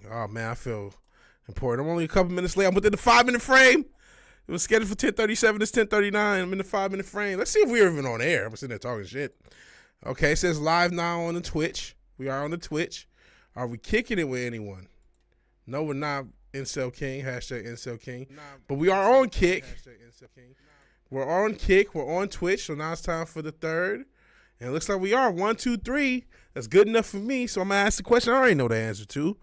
Oh, man, I feel important. I'm only a couple minutes late. I'm within the 5-minute frame. It was scheduled for 10:37. It's 10:39. I'm in the 5-minute frame. Let's see if we're even on air. I'm sitting there talking shit. Okay, it says live now on the Twitch. We are on the Twitch. Are we kicking it with anyone? No, we're not. Incel King. Hashtag Incel King. But we are on Kick. We're on Kick. We're on Twitch. So now it's time for the third. And it looks like we are. 1, 2, 3. That's good enough for me. So I'm going to ask the question I already know the answer to.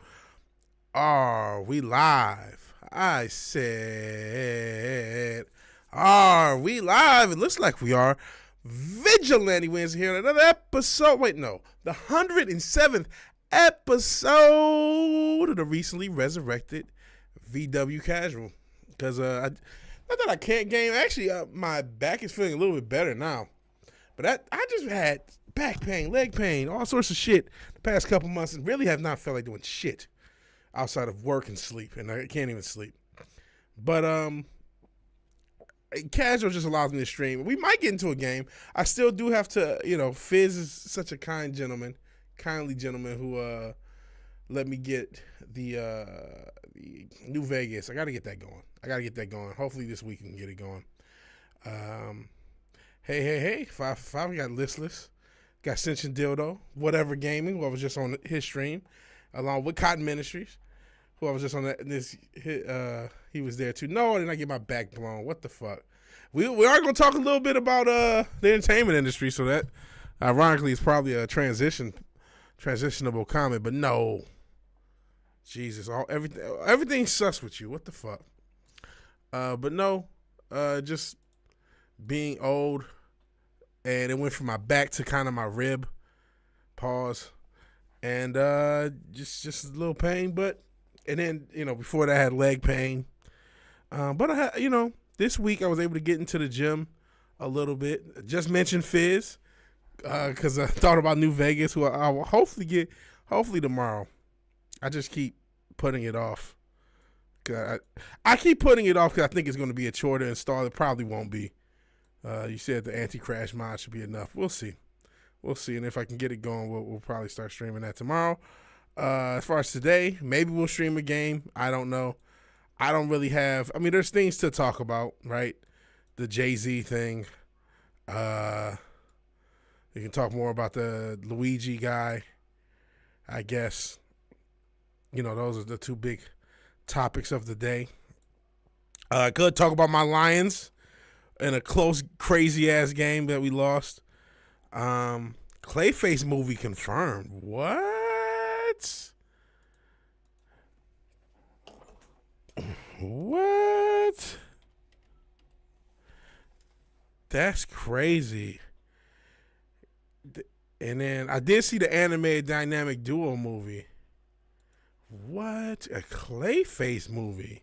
Are we live? I said, are we live? It looks like we are. Vigilante Williamson here on another episode. Wait, no. The 107th episode of the recently resurrected VW Casual. Because, not that I can't game. Actually, my back is feeling a little bit better now. But I just had back pain, leg pain, all sorts of shit the past couple months and really have not felt like doing shit outside of work and sleep. And I can't even sleep. But, Casual just allows me to stream. We might get into a game. I still do have to, Fizz is such a kindly gentleman who let me get the New Vegas. I got to get that going. Hopefully this week we can get it going. Hey. 5 we got Listless. Got Sentient Dildo. Whatever Gaming, who I was just on his stream. Along with Cotton Ministries, who I was just on he was there too. No, I did not get my back blown. What the fuck? We are going to talk a little bit about the entertainment industry, so that ironically is probably a transitionable comment, but no. Jesus, everything sucks with you. What the fuck? But no, just being old, and it went from my back to kind of my rib. Pause. And just a little pain, and then, before that I had leg pain. But I had, this week I was able to get into the gym a little bit. Just mentioned Fizz, because I thought about New Vegas, who I will hopefully tomorrow. I just keep putting it off. I keep putting it off because I think it's going to be a chore to install. It probably won't be. You said the anti-crash mod should be enough. We'll see. And if I can get it going, we'll probably start streaming that tomorrow. As far as today, maybe we'll stream a game. I don't know. I don't really have. I mean, there's things to talk about, right? The Jay-Z thing. We can talk more about the Luigi guy, I guess. Those are the two big topics of the day. Could talk about my Lions in a close, crazy-ass game that we lost. Clayface movie confirmed. What? What? That's crazy. And then I did see the animated dynamic duo movie. What? A Clayface movie?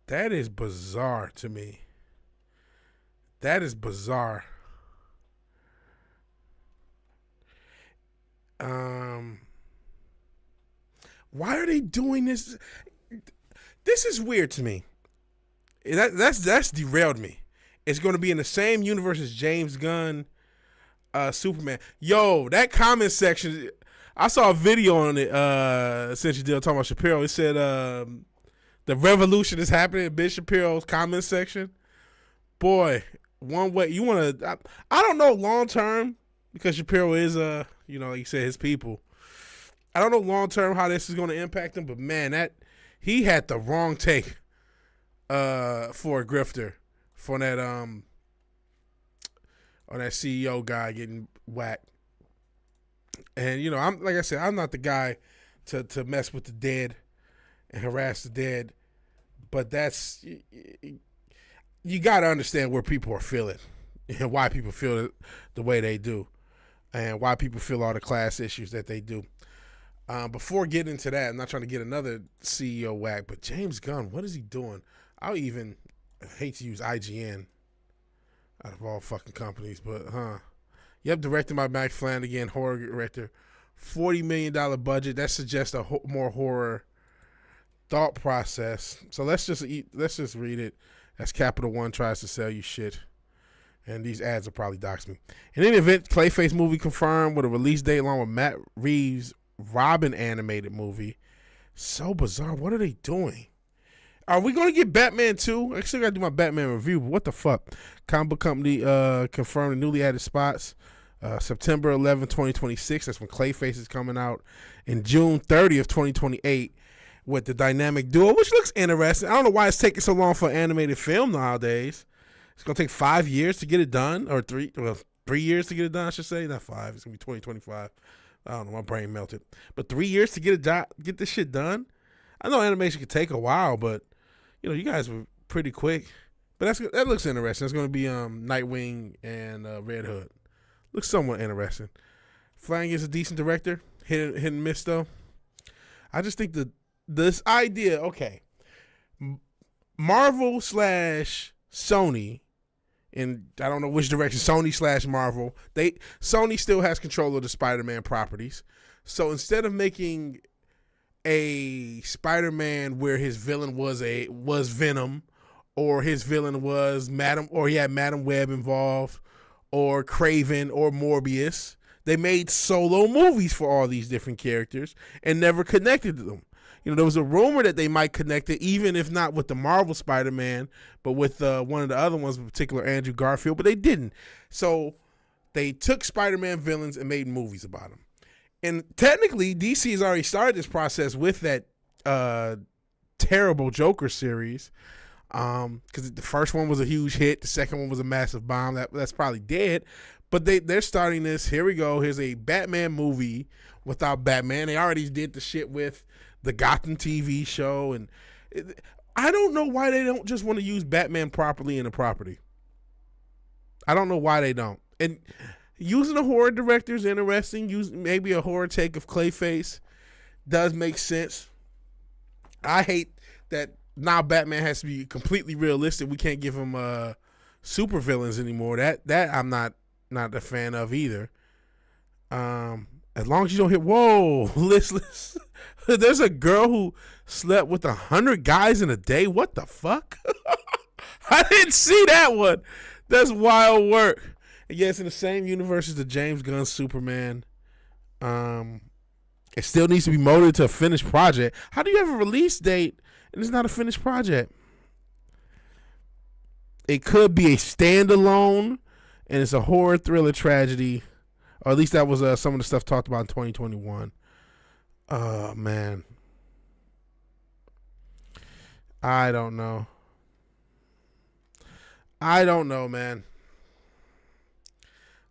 That is bizarre to me. That is bizarre. Why are they doing this? This is weird to me. That's derailed me. It's going to be in the same universe as James Gunn, Superman. Yo, that comment section. I saw a video on it. Since you did talking about Shapiro, it said the revolution is happening in Ben Shapiro's comment section. Boy, one way you want to. I don't know long term because Shapiro is like you said, his people. I don't know long term how this is going to impact him, but man, he had the wrong take for a grifter for that on that CEO guy getting whacked. And I'm like I said, I'm not the guy to mess with the dead and harass the dead, but that's you got to understand where people are feeling and why people feel it the way they do, and why people feel all the class issues that they do. Before getting into that, I'm not trying to get another CEO whack, but James Gunn, what is he doing? I'll even hate to use IGN out of all fucking companies, but Yep, directed by Mike Flanagan, horror director. $40 million budget. That suggests a more horror thought process. So let's just read it as Capital One tries to sell you shit. And these ads will probably dox me. In any event, Clayface movie confirmed with a release date along with Matt Reeves' Robin animated movie. So bizarre. What are they doing? Are we going to get Batman 2? I still got to do my Batman review, but what the fuck? Comic book company confirmed the newly added spots. September 11, 2026. That's when Clayface is coming out. And June 30th, 2028 with the dynamic duo, which looks interesting. I don't know why it's taking so long for animated film nowadays. It's going to take 5 years to get it done, or 3 years to get it done, I should say. Not 5. It's going to be 2025. I don't know. My brain melted. But 3 years to get this shit done? I know animation could take a while, but you guys were pretty quick. But that looks interesting. It's going to be Nightwing and Red Hood. Looks somewhat interesting. Flanagan is a decent director. Hit and miss though. I just think this idea, okay, Marvel / Sony, and I don't know which direction, Sony / Marvel. Sony still has control of the Spider-Man properties. So instead of making a Spider-Man where his villain was Venom, or his villain was Madam Web involved, or Kraven, or Morbius, they made solo movies for all these different characters and never connected to them. There was a rumor that they might connect it, even if not with the Marvel Spider-Man, but with one of the other ones, in particular Andrew Garfield, but they didn't. So they took Spider-Man villains and made movies about them. And technically, DC has already started this process with that terrible Joker series, because the first one was a huge hit, the second one was a massive bomb. That's probably dead, but they're starting this. Here we go. Here's a Batman movie without Batman. They already did the shit with the Gotham TV show, and I don't know why they don't just want to use Batman properly in a property. I don't know why they don't. And using a horror director is interesting. Maybe a horror take of Clayface does make sense. I hate that now Batman has to be completely realistic. We can't give him super villains anymore. That I'm not a fan of either. As long as you don't hit, whoa, listless. There's a girl who slept with 100 guys in a day. What the fuck? I didn't see that one. That's wild work. And yeah, it's in the same universe as the James Gunn Superman. It still needs to be molded to a finished project. How do you have a release date and it's not a finished project? It could be a standalone, and it's a horror thriller tragedy. Or at least that was some of the stuff talked about in 2021. Oh, man. I don't know, man.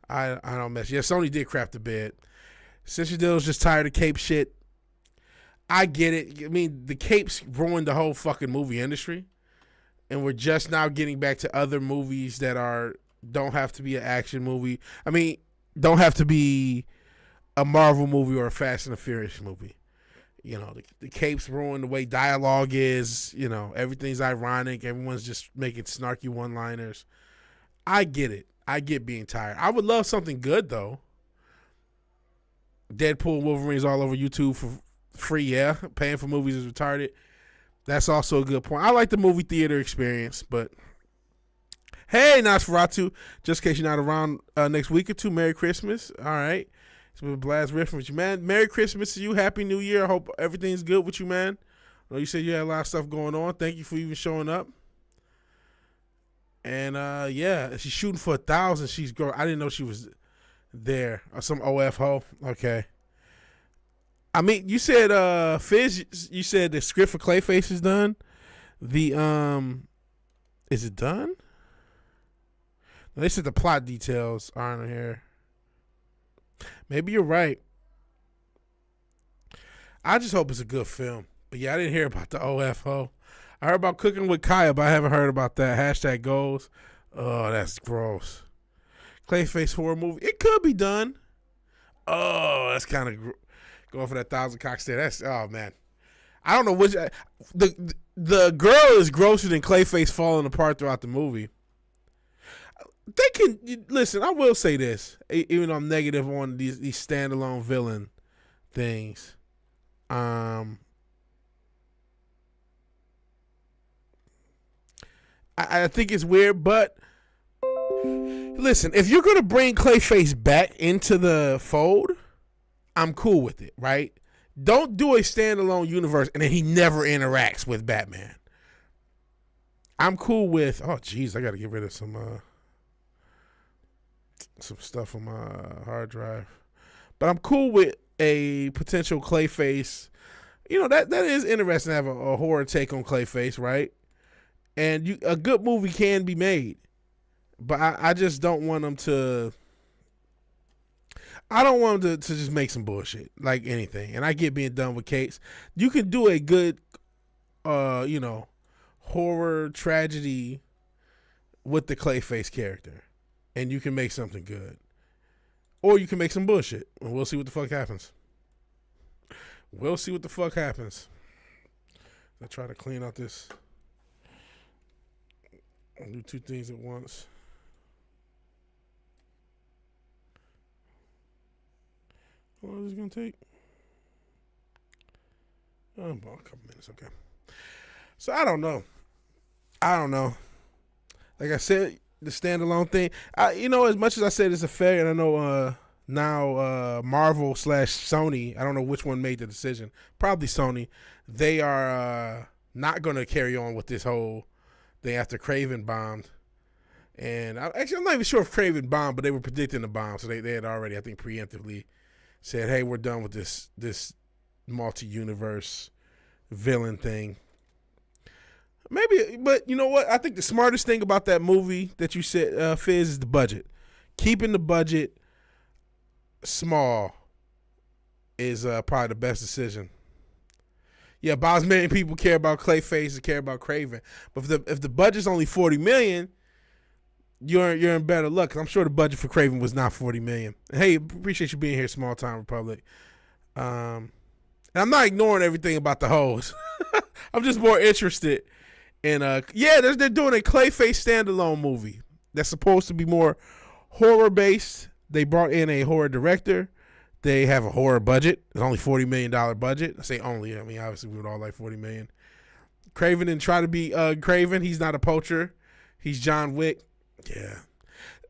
I don't mess. Yeah, Sony did crap the bed. Since was just tired of cape shit. I get it. I mean, the capes ruined the whole fucking movie industry. And we're just now getting back to other movies that don't have to be an action movie. I mean, don't have to be a Marvel movie or a Fast and the Furious movie. The capes ruin the way dialogue is. Everything's ironic. Everyone's just making snarky one-liners. I get it. I get being tired. I would love something good, though. Deadpool, Wolverine's all over YouTube for free, yeah. Paying for movies is retarded. That's also a good point. I like the movie theater experience, but hey, Nosferatu, just in case you're not around next week or two, Merry Christmas. All right. It's been a blast riffing with you, man. Merry Christmas to you. Happy New Year. I hope everything's good with you, man. I know you said you had a lot of stuff going on. Thank you for even showing up. And, yeah, she's shooting for 1,000. She's girl. I didn't know she was there. Or some OF ho. Okay. I mean, you said, Fizz, you said the script for Clayface is done. Is it done? They said the plot details aren't here. Maybe you're right. I just hope it's a good film. But yeah, I didn't hear about the OFO. I heard about Cooking with Kaya, but I haven't heard about that. Hashtag goals. Oh, that's gross. Clayface horror movie. It could be done. Oh, that's kind of going for that 1,000 cocks there. That's, oh man. I don't know which. The girl is grosser than Clayface falling apart throughout the movie. They can listen. I will say this, even though I'm negative on these standalone villain things. I think it's weird, but listen, if you're gonna bring Clayface back into the fold, I'm cool with it, right? Don't do a standalone universe and then he never interacts with Batman. I'm cool with. Oh, geez, I got to get rid of some stuff on my hard drive. But I'm cool with a potential Clayface. That is interesting to have a horror take on Clayface, right? And a good movie can be made. But I just don't want them to. I don't want them to just make some bullshit like anything. And I get being done with Capes. You can do a good, horror tragedy with the Clayface character, and you can make something good. Or you can make some bullshit, and we'll see what the fuck happens. We'll see what the fuck happens. I try to clean out this. I'll do two things at once. How long is this going to take? About a couple minutes, okay. So I don't know. Like I said, the standalone thing. As much as I said it's a failure, and I know now Marvel / Sony, I don't know which one made the decision. Probably Sony. They are not going to carry on with this whole thing after Craven bombed. And I'm not even sure if Craven bombed, but they were predicting the bomb, so they had already, I think, preemptively said, "Hey, we're done with this multi-universe villain thing." Maybe, but you know what? I think the smartest thing about that movie that you said, Fizz, is the budget. Keeping the budget small is probably the best decision. Yeah, about as many people care about Clayface as care about Craven. But if the budget's only $40 million, you're in better luck. 'Cause I'm sure the budget for Craven was not $40 million. Hey, appreciate you being here, Small Time Republic. And I'm not ignoring everything about the hoes. I'm just more interested. And they're doing a Clayface standalone movie that's supposed to be more horror based. They brought in a horror director. They have a horror budget. It's only $40 million budget. I say only. I mean, obviously we would all like $40 million. Craven didn't try to be Craven. He's not a poacher. He's John Wick. Yeah.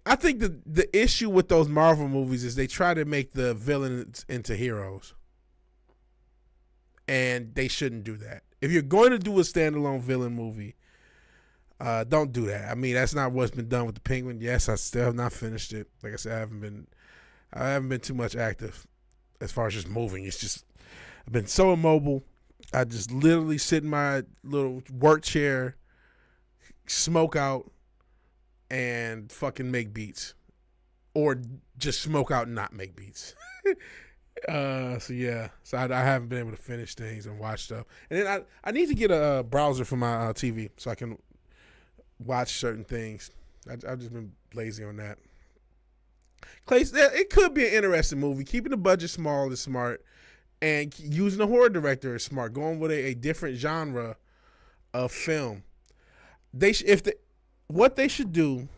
I think the issue with those Marvel movies is they try to make the villains into heroes. And they shouldn't do that. If you're going to do a standalone villain movie, don't do that. I mean, that's not what's been done with the Penguin. Yes, I still have not finished it. Like I said, I haven't been too much active as far as just moving. It's just I've been so immobile. I just literally sit in my little work chair, smoke out, and fucking make beats, or just smoke out and not make beats. So I haven't been able to finish things and watch stuff. And then I need to get a browser for my TV so I can watch certain things. I've just been lazy on that. Clay, it could be an interesting movie. Keeping the budget small is smart, and using a horror director is smart. Going with a different genre of film. What they should do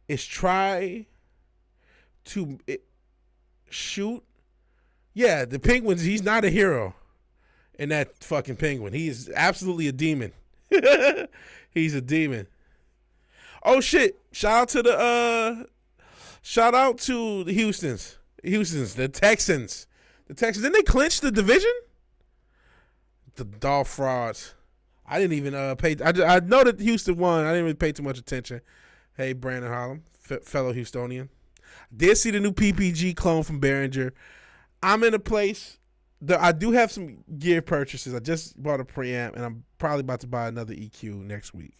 is try to shoot. Yeah, the Penguins, he's not a hero in that fucking Penguin. He is absolutely a demon. He's a demon. Oh, shit. Shout out to the Houstons. The Texans. Didn't they clinch the division? The Dolph frauds. I didn't even pay. I know that Houston won. I didn't really pay too much attention. Hey, Brandon Harlem, fellow Houstonian. Did see the new PPG clone from Behringer. I'm in a place that I do have some gear purchases. I just bought a preamp, and I'm probably about to buy another EQ next week.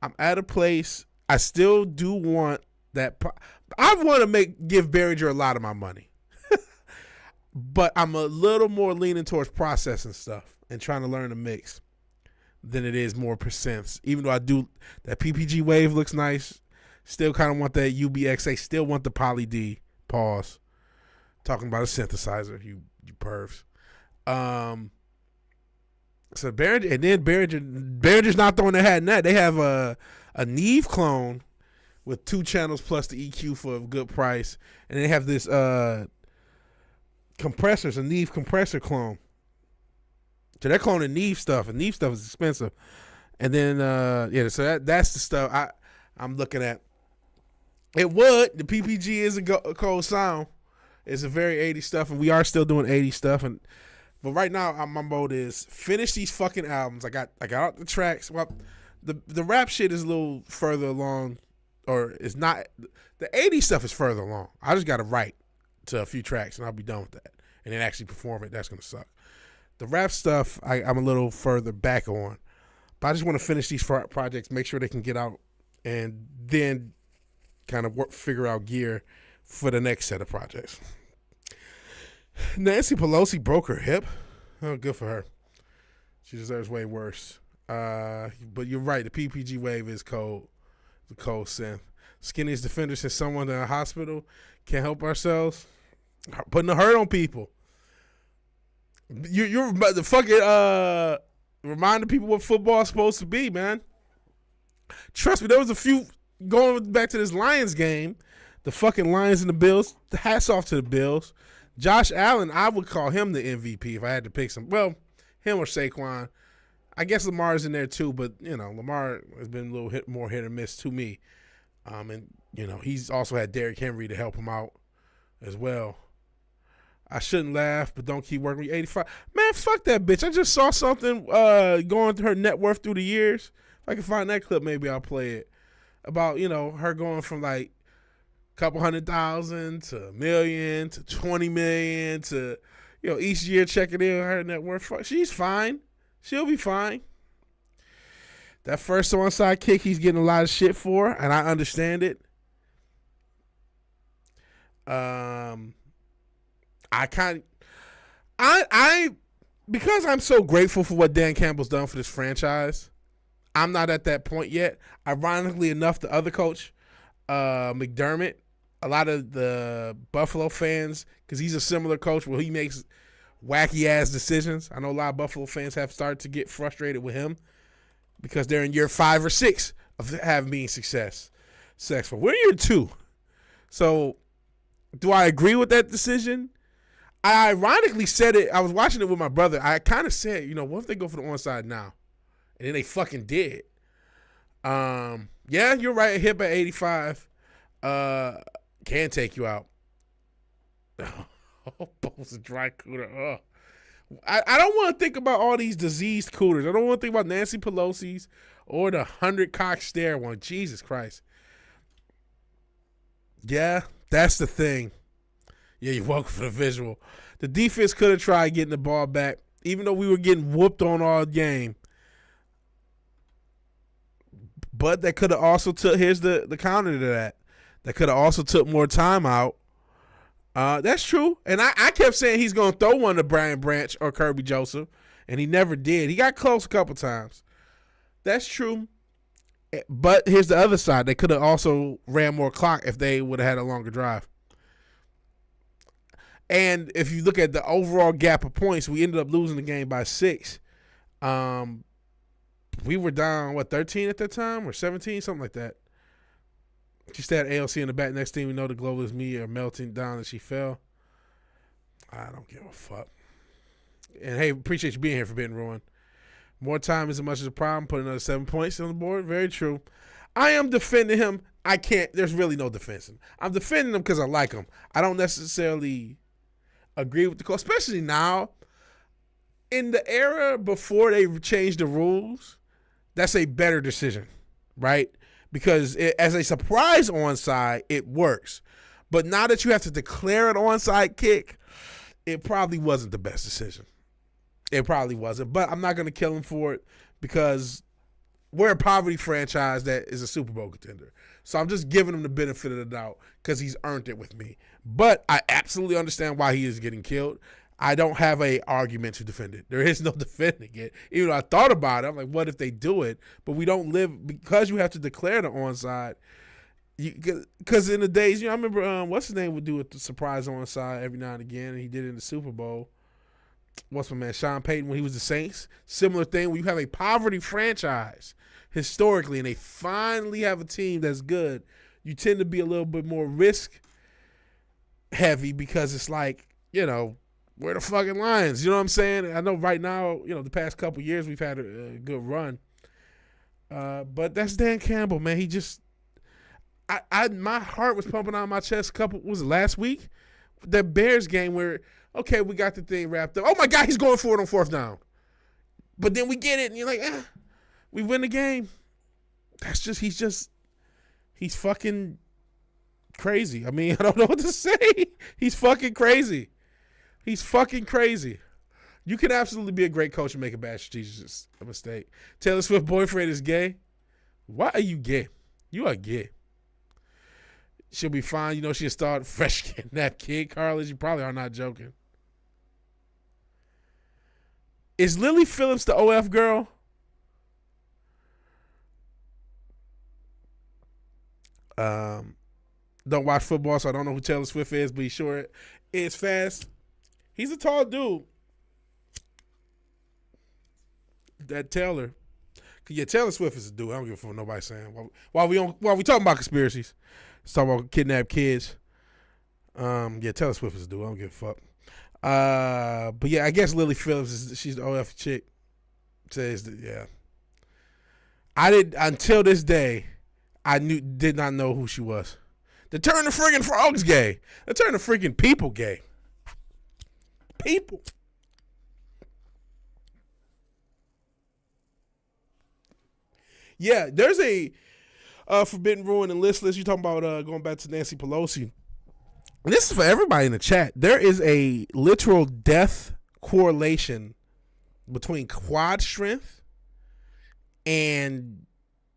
I'm at a place. I still do want that. I want to give Behringer a lot of my money, but I'm a little more leaning towards processing stuff and trying to learn to mix than it is more percents. Even though I do, that PPG wave looks nice. Still kind of want that UBXA. Still want the Poly D. Pause. Talking about a synthesizer, you pervs. So Behringer, and then Behringer's not throwing their hat in that. They have a Neve clone with 2 channels plus the EQ for a good price, and they have this compressors, a Neve compressor clone. So they're cloning Neve stuff, and Neve stuff is expensive. And then so that's the stuff I'm looking at. The PPG is a cold sound. It's a very 80s stuff, and we are still doing 80s stuff. But right now, my mode is finish these fucking albums. I got out the tracks. Well, the rap shit is a little further along, or it's not. The 80s stuff is further along. I just got to write to a few tracks, and I'll be done with that. And then actually perform it. That's gonna suck. The rap stuff, I'm a little further back on. But I just want to finish these projects, make sure they can get out, and then kind of figure out gear for the next set of projects. Nancy Pelosi broke her hip. Oh, good for her. She deserves way worse. But you're right. The PPG wave is cold. The cold synth. Skinniest defender since someone in a hospital. Can't help ourselves. Putting a hurt on people. You're the fucking reminding people what football is supposed to be, man. Trust me, there was a few going back to this Lions game. The fucking Lions and the Bills. The hats off to the Bills. Josh Allen, I would call him the MVP if I had to pick some. Well, him or Saquon. I guess Lamar's in there too, but Lamar has been a little more hit or miss to me. And he's also had Derrick Henry to help him out as well. I shouldn't laugh, but don't keep working with 85. Man, fuck that bitch. I just saw something going through her net worth through the years. If I can find that clip, maybe I'll play it. About, her going from like a couple $100,000 to $1 million to $20 million to, each year checking in her net worth. She's fine. She'll be fine. That first onside kick he's getting a lot of shit for, and I understand it. Because I'm so grateful for what Dan Campbell's done for this franchise, I'm not at that point yet. Ironically enough, the other coach, McDermott, a lot of the Buffalo fans, because he's a similar coach where he makes wacky-ass decisions. I know a lot of Buffalo fans have started to get frustrated with him because they're in year 5 or 6 of having being successful. We're in year 2. So do I agree with that decision? I ironically said it. I was watching it with my brother. I kind of said, what if they go for the onside now? And then they fucking did. Yeah, you're right. Hip at 85 can take you out. Oh, Bo's a dry cooter. Oh. I don't want to think about all these diseased cooters. I don't want to think about Nancy Pelosi's or the 100 cock stare one. Jesus Christ. Yeah, that's the thing. Yeah, you're welcome for the visual. The defense could have tried getting the ball back, even though we were getting whooped on all game. But that could have also took, here's the counter to that. That could have also took more time out. That's true. And I kept saying he's going to throw one to Brian Branch or Kirby Joseph, and he never did. He got close a couple times. That's true. But here's the other side. They could have also ran more clock if they would have had a longer drive. And if you look at the overall gap of points, we ended up losing the game by 6. We were down, 13 at that time or 17, something like that. Just had ALC in the back. Next thing we know, the globalist media are melting down and she fell. I don't give a fuck. And, hey, appreciate you being here for being ruined. More time isn't much as a problem. Put another 7 points on the board. Very true. I am defending him. I can't. There's really no defense. I'm defending him because I like him. I don't necessarily agree with the call, especially now. In the era before they changed the rules, that's a better decision, right? Because as a surprise onside, it works. But now that you have to declare an onside kick, it probably wasn't the best decision. It probably wasn't. But I'm not going to kill him for it because we're a poverty franchise that is a Super Bowl contender. So I'm just giving him the benefit of the doubt because he's earned it with me. But I absolutely understand why he is getting killed. I don't have a argument to defend it. There is no defending it. Even though I thought about it, I'm like, what if they do it? But we don't live, because you have to declare the onside. Because in the days, I remember, what's his name would do a surprise onside every now and again, and he did it in the Super Bowl. What's my man, Sean Payton, when he was the Saints? Similar thing, when you have a poverty franchise historically, and they finally have a team that's good, you tend to be a little bit more risk heavy because it's like, we're the fucking Lions. You know what I'm saying? I know right now, the past couple years we've had a good run. But that's Dan Campbell, man. He just, my heart was pumping out of my chest last week The Bears game where, okay, we got the thing wrapped up. Oh, my God, he's going for it on 4th down. But then we get it, and you're like, we win the game. He's fucking crazy. I mean, I don't know what to say. He's fucking crazy. He's fucking crazy. You can absolutely be a great coach and make a bad strategic mistake. Taylor Swift's boyfriend is gay. Why are you gay? You are gay. She'll be fine. You know, she'll start fresh kidnapped kid, Carlos. You probably are not joking. Is Lily Phillips the OF girl? Don't watch football, so I don't know who Taylor Swift is, but he sure is fast. He's a tall dude. That Taylor. Yeah, Taylor Swift is a dude. I don't give a fuck what nobody's saying. While we talking about conspiracies, let's talk about kidnapped kids. Yeah, Taylor Swift is a dude. I don't give a fuck. But yeah, I guess Lily Phillips she's the OF chick. Says that, yeah. Until this day, did not know who she was. They turned the friggin' frogs gay. They turned the freaking people gay. People. Yeah, there's a Forbidden Ruin and Listless. You're talking about going back to Nancy Pelosi. And this is for everybody in the chat. There is a literal death correlation between quad strength and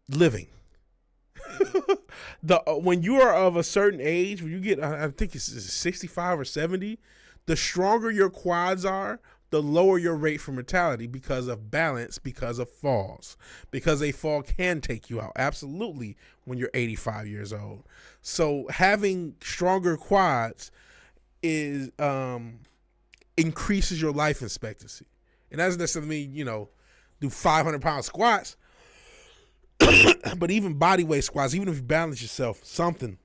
living. When you are of a certain age, when you get, I think it's 65 or 70, the stronger your quads are, the lower your rate for mortality because of balance, because of falls, because a fall can take you out. Absolutely, when you're 85 years old. So having stronger quads is increases your life expectancy. And that doesn't necessarily mean, do 500-pound squats, but even body weight squats, even if you balance yourself, something,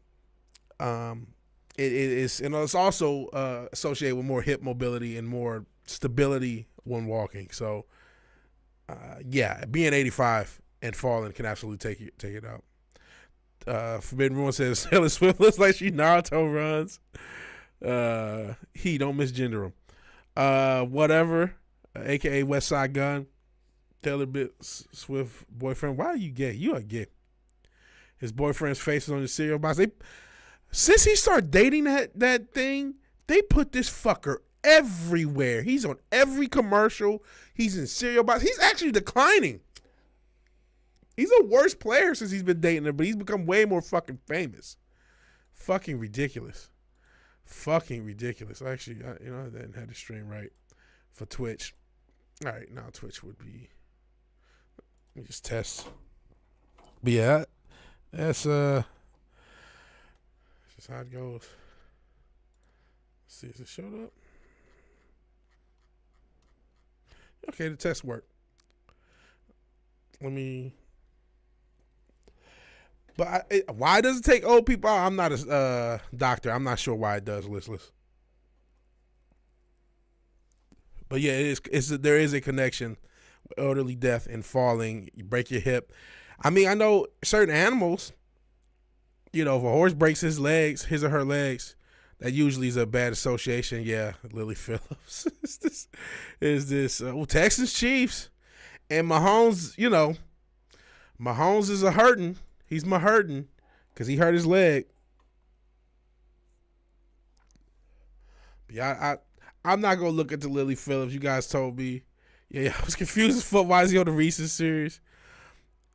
it's also associated with more hip mobility and more stability when walking. So, yeah, being 85 and falling can absolutely take it out. Forbidden Ruin says Taylor Swift looks like she Naruto runs. Don't misgender him. Whatever, aka West Side Gun. Taylor Swift boyfriend. Why are you gay? You are gay. His boyfriend's face is on the cereal box. Since he started dating that thing, they put this fucker everywhere. He's on every commercial. He's in cereal box. He's actually declining. He's a worse player since he's been dating her, but he's become way more fucking famous. Fucking ridiculous. Fucking ridiculous. Actually, I didn't have the stream right for Twitch. All right, now Twitch would be. Let me just test. But yeah, that's just how it goes. Let's see, has it showed up? Okay, the test worked. But why does it take old people out? I'm not a doctor. I'm not sure why it does, listless. But yeah, there is a connection with elderly death and falling. You break your hip. I mean, I know certain animals, if a horse breaks his or her legs, that usually is a bad association. Yeah, Lily Phillips. is this Texas Chiefs and Mahomes, Mahomes is a hurting. He's my hurting because he hurt his leg. Yeah, I'm not going to look at the Lily Phillips. You guys told me. Yeah, I was confused as fuck. Why is he on the Reese's series?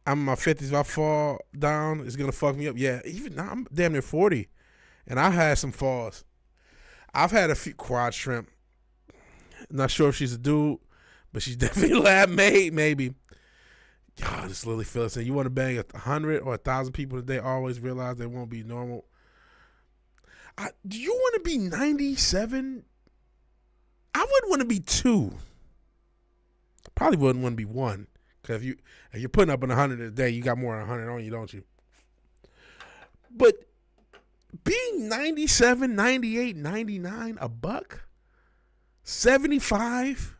I'm in my 50s. If I fall down, it's going to fuck me up. Yeah, even now, I'm damn near 40. And I've had some falls. I've had a few quad shrimp. Not sure if she's a dude, but she's definitely lab made, maybe. God, this Lily Phillips. And you want to bang 100 or 1,000 people today, always realize they won't be normal. Do you want to be 97? I wouldn't want to be 2. Probably wouldn't want to be 1. Because if you're putting up 100 a day, you got more than 100 on you, don't you? But being 97, 98, 99, a buck, 75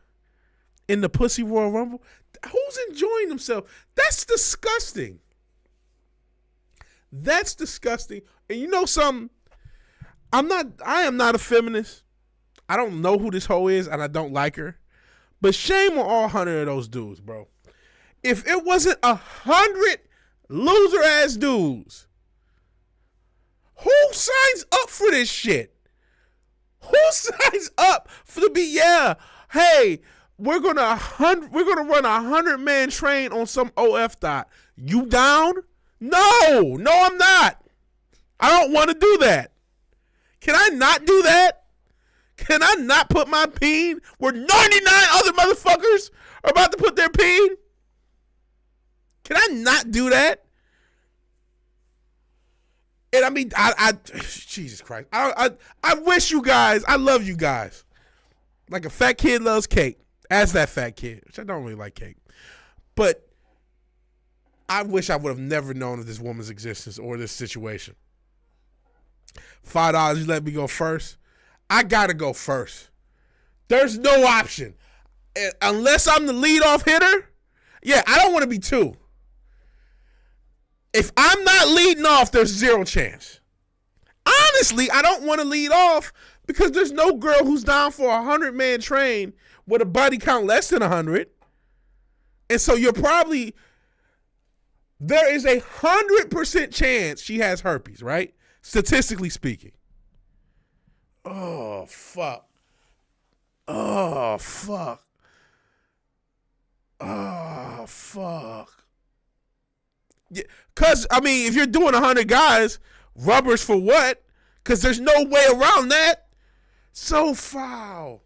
in the Pussy Royal Rumble, who's enjoying themselves? That's disgusting. That's disgusting. And you know something? I am not a feminist. I don't know who this hoe is, and I don't like her. But shame on all 100 of those dudes, bro. If it wasn't 100 loser ass dudes, who signs up for this shit? Who signs up for the hey, we're gonna run 100-man train on some OF dot. You down? No, I'm not. I don't want to do that. Can I not do that? Can I not put my peen where 99 other motherfuckers are about to put their peen? Can I not do that? And I mean, I Jesus Christ. I wish you guys, I love you guys. Like a fat kid loves cake. As that fat kid, which I don't really like cake. But I wish I would have never known of this woman's existence or this situation. $5, you let me go first. I gotta go first. There's no option. Unless I'm the leadoff hitter. Yeah, I don't want to be two. If I'm not leading off, there's zero chance. Honestly, I don't want to lead off because there's no girl who's down for a 100-man train with a body count less than 100. And so there is 100% chance she has herpes, right? Statistically speaking. Oh, fuck. Oh, fuck. Oh, fuck. Yeah, because, I mean, if you're doing 100 guys, rubbers for what? Because there's no way around that. So foul.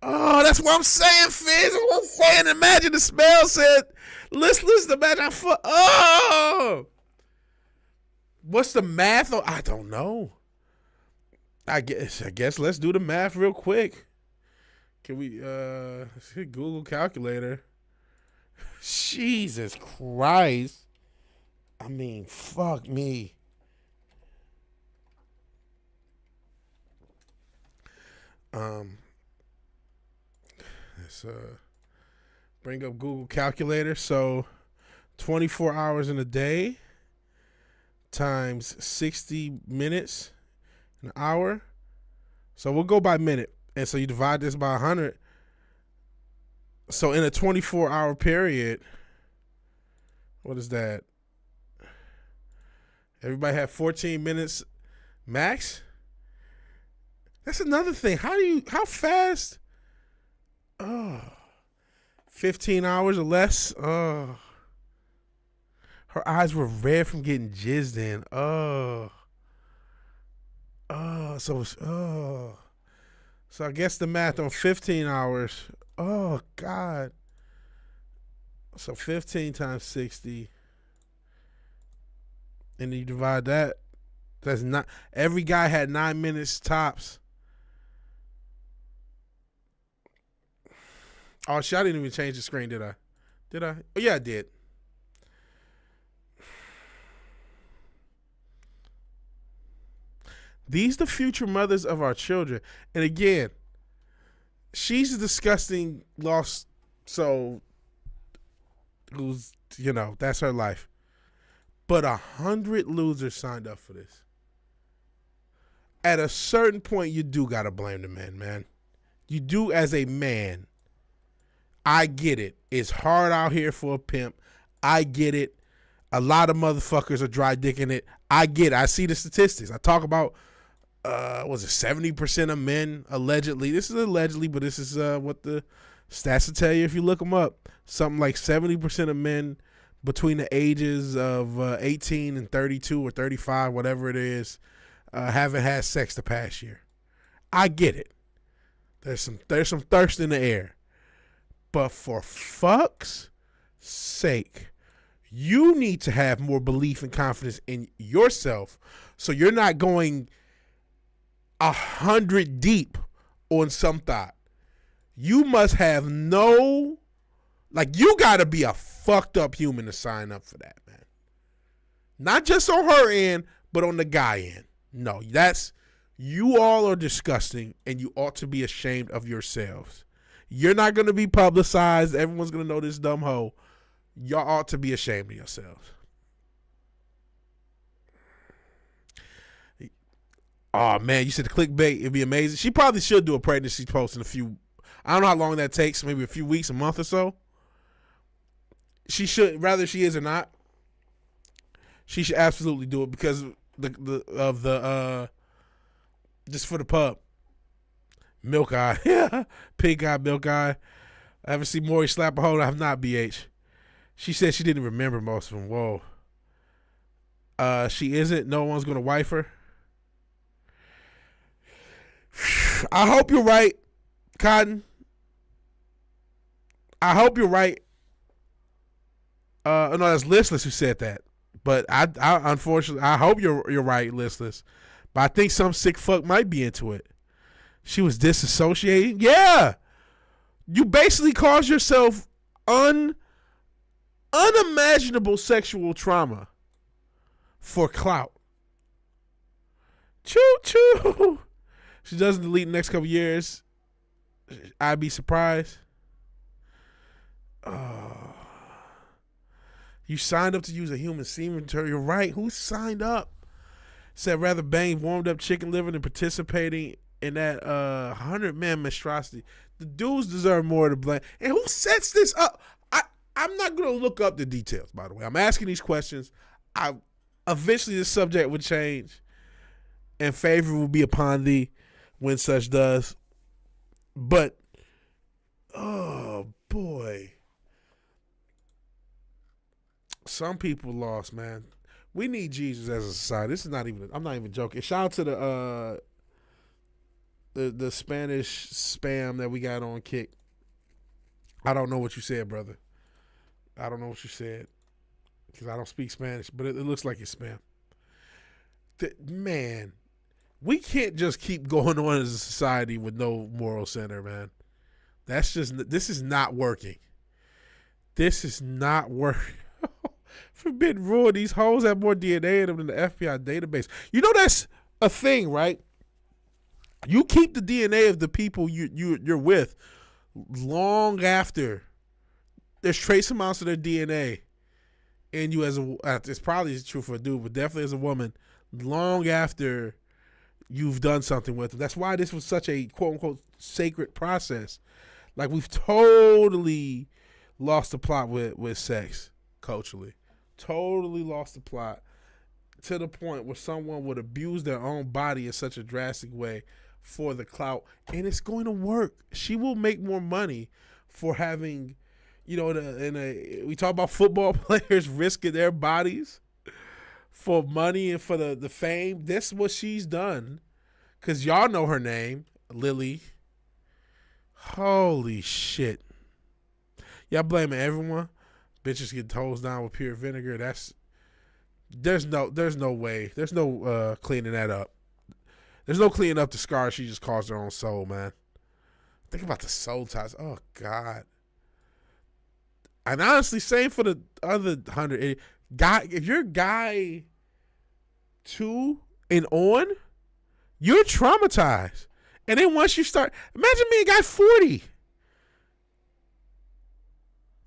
Oh, that's what I'm saying, Fizz. That's what I'm saying. Imagine the spell said, listen, imagine. Oh. What's the math? I don't know. I guess let's do the math real quick. Can we let's hit Google calculator? Jesus Christ. I mean, fuck me. Let's bring up Google calculator. So 24 hours in a day times 60 minutes an hour. So we'll go by minute. And so you divide this by 100. So in a 24-hour period, what is that? Everybody had 14 minutes max? That's another thing. How fast? Oh, 15 hours or less? Oh. Her eyes were red from getting jizzed in. Oh. So I guess the math on 15 hours. Oh, God. So 15 times 60. And you divide that. That's not. Every guy had 9 minutes tops. Oh, shit, I didn't even change the screen, did I? Did I? Oh, yeah, I did. These the future mothers of our children. And again, she's a disgusting lost soul who's, that's her life. But 100 losers signed up for this. At a certain point, you do got to blame the men, man. You do as a man. I get it. It's hard out here for a pimp. I get it. A lot of motherfuckers are dry dicking it. I get it. I see the statistics. I talk about, 70% of men allegedly. This is allegedly, but this is what the stats will tell you if you look them up. Something like 70% of men between the ages of 18 and 32 or 35, whatever it is, haven't had sex the past year. I get it. There's some thirst in the air. But for fuck's sake, you need to have more belief and confidence in yourself so you're not going 100 deep on some thought. You must have you got to be a fucked up human to sign up for that, man. Not just on her end, but on the guy end. No, you all are disgusting and you ought to be ashamed of yourselves. You're not going to be publicized. Everyone's going to know this dumb hoe. Y'all ought to be ashamed of yourselves. Oh man, you said the clickbait. It'd be amazing. She probably should do a pregnancy post in a few. I don't know how long that takes. Maybe a few weeks, a month or so. She should, whether she is or not. She should absolutely do it because the just for the pub. Milk eye, yeah, pink eye, milk eye. I ever see Maury slap a hoe? I have not, BH. She said she didn't remember most of them. Whoa. She isn't. No one's gonna wife her. I hope you're right, Cotton. I hope you're right. No, that's Listless who said that. But I unfortunately, I hope you're right, Listless. But I think some sick fuck might be into it. She was disassociating. Yeah, you basically caused yourself unimaginable sexual trauma for clout. Choo choo. She doesn't delete the next couple years. I'd be surprised. You signed up to use a human semen. You're right. Who signed up? Said rather bang warmed up chicken liver than participating in that 100-man monstrosity. The dudes deserve more to blame. And who sets this up? I'm not going to look up the details, by the way. I'm asking these questions. Eventually the subject would change and favor will be upon thee when such does. But, oh, boy. Some people lost, man. We need Jesus as a society. This is not even, I'm not even joking. Shout out to the Spanish spam that we got on Kick. I don't know what you said, brother. I don't know what you said because I don't speak Spanish, but it looks like it's spam. Man, we can't just keep going on as a society with no moral center, man. This is not working. This is not working. Forbidden rule, these hoes have more DNA in them than the FBI database. You know that's a thing, right? You keep the DNA of the people you're with long after there's trace amounts of their DNA in you as a. It's probably true for a dude, but definitely as a woman, long after you've done something with them. That's why this was such a quote unquote sacred process. Like we've totally lost the plot with sex culturally. Totally lost the plot to the point where someone would abuse their own body in such a drastic way for the clout, and it's going to work. She will make more money for having, we talk about football players risking their bodies for money and for the fame. That's what she's done, because y'all know her name, Lily. Holy shit. Y'all blaming everyone. Bitches get hosed down with pure vinegar. There's no way. There's no cleaning that up. There's no cleaning up the scars. She just caused her own soul, man. Think about the soul ties. Oh God. And honestly, same for the other 100 guy. If you're guy 2 and on, you're traumatized. And then once you start, imagine being guy 40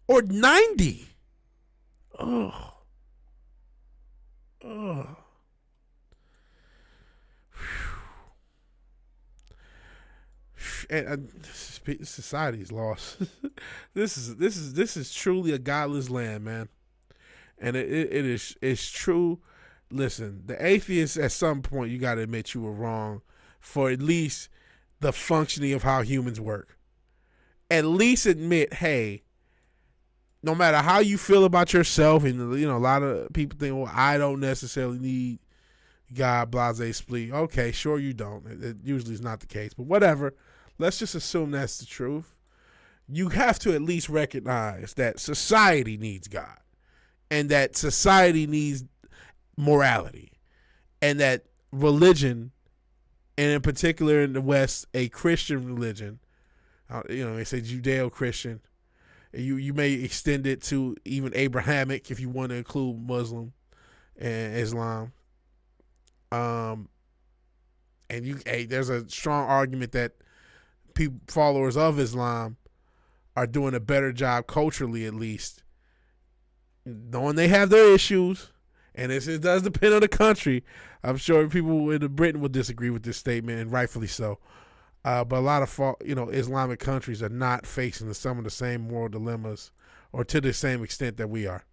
or 90. Oh. And society's lost. This is truly a godless land, man. And it's true. Listen, the atheists at some point you got to admit you were wrong for at least the functioning of how humans work. At least admit, hey, no matter how you feel about yourself, and a lot of people think, well, I don't necessarily need God, blase, split. Okay, sure you don't. It usually is not the case, but whatever. Let's just assume that's the truth. You have to at least recognize that society needs God, and that society needs morality, and that religion, and in particular in the West, a Christian religion, they say Judeo-Christian. You may extend it to even Abrahamic if you want to include Muslim and Islam. And there's a strong argument that followers of Islam are doing a better job culturally, at least, knowing they have their issues And it does depend on the country. I'm sure people in Britain will disagree with this statement, and rightfully so. But a lot of Islamic countries are not facing some of the same moral dilemmas, or to the same extent that we are.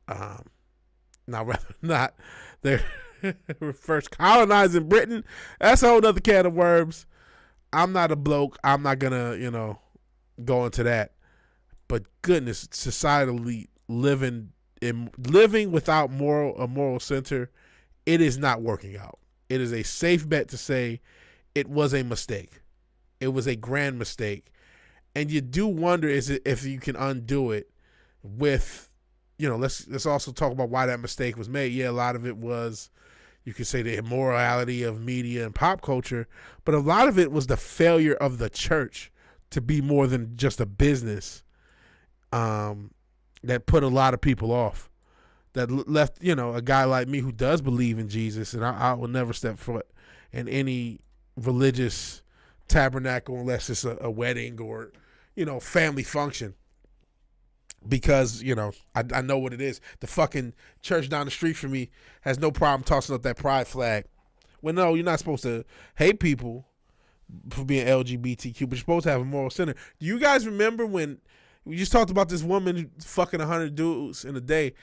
Now, rather not, they're first colonizing Britain. That's a whole other can of worms. I'm not a bloke. I'm not gonna, go into that. But goodness, societally living without a moral center, it is not working out. It is a safe bet to say it was a mistake. It was a grand mistake, and you do wonder if you can undo it with, let's also talk about why that mistake was made. Yeah, a lot of it was, you could say, the immorality of media and pop culture, but a lot of it was the failure of the church to be more than just a business. That put a lot of people off. That left, a guy like me who does believe in Jesus, and I will never step foot in any religious tabernacle unless it's a wedding or, family function. Because, I know what it is. The fucking church down the street from me has no problem tossing up that pride flag. Well, no, you're not supposed to hate people for being LGBTQ, but you're supposed to have a moral center. Do you guys remember when we just talked about this woman fucking 100 dudes in a day?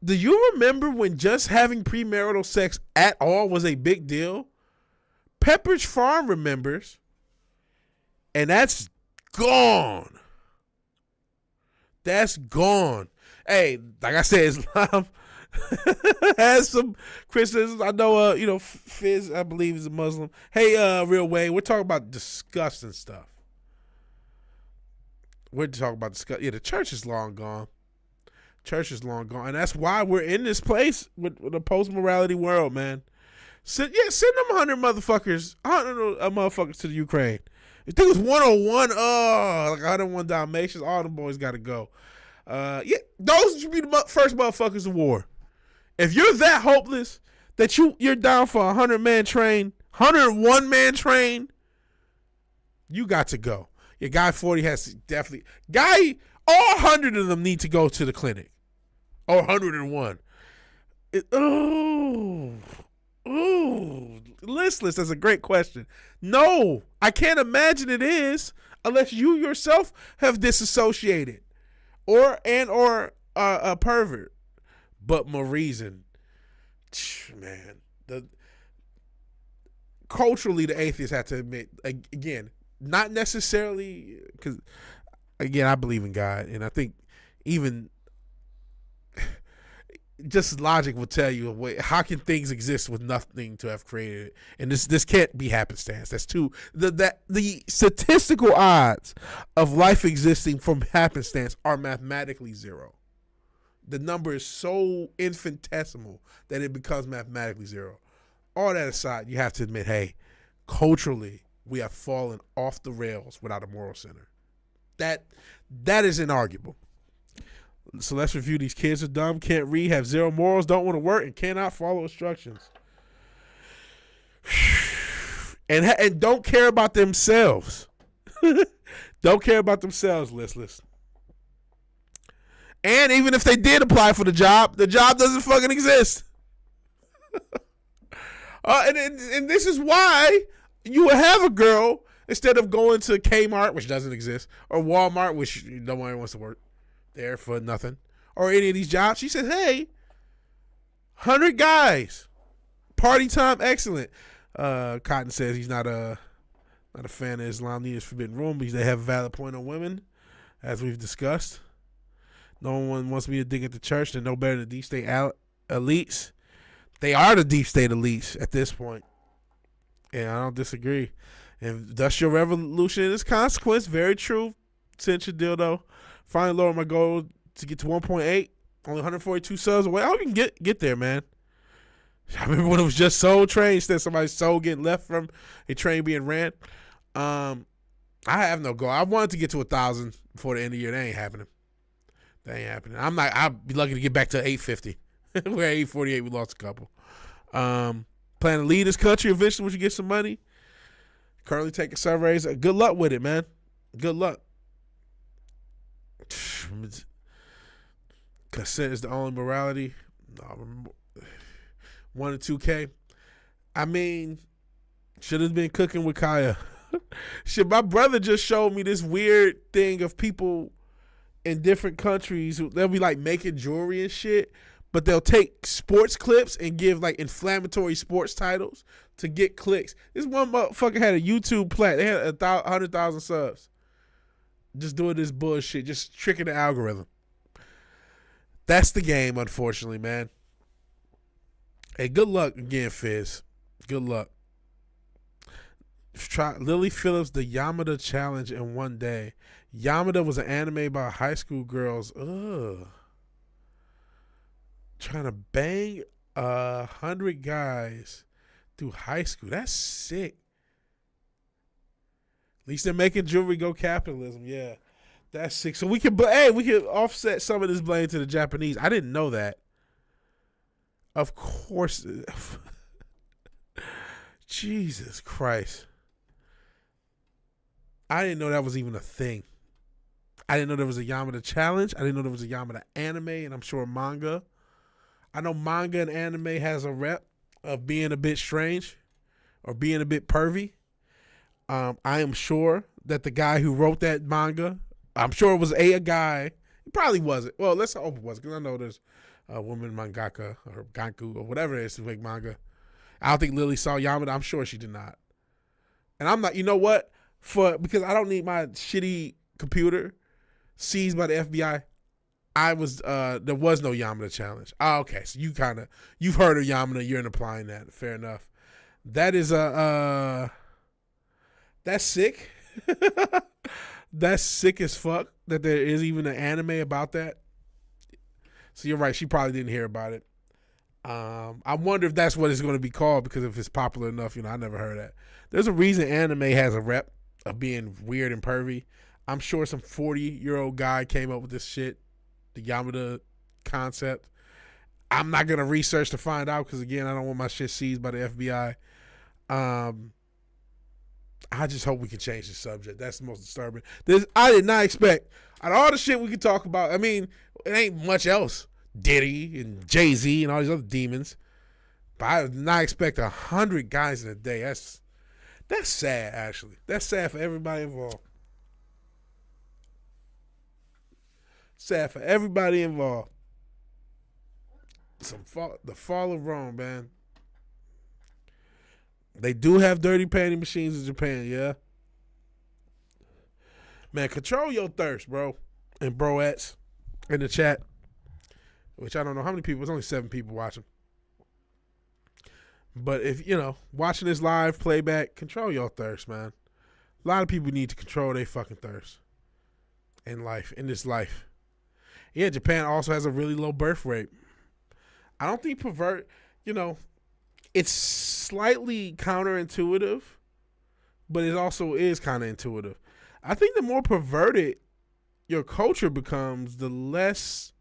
Do you remember when just having premarital sex at all was a big deal? Pepperidge Farm remembers, and that's gone. That's gone. Hey, like I said, Islam has some criticisms. I know, Fizz, I believe, is a Muslim. Hey, Real Way, we're talking about disgusting stuff. We're talking about disgusting. Yeah, the church is long gone. Church is long gone, and that's why we're in this place with a post-morality world, man. Send them 100 motherfuckers to the Ukraine. If it was 101, like 101 Dalmatians, all them boys got to go. Those should be the first motherfuckers of war. If you're that hopeless that you're down for a 100-man train, 101-man train, you got to go. Yeah, Guy 40 has to definitely. All 100 of them need to go to the clinic. Or 101. Listless. That's a great question. No, I can't imagine it is unless you yourself have disassociated or a pervert. But more reason, man. Culturally, the atheists have to admit, again, not necessarily because, again, I believe in God, and I think even just logic will tell you, how can things exist with nothing to have created it? And this can't be happenstance. That's too the statistical odds of life existing from happenstance are mathematically zero. The number is so infinitesimal that it becomes mathematically zero. All that aside, you have to admit, hey, culturally, we have fallen off the rails without a moral center. That is inarguable. So let's review. These kids are dumb, can't read, have zero morals, don't want to work, and cannot follow instructions. And don't care about themselves. Don't care about themselves, listless. And even if they did apply for the job doesn't fucking exist. And this is why you would have a girl, instead of going to Kmart, which doesn't exist, or Walmart, which no one wants to work there for nothing, or any of these jobs. She said, hey, 100 guys, party time, excellent. Cotton says he's not a fan of Islam, neither is forbidden room, because they have a valid point on women, as we've discussed. No one wants me to dig at the church. They're no better than deep state elites. They are the deep state elites at this point. And I don't disagree. And Industrial Revolution and its consequence, very true. Cinch your dildo. Finally lower my goal to get to 1.8. Only 142 subs away. I hope you can get there, man. I remember when it was just Soul Train instead of somebody's soul getting left from a train being ran. I have no goal. I wanted to get to 1,000 before the end of the year. That ain't happening. I'll be lucky to get back to 850. We're at 848. We lost a couple. Plan to lead this country eventually once you get some money. Currently taking surveys. Good luck with it, man. Good luck. Consent is the only morality. No, 1 and 2K. I mean, should have been cooking with Kaya. Shit, my brother just showed me this weird thing of people in different countries. They'll be like making jewelry and shit, but they'll take sports clips and give like inflammatory sports titles to get clicks. This one motherfucker had a YouTube plat. They had 100,000 subs. Just doing this bullshit, just tricking the algorithm. That's the game, unfortunately, man. Hey, good luck again, Fizz. Good luck. Try Lily Phillips, the Yamada challenge in one day. Yamada was an anime about high school girls. Trying to bang 100 guys through high school. That's sick. At least they're making jewelry go capitalism. Yeah, that's sick. So we can offset some of this blame to the Japanese. I didn't know that. Of course. Jesus Christ. I didn't know that was even a thing. I didn't know there was a Yamada challenge. I didn't know there was a Yamada anime, and I'm sure manga. I know manga and anime has a rep of being a bit strange or being a bit pervy. I am sure that the guy who wrote that manga, I'm sure it was a guy. It probably wasn't. Well, let's hope it was, because I know there's a woman mangaka or ganku or whatever it is to make manga. I don't think Lily saw Yamada. I'm sure she did not. And I'm not, you know what? Because I don't need my shitty computer seized by the FBI. There was no Yamada challenge. Oh, okay. So you've heard of Yamada, you're applying that. Fair enough. That is that's sick. That's sick as fuck that there is even an anime about that. So you're right. She probably didn't hear about it. I wonder if that's what it's going to be called, because if it's popular enough, I never heard that. There's a reason anime has a rep of being weird and pervy. I'm sure some 40-year-old guy came up with this shit, the Yamada concept. I'm not going to research to find out, because, again, I don't want my shit seized by the FBI. I just hope we can change the subject. That's the most disturbing. I did not expect, out of all the shit we could talk about, I mean, it ain't much else. Diddy and Jay-Z and all these other demons. But I did not expect 100 guys in a day. That's sad, actually. That's sad for everybody involved. Sad for everybody involved. The fall of Rome, man. They do have dirty panty machines in Japan, yeah. Man, control your thirst, bro. And broettes in the chat. Which I don't know how many people. It's only 7 people watching. But if, watching this live playback, control your thirst, man. A lot of people need to control their fucking thirst in this life. Yeah, Japan also has a really low birth rate. I don't think it's slightly counterintuitive, but it also is kind of intuitive. I think the more perverted your culture becomes, the less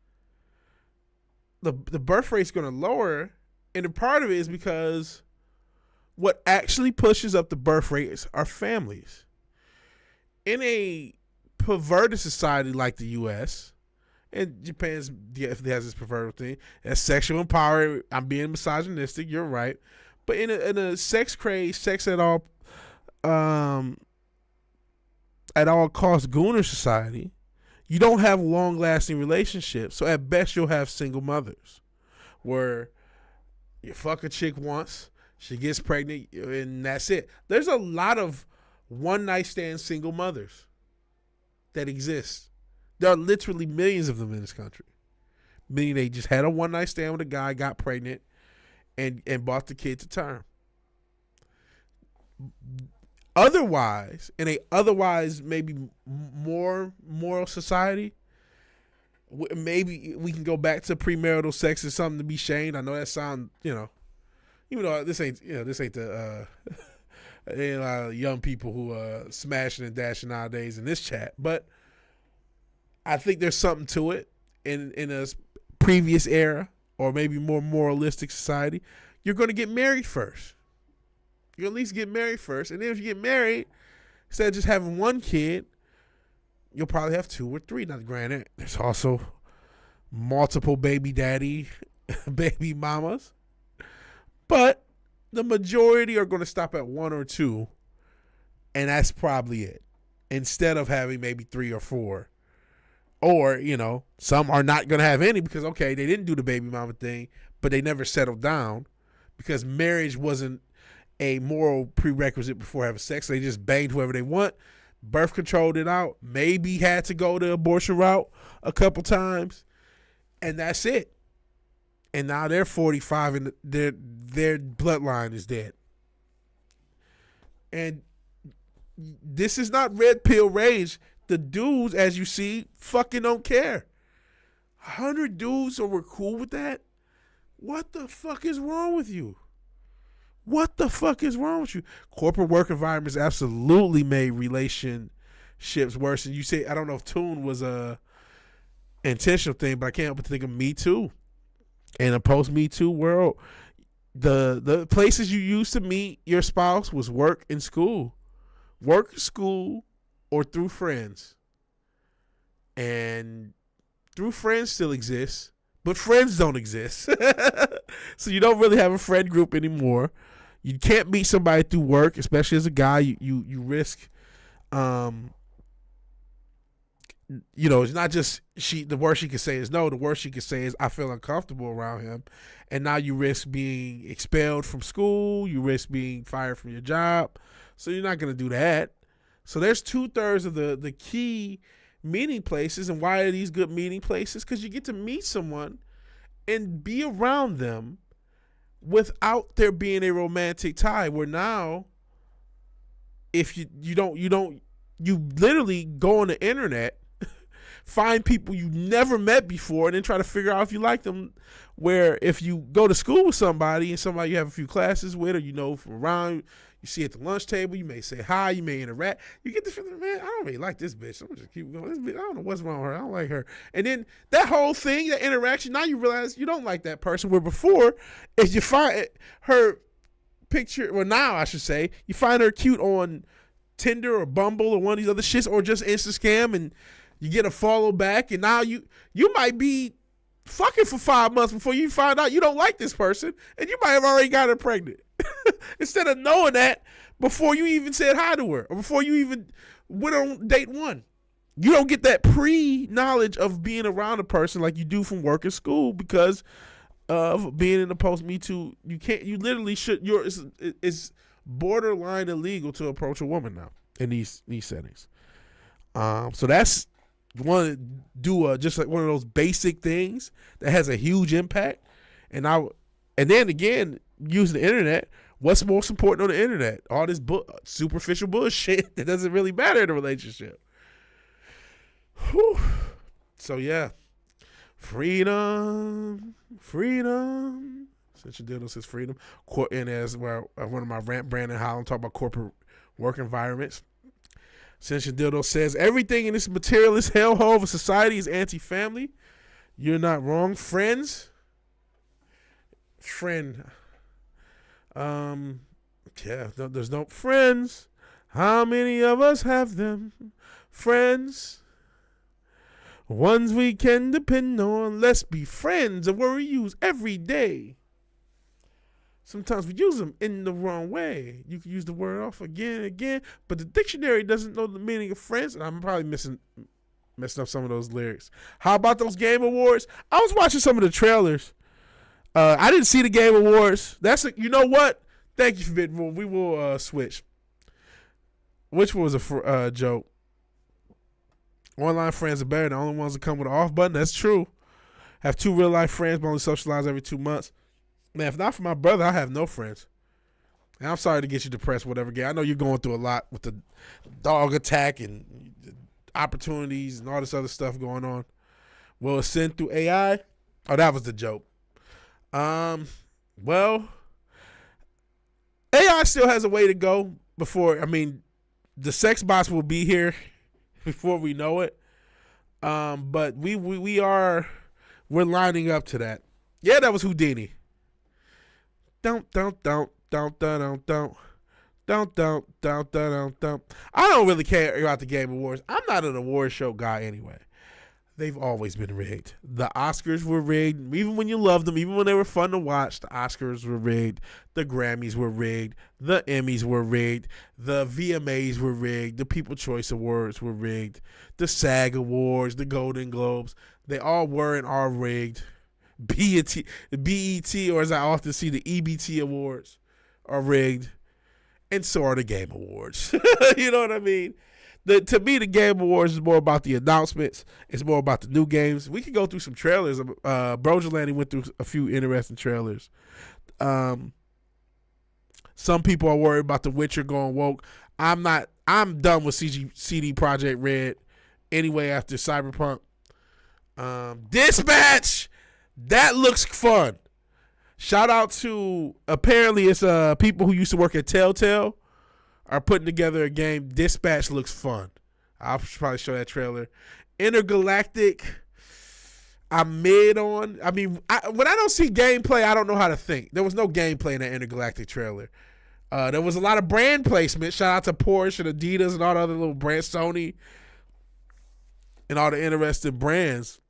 the birth rate's going to lower. And a part of it is because what actually pushes up the birth rates are families. In a perverted society like the U.S., and Japan has this perverted thing, that's sexual empowerment. I'm being misogynistic, you're right. But in a sex-crazed, sex at all cost gooner society, you don't have long-lasting relationships. So at best, you'll have single mothers where you fuck a chick once, she gets pregnant, and that's it. There's a lot of one-night stand single mothers that exist. There are literally millions of them in this country. Meaning they just had a one-night stand with a guy, got pregnant, and brought the kid to term. Otherwise, in a maybe more moral society, maybe we can go back to premarital sex as something to be shamed. I know that sounds, even though this ain't the a lot of young people who smashing and dashing nowadays in this chat, but I think there's something to it in a previous era or maybe more moralistic society. You're going to get married first. You at least get married first, and then if you get married, instead of just having one kid, you'll probably have 2 or 3. Now, granted, there's also multiple baby daddy baby mamas, but the majority are going to stop at one or two, and that's probably it. Instead of having maybe 3 or 4. Or, some are not going to have any because, okay, they didn't do the baby mama thing, but they never settled down because marriage wasn't a moral prerequisite before having sex. So they just banged whoever they want, birth controlled it out, maybe had to go the abortion route a couple times, and that's it. And now they're 45 and their bloodline is dead. And this is not red pill rage. The dudes, as you see, fucking don't care. 100 dudes so we're cool with that? What the fuck is wrong with you? What the fuck is wrong with you? Corporate work environments absolutely made relationships worse. And you say, I don't know if Tune was a intentional thing, but I can't help but think of Me Too. In a post-Me Too world, the places you used to meet your spouse was work and school. Work, school, or through friends. And through friends still exists, but friends don't exist. So you don't really have a friend group anymore. You can't meet somebody through work, especially as a guy. You risk, it's not just the worst she can say is no. The worst she can say is I feel uncomfortable around him. And now you risk being expelled from school. You risk being fired from your job. So you're not going to do that. So there's 2/3 of the key meeting places. And why are these good meeting places? Because you get to meet someone and be around them without there being a romantic tie. Where now, if you literally go on the internet, find people you never met before, and then try to figure out if you like them. Where if you go to school with somebody and somebody you have a few classes with, or from around, you see at the lunch table, you may say hi, you may interact. You get the feeling, man, I don't really like this bitch. I'm just keep going. This bitch, I don't know what's wrong with her. I don't like her. And then that whole thing, that interaction, now you realize you don't like that person. Where before, if you find her picture, well, now I should say, you find her cute on Tinder or Bumble or one of these other shits, or just Instascam, and you get a follow back, and now you might be fucking for 5 months before you find out you don't like this person, and you might have already got her pregnant. Instead of knowing that before you even said hi to her, or before you even went on date one. You don't get that pre-knowledge of being around a person like you do from work and school because of being in the post-Me Too. You can't. You literally should. It's borderline illegal to approach a woman now in these settings. So that's want to do just like one of those basic things that has a huge impact. And then again, using the internet. What's most important on the internet? All this superficial bullshit that doesn't really matter in a relationship. Whew. So yeah, freedom. Since you did says freedom. And as one of my rant, Brandon Holland, talk about corporate work environments. Sensual Dildo says, everything in this materialist hellhole of a society is anti-family. You're not wrong. Friend. Yeah, there's no friends. How many of us have them? Friends. Ones we can depend on. Let's be friends. A word we use every day. Sometimes we use them in the wrong way. You can use the word off again and again, but the dictionary doesn't know the meaning of friends, and I'm probably messing up some of those lyrics. How about those Game Awards? I was watching some of the trailers. I didn't see the Game Awards. You know what? Thank you for being rule. We will switch. Which was a joke? Online friends are better. The only ones that come with an off button. That's true. Have 2 real life friends, but only socialize every 2 months. Man, if not for my brother, I have no friends. And I'm sorry to get you depressed, whatever, Gay. I know you're going through a lot with the dog attack and opportunities and all this other stuff going on. Will it send through AI? Oh, that was the joke. Well, AI still has a way to go before, the sex bots will be here before we know it. But we're lining up to that. Yeah, that was Houdini. Don't. I don't really care about the Game Awards. I'm not an award show guy anyway. They've always been rigged. The Oscars were rigged. Even when you loved them, even when they were fun to watch, the Oscars were rigged. The Grammys were rigged. The Emmys were rigged. The VMAs were rigged. The People's Choice Awards were rigged. The SAG Awards, the Golden Globes, they all were and are rigged. BET, or as I often see, the EBT Awards are rigged. And so are the Game Awards. You know what I mean? To me, the Game Awards is more about the announcements. It's more about the new games. We can go through some trailers. Brogilani went through a few interesting trailers. Some people are worried about The Witcher going woke. I'm not. I'm done with CD Projekt Red anyway after Cyberpunk. Dispatch, that looks fun. Shout out to, apparently it's people who used to work at Telltale are putting together a game. Dispatch looks fun. I'll probably show that trailer. Intergalactic, I'm mid on. I mean, when I don't see gameplay, I don't know how to think. There was no gameplay in that Intergalactic trailer. There was a lot of brand placement. Shout out to Porsche and Adidas and all the other little brands, Sony, and all the interesting brands.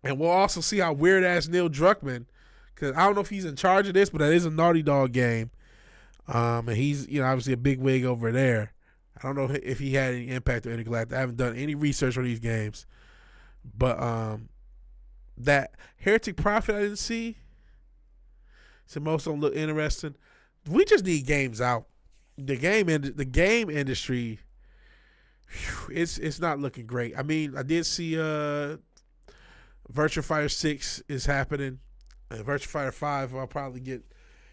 And we'll also see how weird-ass Neil Druckmann, because I don't know if he's in charge of this, but that is a Naughty Dog game. And he's, obviously a big wig over there. I don't know if he had any impact on Intergalactic. I haven't done any research on these games. But that Heretic Prophet I didn't see. So most don't look interesting. We just need games out. The game industry, it's not looking great. I mean, I did see Virtua Fighter 6 is happening. And Virtua Fighter 5 I'll probably get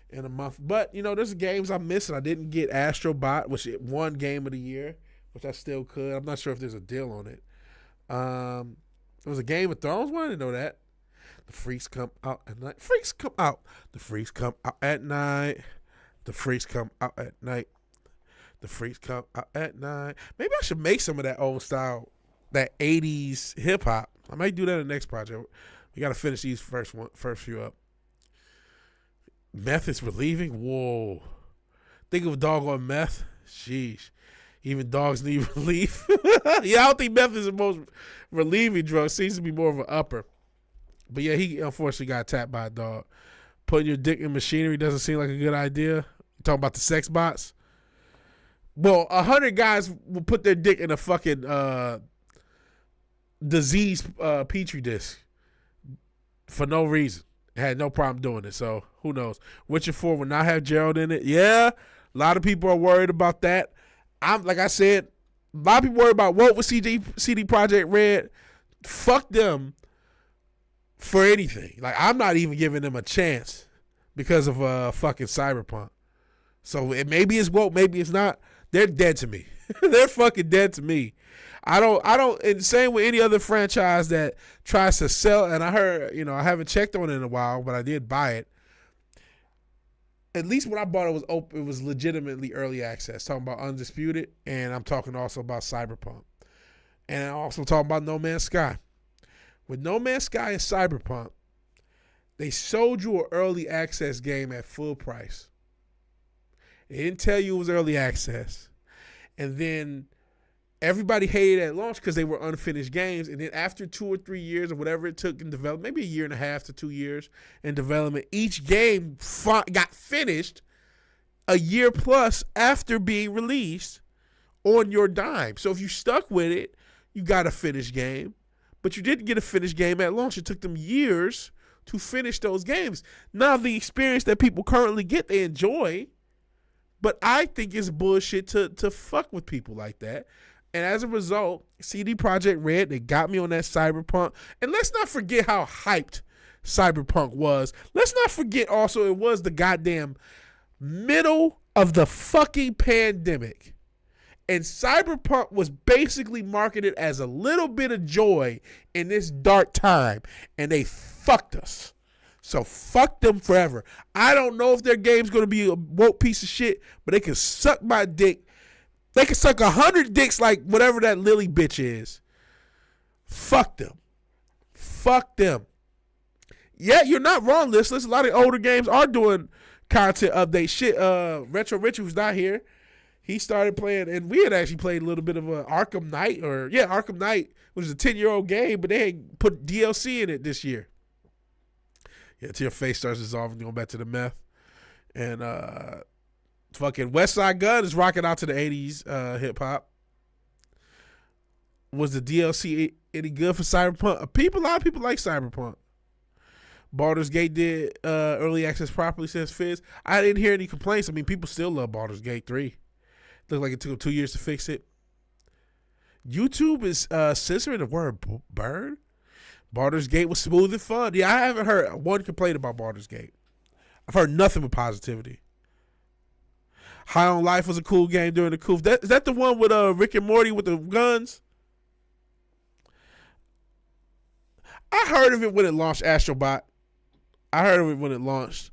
in a month. But, there's games I'm missing. I didn't get Astro Bot, which won Game of the Year, which I still could. I'm not sure if there's a deal on it. There was a Game of Thrones one. I didn't know that. The Freaks come out at night. Freaks come out. The Freaks come out at night. The Freaks come out at night. The Freaks come out at night. Maybe I should make some of that old style, that 80s hip hop. I might do that in the next project. We got to finish these first few up. Meth is relieving? Whoa. Think of a dog on meth? Sheesh. Even dogs need relief. Yeah, I don't think meth is the most relieving drug. Seems to be more of an upper. But yeah, he unfortunately got attacked by a dog. Putting your dick in machinery doesn't seem like a good idea. You talking about the sex bots? Well, 100 guys will put their dick in a fucking disease petri dish for no reason. Had no problem doing it, so who knows? Witcher 4 will not have Gerald in it. Yeah, a lot of people are worried about that. Like I said, a lot of people worried about what was CD Projekt Red. Fuck them for anything. Like, I'm not even giving them a chance because of fucking Cyberpunk. So maybe it's woke, maybe it's not. They're dead to me. They're fucking dead to me. I don't, and same with any other franchise that tries to sell, and I heard, I haven't checked on it in a while, but I did buy it. At least when I bought it, was open, it was legitimately early access. Talking about Undisputed, and I'm talking also about Cyberpunk. And I'm also talking about No Man's Sky. With No Man's Sky and Cyberpunk, they sold you an early access game at full price. They didn't tell you it was early access. And then everybody hated at launch because they were unfinished games. And then after 2 or 3 years or whatever it took in development, maybe 1.5 years to 2 years in development, each game got finished a year plus after being released on your dime. So if you stuck with it, you got a finished game. But you didn't get a finished game at launch. It took them years to finish those games. Now the experience that people currently get, they enjoy. But I think it's bullshit to fuck with people like that. And as a result, CD Projekt Red, they got me on that Cyberpunk. And let's not forget how hyped Cyberpunk was. Let's not forget also it was the goddamn middle of the fucking pandemic. And Cyberpunk was basically marketed as a little bit of joy in this dark time. And they fucked us. So fuck them forever. I don't know if their game's going to be a woke piece of shit, but they can suck my dick. They can suck 100 dicks like whatever that Lily bitch is. Fuck them. Fuck them. Yeah, you're not wrong, listeners. A lot of older games are doing content update shit. Retro Richard, who's not here, he started playing, and we had actually played a little bit of a Arkham Knight, which is a 10-year-old game, but they had put DLC in it this year. Yeah, till your face starts dissolving, going back to the meth. And fucking West Side Gun is rocking out to the 80s hip hop. Was the DLC any good for Cyberpunk? A lot of people like Cyberpunk. Baldur's Gate did early access properly, says Fizz. I didn't hear any complaints. I mean, people still love Baldur's Gate 3. Looked like it took them 2 years to fix it. YouTube is censoring the word burn. Baldur's Gate was smooth and fun. Yeah, I haven't heard one complaint about Baldur's Gate. I've heard nothing but positivity. High on Life was a cool game during the coup. Is that the one with Rick and Morty with the guns? I heard of it when it launched, Astrobot. I heard of it when it launched.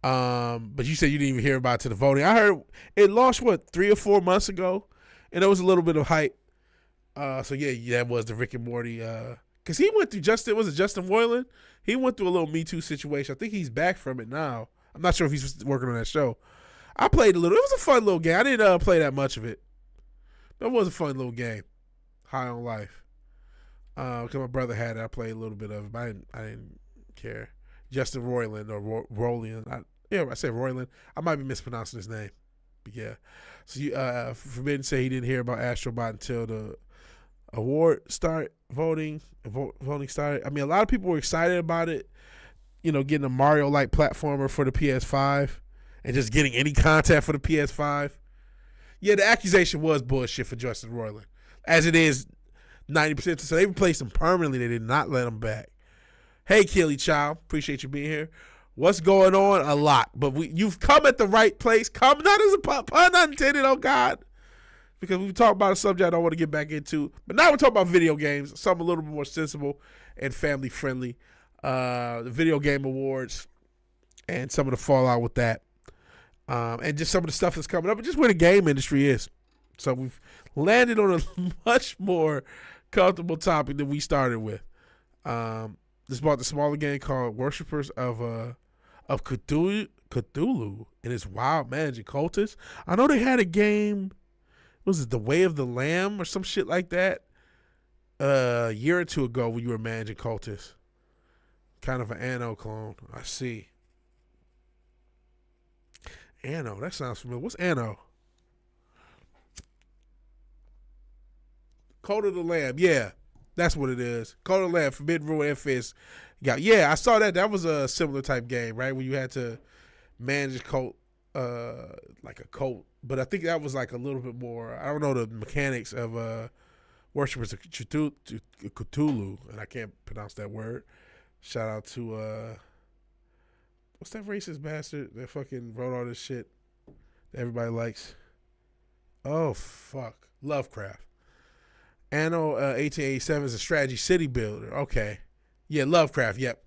But you said you didn't even hear about it to the voting. I heard it launched, 3 or 4 months ago? And there was a little bit of hype. So yeah, that was the Rick and Morty. Because he went through Justin Roiland? He went through a little Me Too situation. I think he's back from it now. I'm not sure if he's working on that show. I played a little. It was a fun little game. I didn't play that much of it. But it was a fun little game. High on Life. Because my brother had it. I played a little bit of it, but I didn't care. Justin Roiland or Roiland. I said Roiland. I might be mispronouncing his name. But yeah. So Forbidden said he didn't hear about Astrobot until the award voting started. I mean, a lot of people were excited about it, getting a Mario-like platformer for the PS5 and just getting any content for the PS5. Yeah, the accusation was bullshit for Justin Roiland, as it is 90%. So they replaced him permanently. They did not let him back. Hey, Kelly Child, appreciate you being here. What's going on? A lot, but you've come at the right place. Come, not as a pun intended, oh God. Because we've talked about a subject I don't want to get back into. But now we're talking about video games, something a little bit more sensible and family friendly. The Video Game Awards and some of the fallout with that. And just some of the stuff that's coming up and just where the game industry is. So we've landed on a much more comfortable topic than we started with. This is about the smaller game called Worshippers of Cthulhu and its Wild Magic Cultists. I know they had a game. Was it The Way of the Lamb or some shit like that? A year or two ago when you were managing cultists. Kind of an Anno clone. I see. Anno, that sounds familiar. What's Anno? Cult of the Lamb, yeah. That's what it is. Cult of the Lamb, Forbidden Rule and Fist. Yeah, I saw that. That was a similar type game, right? Where you had to manage a cult, like a cult. But I think that was like a little bit more, I don't know the mechanics of Worshippers of Cthulhu, and I can't pronounce that word. Shout out to, what's that racist bastard that fucking wrote all this shit that everybody likes? Oh, fuck. Lovecraft. Anno 1887 is a strategy city builder. Okay. Yeah, Lovecraft, yep.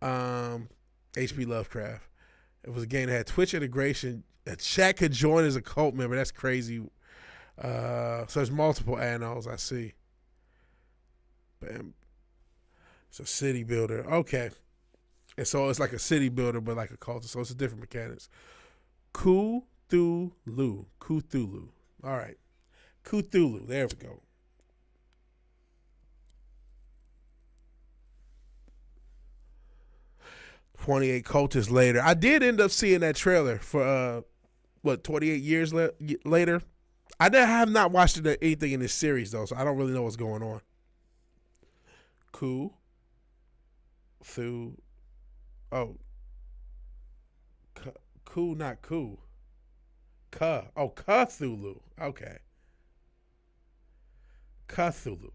H.P. Lovecraft. It was a game that had Twitch integration. That Shaq could join as a cult member. That's crazy. So there's multiple Annos, I see. Bam. It's a city builder. Okay. And so it's like a city builder, but like a cult. So it's a different mechanics. Cthulhu. All right. Cthulhu. There we go. "28 cultists later." I did end up seeing that trailer for 28 years later. I have not watched anything in this series though, so I don't really know what's going on. Cthulhu. Oh. Not Cthulhu. Cthulhu. Okay. Cthulhu.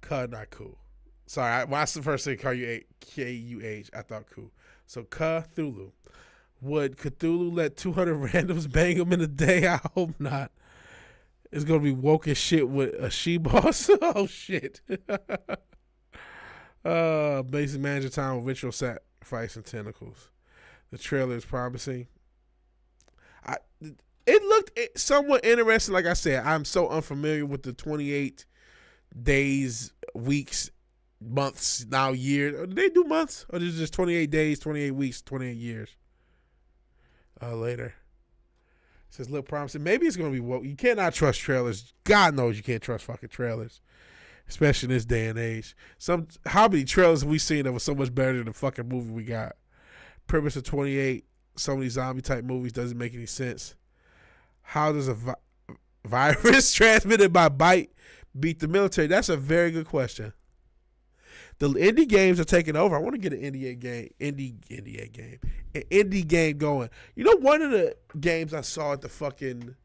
Not cool. Sorry, when I first said K-U-H, I thought cool. So Cthulhu. Would Cthulhu let 200 randoms bang him in a day? I hope not. It's going to be woke as shit with a she-boss. Oh, shit. Basic manager time with ritual sacrifice and tentacles. The trailer is promising. It looked somewhat interesting. Like I said, I'm so unfamiliar with the 28 days, weeks, months, now years. Do they do months? Or is it just 28 days, 28 weeks, 28 years? Later. Says look promising. Maybe it's gonna be what you cannot trust trailers. God knows you can't trust fucking trailers, especially in this day and age. How many trailers have we seen that was so much better than the fucking movie we got? Premise of 28. So many zombie type movies doesn't make any sense. How does a virus transmitted by bite beat the military? That's a very good question. The indie games are taking over. I want to get an indie game going. You know, one of the games I saw at the fucking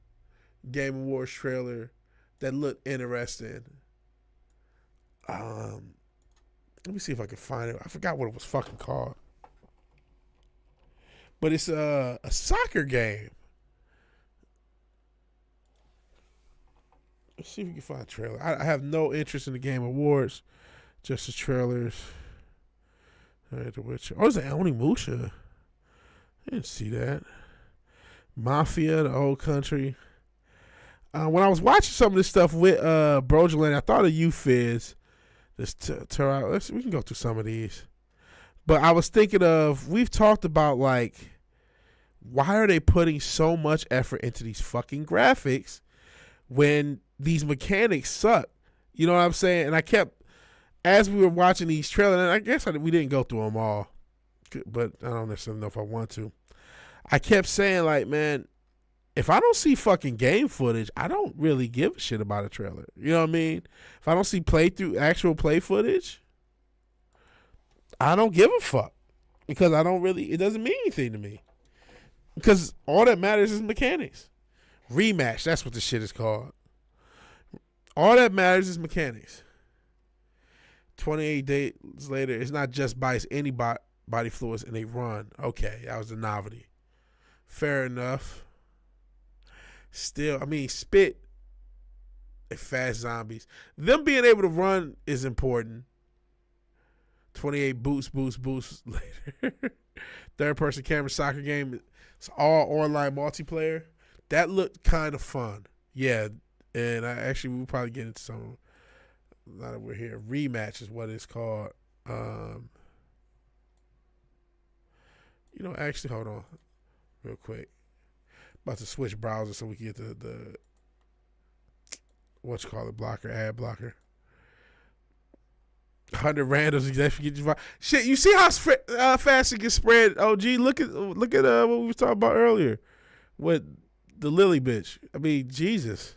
Game Awards trailer that looked interesting. Let me see if I can find it. I forgot what it was fucking called. But it's a soccer game. Let's see if we can find a trailer. I have no interest in the Game Awards. Just the trailers. All right, The Witcher. Oh, it's an Onimusha. I didn't see that. Mafia, The Old Country. When I was watching some of this stuff with Brogilante, I thought of you, Fizz. We can go through some of these. But I was thinking of, we've talked about, like, why are they putting so much effort into these fucking graphics when these mechanics suck? You know what I'm saying? And I kept, as we were watching these trailers, and I guess we didn't go through them all, but I don't necessarily know if I want to. I kept saying, like, man, if I don't see fucking game footage, I don't really give a shit about a trailer. You know what I mean? If I don't see actual play footage, I don't give a fuck. Because it doesn't mean anything to me. Because all that matters is mechanics. Rematch, that's what the shit is called. All that matters is mechanics. 28 days later, it's not just bites, any body fluids, and they run. Okay, that was the novelty. Fair enough. Still, I mean, spit and fast zombies. Them being able to run is important. 28 boost later. Third-person camera soccer game. It's all online multiplayer. That looked kind of fun. Yeah, and we'll probably get into some. Now that we're here, Rematch is what it's called. Actually, hold on real quick. About to switch browser so we can get the blocker, ad blocker. 100 randoms. Get you shit. You see how fast it gets spread? OG, look at what we were talking about earlier with the Lily bitch. I mean, Jesus.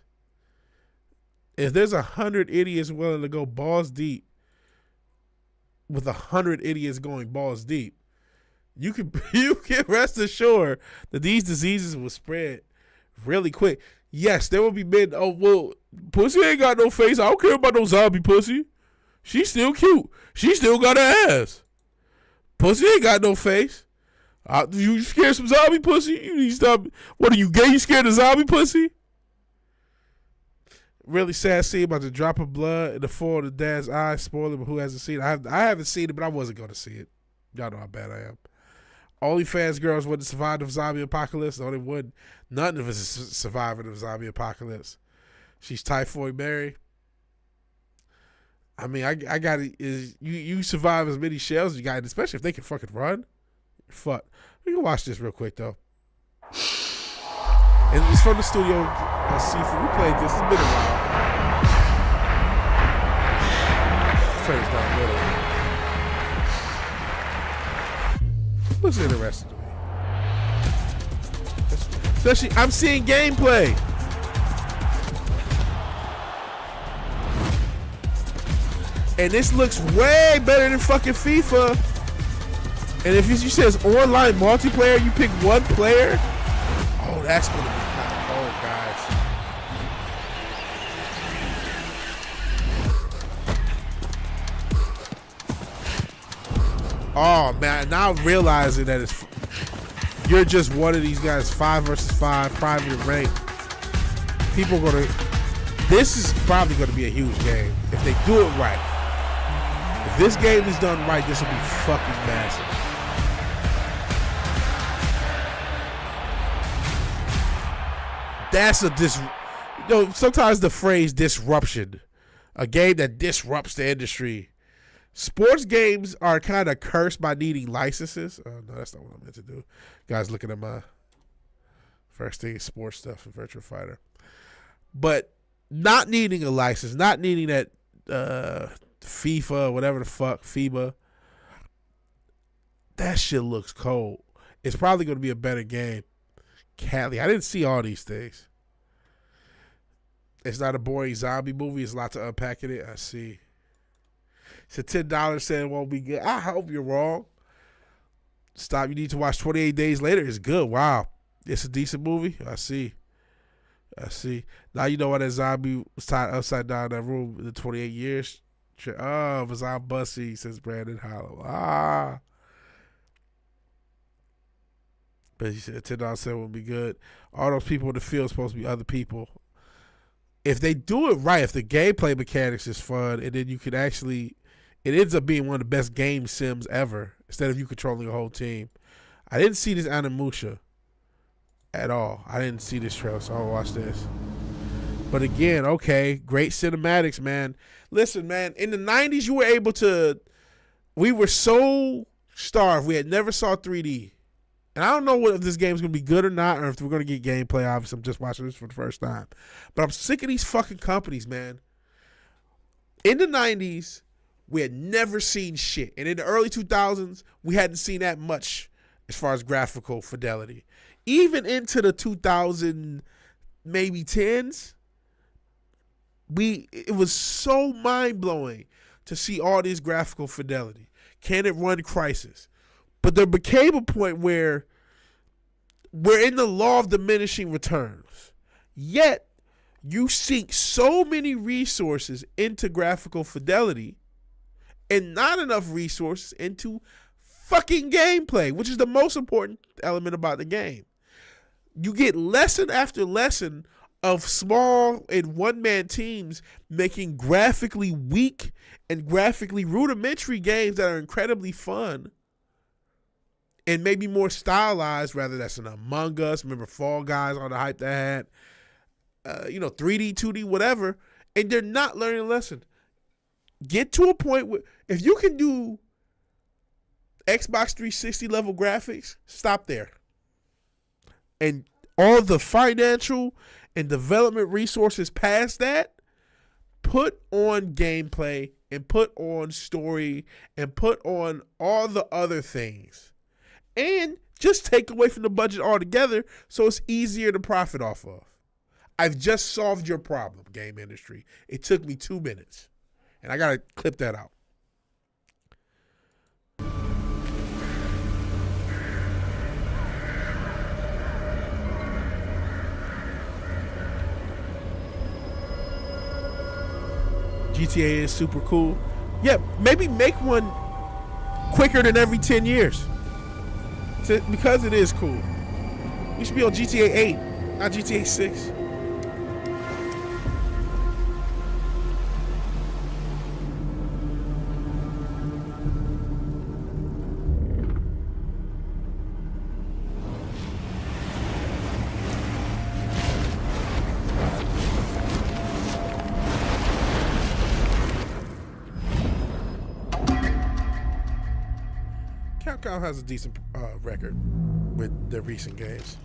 If there's 100 idiots willing to go balls deep, with 100 idiots going balls deep, you can rest assured that these diseases will spread really quick. Yes, there will be men. Oh well, pussy ain't got no face. I don't care about no zombie pussy. She's still cute. She still got her ass. Pussy ain't got no face. You scared some zombie pussy? You need to stop. What are you, gay? You scared of zombie pussy? Really sad scene about the drop of blood in the fall of the dad's eye. Spoiler, but who hasn't seen it? I haven't seen it, but I wasn't going to see it. Y'all know how bad I am. OnlyFans girls wouldn't survive the zombie apocalypse. No, they wouldn't. None of us is surviving the zombie apocalypse. She's Typhoid Mary. I mean, I got it. You survive as many shells as you got, especially if they can fucking run. Fuck. We can watch this real quick though. And it's from the studio Seafood. We played this. It's been a while. Turn this down a little. Looks interesting to me. Especially, I'm seeing gameplay. And this looks way better than fucking FIFA. And if you say it's online multiplayer, you pick one player. Oh, that's gonna be kind of cold, guys. Oh man, now realizing that you're just one of these guys, 5 versus 5, private rank. People are gonna. This is probably gonna be a huge game if they do it right. If this game is done right, this will be fucking massive. That's sometimes the phrase disruption, a game that disrupts the industry. Sports games are kind of cursed by needing licenses. Oh, no, that's not what I meant to do. Guys looking at my First thing is sports stuff and Virtua Fighter. But not needing a license, not needing that FIFA, whatever the fuck, FIBA, that shit looks cold. It's probably going to be a better game. Cali, I didn't see all these things. It's not a boring zombie movie. It's lots of unpacking it. I see. It's a $10 saying it won't be good. I hope you're wrong. Stop. You need to watch 28 Days Later. It's good. Wow. It's a decent movie. I see. Now you know why that zombie was tied upside down in that room in the 28 years. Oh, it was on Bussy, says Brandon Hollow. But he said $10 said would be good. All those people in the field are supposed to be other people. If they do it right, if the gameplay mechanics is fun, and then you can actually, it ends up being one of the best game sims ever, instead of you controlling a whole team. I didn't see this Animusha at all. I didn't see this trailer, so I'll watch this. But again, okay, great cinematics, man. Listen, man, in the 90s, you were able to, we were so starved. We had never saw 3D. And I don't know if this game's going to be good or not, or if we're going to get gameplay. Obviously, I'm just watching this for the first time. But I'm sick of these fucking companies, man. In the 90s, we had never seen shit. And in the early 2000s, we hadn't seen that much as far as graphical fidelity. Even into the 2000 maybe 10s, it was so mind-blowing to see all this graphical fidelity. Can it run Crysis? But there became a point where we're in the law of diminishing returns. Yet, you sink so many resources into graphical fidelity and not enough resources into fucking gameplay, which is the most important element about the game. You get lesson after lesson of small and one-man teams making graphically weak and graphically rudimentary games that are incredibly fun and maybe more stylized, rather that's an Among Us, remember Fall Guys, all the hype that had, 3D, 2D, whatever, and they're not learning a lesson. Get to a point where, if you can do Xbox 360 level graphics, stop there. And all the financial and development resources past that, put on gameplay and put on story and put on all the other things. And just take away from the budget altogether so it's easier to profit off of. I've just solved your problem, game industry. It took me 2 minutes. And I got to clip that out. GTA is super cool. Yeah, maybe make one quicker than every 10 years. Because it is cool. We should be on GTA 8, not GTA 6. Capcom has a decent record with their recent games.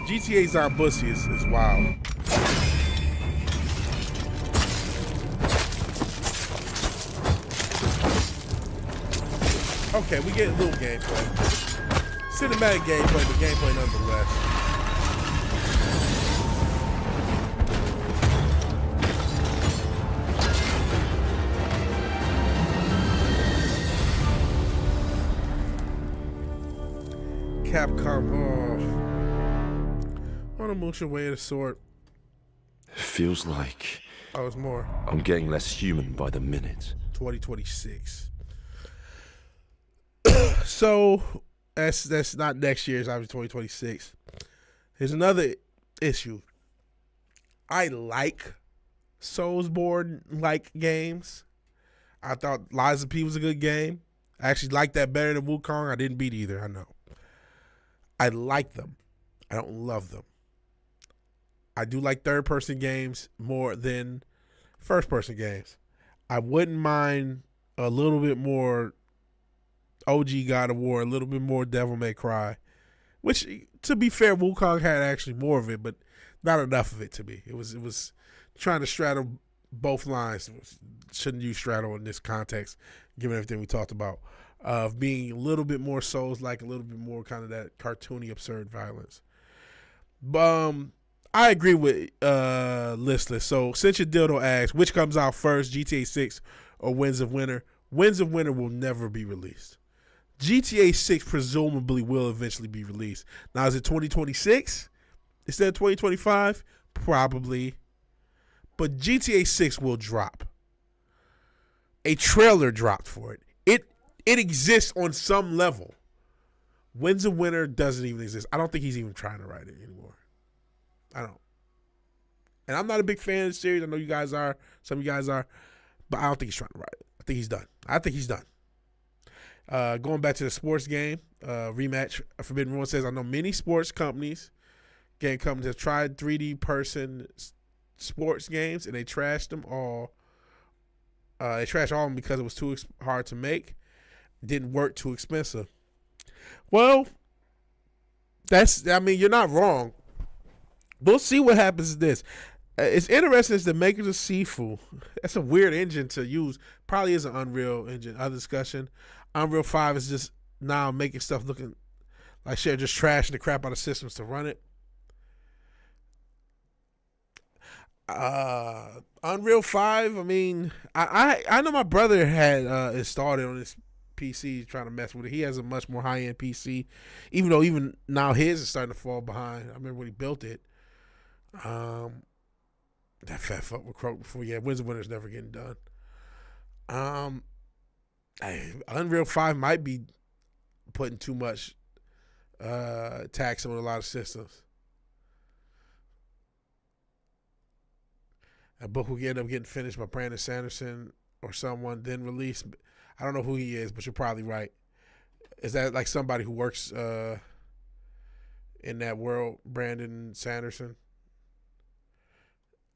GTA Zombussy is wild. Okay, we get a little gameplay. Cinematic gameplay, but gameplay nonetheless. Capcom, on a motion way of the sword. It feels like it's more. I'm getting less human by the minute. 2026. So that's not next year. It's obviously 2026. Here's another issue. I like Soulsborne-like games. I thought Lies of P was a good game. I actually liked that better than Wukong. I didn't beat either. I know. I like them. I don't love them. I do like third-person games more than first-person games. I wouldn't mind a little bit more OG God of War, a little bit more Devil May Cry. Which, to be fair, Wukong had actually more of it, but not enough of it to me. It was trying to straddle both lines. Shouldn't use straddle in this context, given everything we talked about. Of being a little bit more Souls-like, a little bit more kind of that cartoony, absurd violence. I agree with Listless. So, since your dildo asks, which comes out first, GTA 6 or Winds of Winter? Winds of Winter will never be released. GTA 6 presumably will eventually be released. Now, is it 2026 instead of 2025? Probably. But GTA 6 will drop. A trailer dropped for it. It exists on some level. Winds of Winter doesn't even exist. I don't think he's even trying to write it anymore. I don't. And I'm not a big fan of the series. I know you guys are. Some of you guys are. But I don't think he's trying to write it. I think he's done. Going back to the sports game, rematch. Forbidden Ruin says, I know many sports companies, game companies have tried 3D person sports games, and they trashed them all. They trashed all of them because it was too hard to make. Didn't work, too expensive. Well, you're not wrong. We'll see what happens to this. It's interesting as the makers of Sifu. That's a weird engine to use. Probably is an Unreal engine. Other discussion. Unreal 5 is just now making stuff looking like shit, just trashing the crap out of systems to run it. Unreal 5, I mean, I know my brother had installed it on his PC trying to mess with it. He has a much more high-end PC, even though even now his is starting to fall behind. I remember when he built it. That fat fuck with Croak before. Yeah, Winds of Winter's never getting done. Unreal 5 might be putting too much tax on a lot of systems. A book will end up getting finished by Brandon Sanderson or someone, then released. I don't know who he is, but you're probably right. Is that like somebody who works in that world, Brandon Sanderson?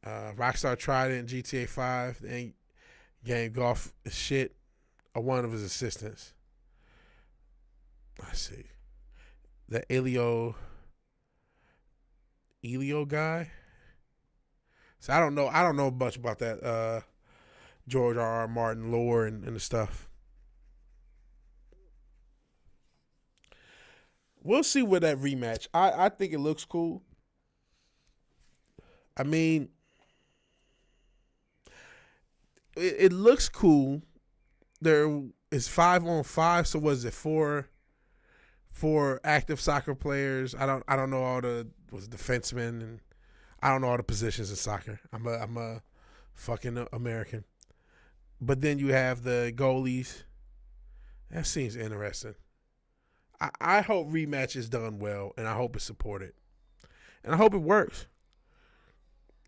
Rockstar tried it in GTA 5. They ain't game golf shit. Or one of his assistants. Let's see. The Elio guy. So I don't know much about that George R.R. Martin lore and the stuff. We'll see with that rematch. I think it looks cool. I mean, it looks cool. There is 5-on-5, so was it four active soccer players? I don't know all the defensemen, and I don't know all the positions in soccer. I'm a fucking American. But then you have the goalies. That seems interesting. I hope rematch is done well, and I hope it's supported, and I hope it works.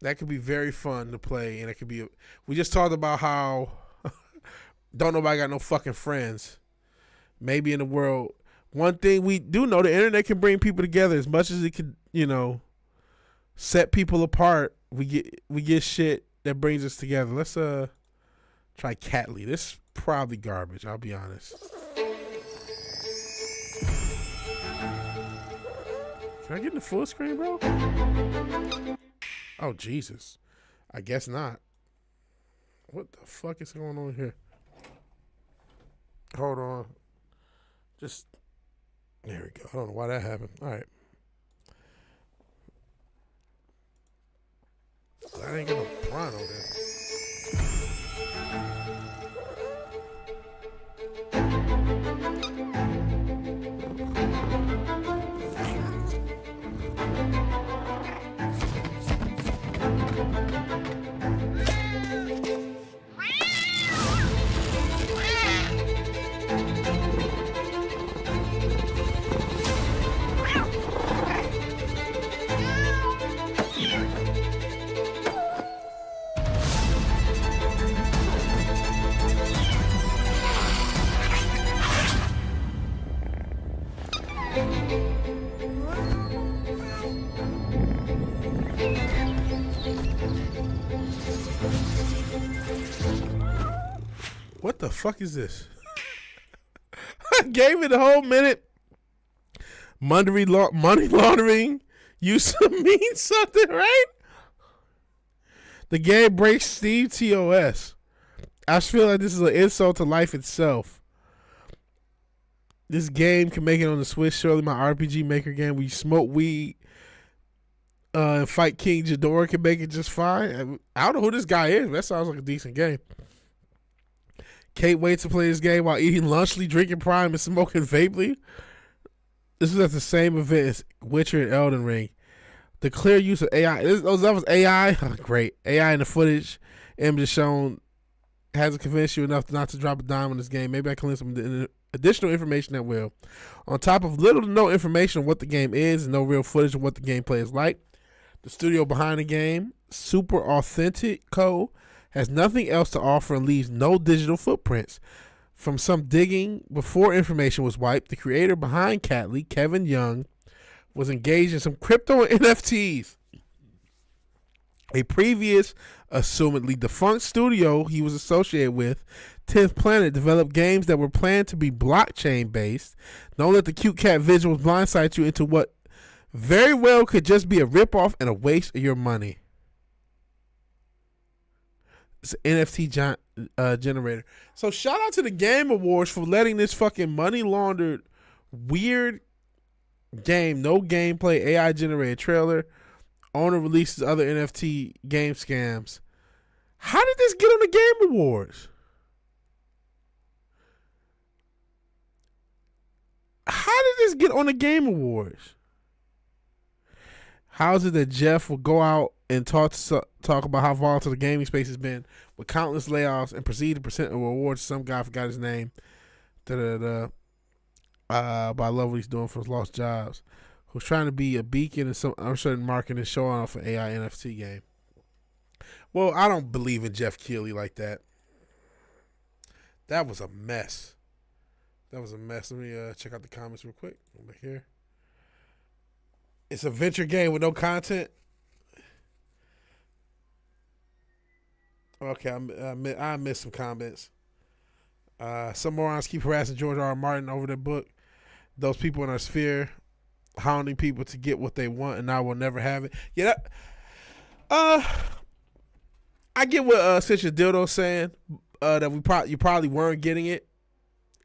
That could be very fun to play, and it could be. We just talked about how. Don't nobody got no fucking friends. Maybe in the world. One thing we do know, the internet can bring people together as much as it can, set people apart. We get shit that brings us together. Let's try Catly. This is probably garbage, I'll be honest. Can I get in the full screen, bro? Oh, Jesus. I guess not. What the fuck is going on here? Hold on. Just, there we go. I don't know why that happened. All right. I ain't got no Bron on there. What the fuck is this? Gave it a whole minute. Money laundering used to mean something, right? The game breaks Steve TOS. I just feel like this is an insult to life itself. This game can make it on the Switch. Surely my RPG Maker game where you smoke weed and fight King Ghidorah can make it just fine. I don't know who this guy is, but that sounds like a decent game. Can't wait to play this game while eating lunchly, drinking Prime, and smoking vapely. This was at the same event as Witcher and Elden Ring. The clear use of AI. That was AI. Oh, great. AI in the footage. Images shown hasn't convinced you enough not to drop a dime on this game. Maybe I can link some additional information that will. On top of little to no information on what the game is and no real footage of what the gameplay is like, the studio behind the game, Super Authentic Co., has nothing else to offer and leaves no digital footprints. From some digging before information was wiped, the creator behind Catly, Kevin Young, was engaged in some crypto and NFTs. A previous, assumedly defunct studio he was associated with, 10th Planet, developed games that were planned to be blockchain based. Don't let the cute cat visuals blindside you into what very well could just be a ripoff and a waste of your money. It's an NFT generator. So shout out to the Game Awards for letting this fucking money laundered weird game, no gameplay, AI generated trailer. Owner releases other NFT game scams. How did this get on the Game Awards? How did this get on the Game Awards? How is it that Jeff will go out and talk about how volatile the gaming space has been with countless layoffs and proceed to present awards to some guy, I forgot his name, but I love what he's doing for his lost jobs, who's trying to be a beacon in some uncertain market and showing off an AI NFT game. Well, I don't believe in Jeff Keighley like that. That was a mess. Let me check out the comments real quick over here. It's a venture game with no content. Okay, I missed some comments. Some morons keep harassing George R. R. Martin over their book. Those people in our sphere hounding people to get what they want, and I will never have it. Yeah, I get what Sister Dildo's saying. That you probably weren't getting it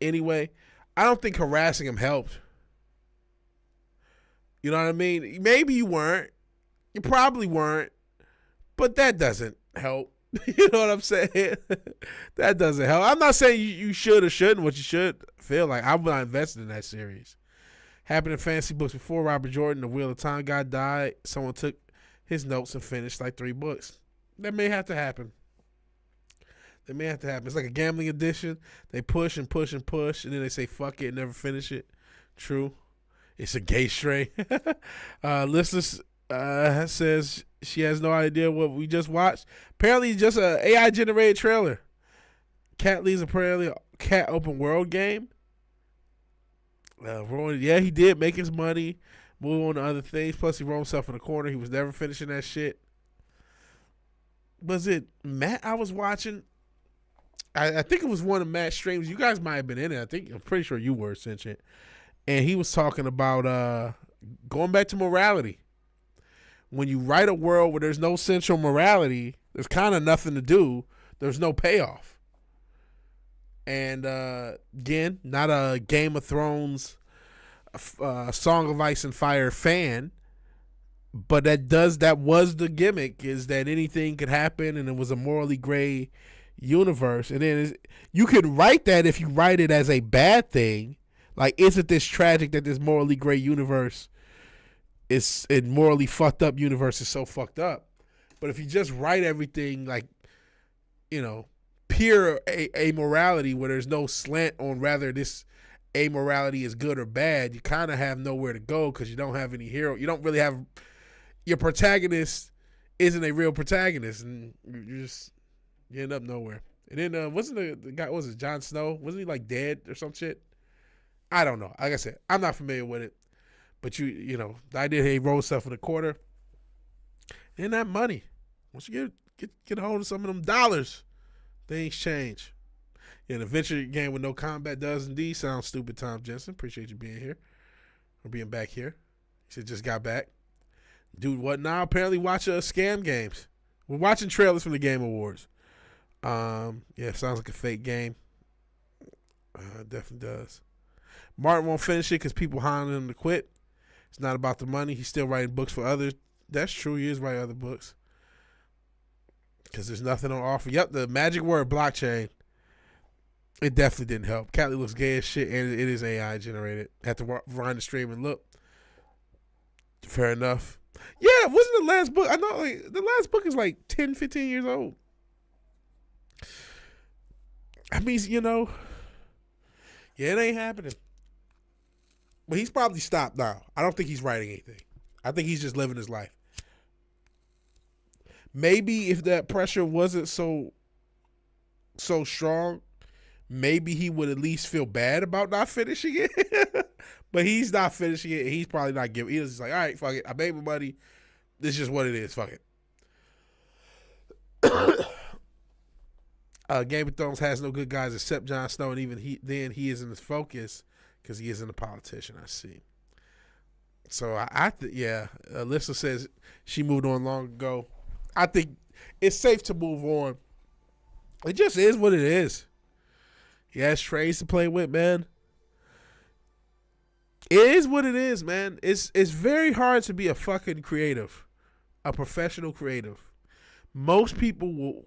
anyway. I don't think harassing him helped. You know what I mean? Maybe you weren't. You probably weren't. But that doesn't help. You know what I'm saying? That doesn't help. I'm not saying you should or shouldn't. What you should feel like. I'm not invested in that series. Happened in fantasy books before Robert Jordan, the Wheel of Time guy, died. Someone took his notes and finished like 3 books. That may have to happen. It's like a gambling addiction. They push and push and push, and then they say fuck it and never finish it. True. It's a gay stray. Listeners says she has no idea what we just watched. Apparently, it's just an AI generated trailer. Cat Lee's apparently a cat open world game. Yeah, he did make his money, move on to other things. Plus, he rolled himself in the corner. He was never finishing that shit. Was it Matt I was watching? I think it was one of Matt's streams. You guys might have been in it. I'm pretty sure you were, Sentient. And he was talking about going back to morality. When you write a world where there's no central morality, there's kind of nothing to do. There's no payoff. And again, not a Game of Thrones, Song of Ice and Fire fan, but that was the gimmick, is that anything could happen and it was a morally gray universe. And then you could write that if you write it as a bad thing. Like, isn't this tragic that this morally gray universe is a morally fucked up universe is so fucked up? But if you just write everything like, you know, pure amorality where there's no slant on whether this amorality is good or bad, you kind of have nowhere to go because you don't have any hero. You don't really have, your protagonist isn't a real protagonist, and you end up nowhere. And then wasn't the guy, was it Jon Snow? Wasn't he like dead or some shit? I don't know. Like I said, I'm not familiar with it. But you know, the idea he rolled stuff in the quarter. And that money. Once you get a hold of some of them dollars, things change. Yeah, an adventure game with no combat does indeed sound stupid, Tom Jensen. Appreciate you being here. Or being back here. He said just got back. Dude, what now? Apparently watch scam games. We're watching trailers from the Game Awards. Yeah, sounds like a fake game. Definitely does. Martin won't finish it because people hounding him to quit. It's not about the money. He's still writing books for others. That's true. He is writing other books. Because there's nothing on offer. Yep, the magic word blockchain. It definitely didn't help. Catley looks gay as shit, and it is AI generated. Had to rewind the stream and look. Fair enough. Yeah, wasn't the last book? I know like the last book is like 10, 15 years old. I mean, you know, yeah, it ain't happening. But he's probably stopped now. I don't think he's writing anything. I think he's just living his life. Maybe if that pressure wasn't so strong, maybe he would at least feel bad about not finishing it. But he's not finishing it. He's probably not giving. He's just like, all right, fuck it. I made my money. This is just what it is. Fuck it. Game of Thrones has no good guys except Jon Snow, and even he isn't his focus because he isn't a politician. I see. So Alyssa says she moved on long ago. I think it's safe to move on. It just is what it is. He has trades to play with, man. It is what it is, man. It's very hard to be a fucking creative, a professional creative. Most people will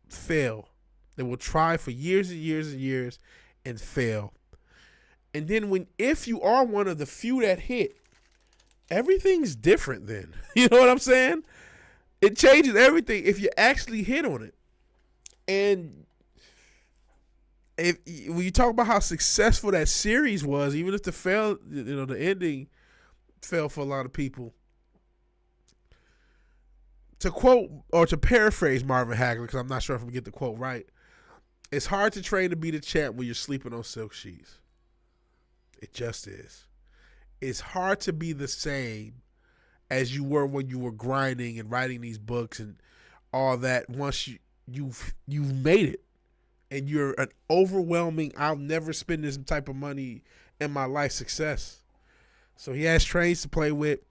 fail. They will try for years and years and years and fail. And then if you are one of the few that hit, everything's different then. You know what I'm saying? It changes everything if you actually hit on it. And when you talk about how successful that series was, even if the ending fell for a lot of people. To quote or to paraphrase Marvin Hagler, because I'm not sure if I'm gonna get the quote right, it's hard to train to be the champ when you're sleeping on silk sheets. It just is. It's hard to be the same as you were when you were grinding and writing these books and all that. Once you've made it. And you're an overwhelming, I'll never spend this type of money in my life success. So he has trains to play with.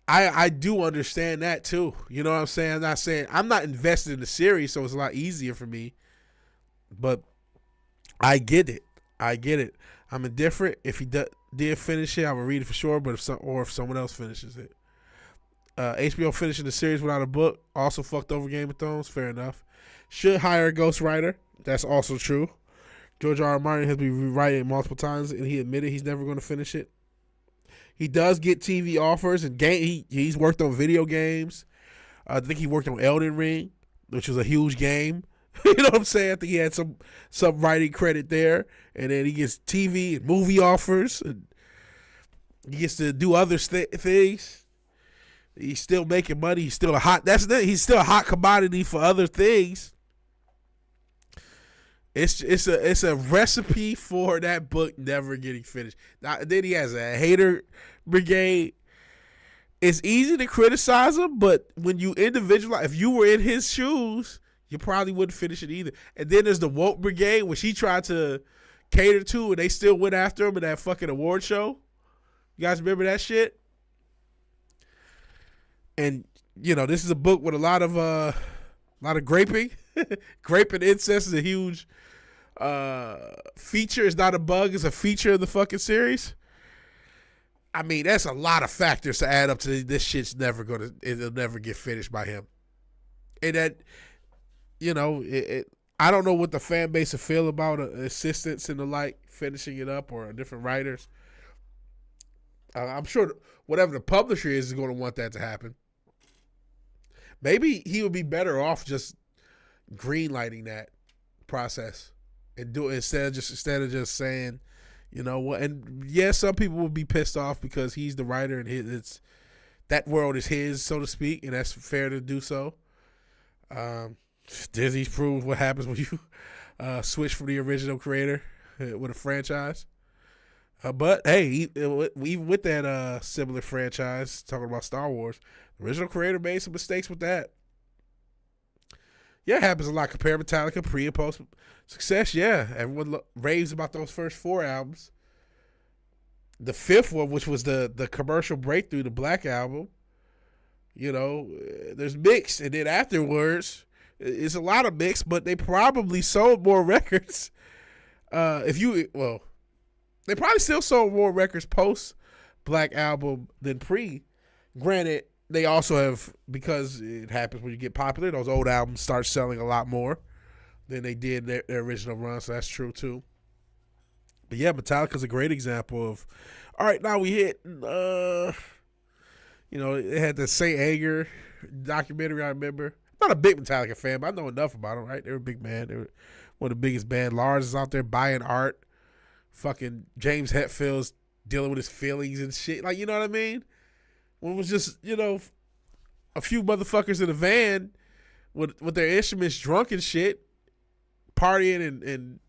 I do understand that too. You know what I'm saying? I'm not invested in the series, so it's a lot easier for me. But I get it. I'm indifferent. If he did finish it, I would read it for sure. But if someone else finishes it. HBO finishing the series without a book also fucked over Game of Thrones. Fair enough. Should hire a ghostwriter. That's also true. George R. R. Martin has been rewriting it multiple times, and he admitted he's never going to finish it. He does get TV offers, and he's worked on video games. I think he worked on Elden Ring, which was a huge game. You know what I'm saying? I think he had some writing credit there, and then he gets TV and movie offers, and he gets to do other things. He's still making money. He's still a hot commodity for other things. It's a recipe for that book never getting finished. Now, then he has a hater brigade. It's easy to criticize him, but when you individualize, if you were in his shoes, you probably wouldn't finish it either. And then there's the woke brigade, which he tried to cater to, and they still went after him in that fucking award show. You guys remember that shit? And you know, this is a book with a lot of graping. Grape and incest is a huge feature. It's not a bug, it's a feature of the fucking series. I mean, that's a lot of factors to add up to this shit's it'll never get finished by him. And that, you know, I don't know what the fan base will feel about assistants and the like finishing it up or different writers. I'm sure whatever the publisher is going to want that to happen. Maybe he would be better off just greenlighting that process and do it instead of just saying, you know what? And yes, some people will be pissed off because he's the writer and that world is his, so to speak, and that's fair to do so. Disney's proved what happens when you switch from the original creator with a franchise. But hey, even with that similar franchise, talking about Star Wars, the original creator made some mistakes with that. Yeah, it happens a lot. Compare Metallica pre and post success. Yeah, everyone raves about those first 4 albums. The 5th one, which was the commercial breakthrough, the Black Album, there's mixed. And then afterwards, it's a lot of mixed, but they probably sold more records. They probably still sold more records post Black Album than pre. Granted, they also have, because it happens when you get popular, those old albums start selling a lot more than they did their original run, so that's true too. But yeah, Metallica's a great example of, all right, now we hit, it had the St. Anger documentary, I remember. I'm not a big Metallica fan, but I know enough about them, right? They were a big band. They were one of the biggest bands. Lars is out there buying art. Fucking James Hetfield's dealing with his feelings and shit. Like, you know what I mean? When it was just, a few motherfuckers in a van with their instruments drunk and shit, partying and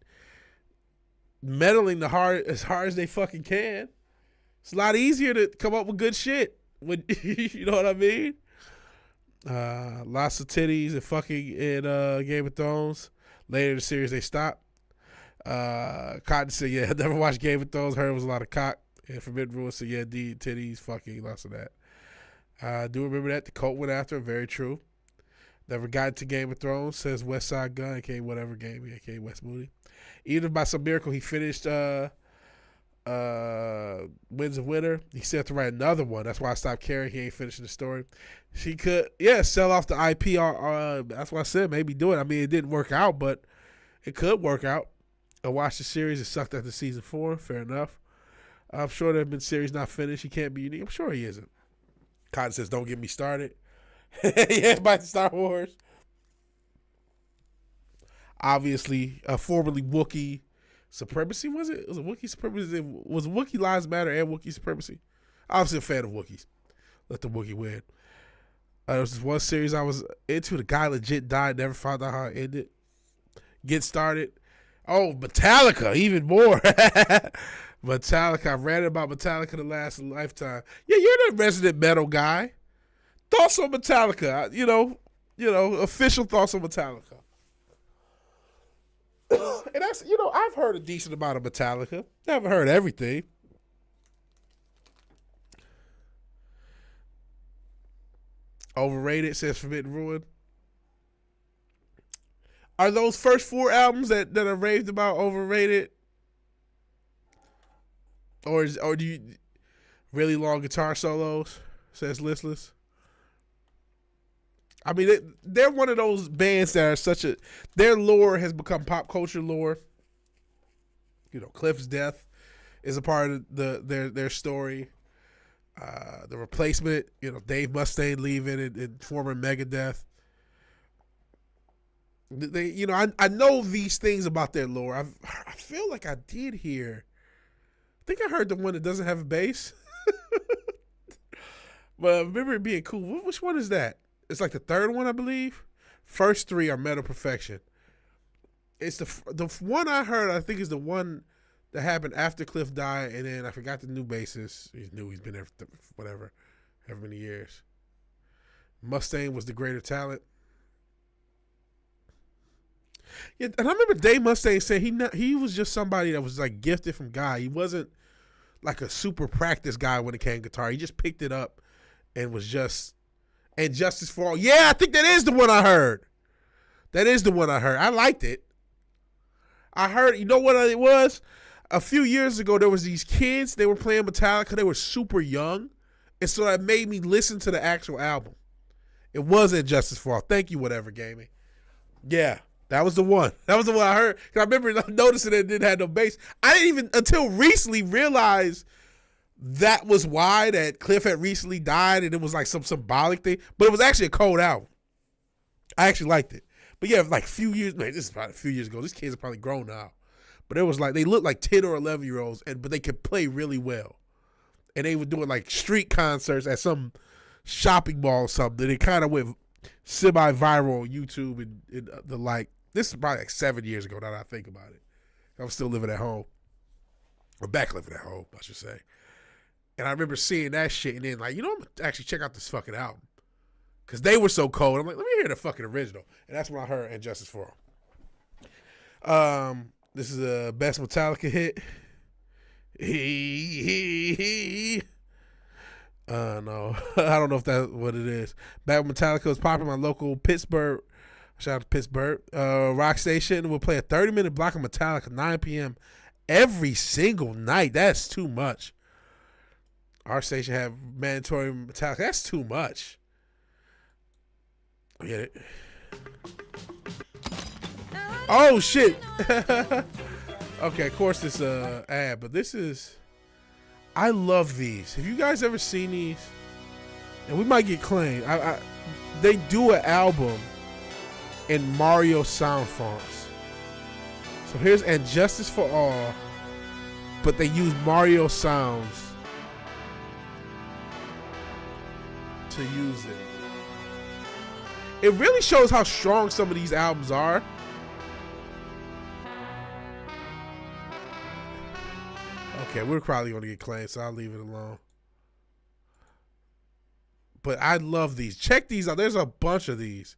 meddling as hard as they fucking can. It's a lot easier to come up with good shit when you know what I mean. Lots of titties and fucking in Game of Thrones. Later in the series they stopped. Cotton said, yeah, I never watched Game of Thrones. Heard it was a lot of cock. And Forbidden Rules said, yeah, indeed, titties, fucking, lots of that. I do remember that. The cult went after him. Very true. Never got into Game of Thrones, says West Side Gun, aka whatever game, aka West Moody. Even if by some miracle he finished Winds of Winter, he still have to write another one. That's why I stopped caring. He ain't finishing the story. She could, sell off the IP. That's why I said maybe do it. I mean, it didn't work out, but it could work out. I watched the series. It sucked after season 4. Fair enough. I'm sure there have been series not finished. He can't be unique. I'm sure he isn't. Cotton says, don't get me started. Yeah, by Star Wars. Obviously, formerly Wookiee Supremacy, was it? Was it Wookiee Supremacy? Was Wookiee Lives Matter and Wookiee Supremacy? Obviously a fan of Wookiees. Let the Wookiee win. There was this one series I was into. The guy legit died. Never found out how it ended. Get started. Oh, Metallica, even more. Metallica. I read about Metallica the last lifetime. Yeah, you're the resident metal guy. Thoughts on Metallica? Official thoughts on Metallica. And that's, I've heard a decent amount of Metallica. I haven't heard everything. Overrated, says Forbidden Ruin. Are those first 4 albums that are raved about overrated? Or do you really long guitar solos? Says Listless. I mean, they're one of those bands that are their lore has become pop culture lore. Cliff's death is a part of their story. The Replacement, Dave Mustaine leaving and forming Megadeth. I know these things about their lore. I feel like I did hear. I think I heard the one that doesn't have a bass. But I remember it being cool. Which one is that? It's like the third one, I believe. First 3 are Metal Perfection. It's the one I heard, I think, is the one that happened after Cliff died, and then I forgot the new bassist. He's new. He's been there for whatever, however many years. Mustaine was the greater talent. Yeah, and I remember Dave Mustaine saying he was just somebody that was like gifted from God. He wasn't like a super practiced guy when it came to guitar. He just picked it up and was just. And Justice for All. Yeah, I think that is the one I heard. I liked it. I heard, you know what it was? A few years ago, there was these kids. They were playing Metallica. They were super young. And so that made me listen to the actual album. It wasn't Justice for All. Thank you, whatever, gaming. Yeah, that was the one. That was the one I heard. Because I remember noticing it didn't have no bass. I didn't even, until recently, realize that was why that Cliff had recently died, and it was like some symbolic thing. But it was actually a cold album. I actually liked it. But yeah, like a few years, man, this is probably a few years ago. These kids are probably grown now. But it was like, they looked like 10 or 11-year-olds, but they could play really well. And they were doing like street concerts at some shopping mall or something. And it kind of went semi-viral on YouTube and the like. This is probably like 7 years ago now that I think about it. I was still living at home. Or back living at home, I should say. And I remember seeing that shit and then like, I'm going to actually check out this fucking album. because they were so cold. I'm like, let me hear the fucking original, and that's when I heard "And Justice for All." This is the best Metallica hit. No, I don't know if that's what it is. Back when Metallica was popping, my local Pittsburgh, shout out to Pittsburgh, rock station will play a 30-minute block of Metallica, 9 p.m. every single night. That's too much. Our station have mandatory Metallica. That's too much. Get it? Oh shit! Okay, of course this ad, but this is. I love these. Have you guys ever seen these? And we might get claimed. They do an album in Mario sound fonts. So here's "And Justice for All," but they use Mario sounds to use it. It really shows how strong some of these albums are. Okay, we're probably going to get claimed, so I'll leave it alone. But I love these. Check these out. There's a bunch of these.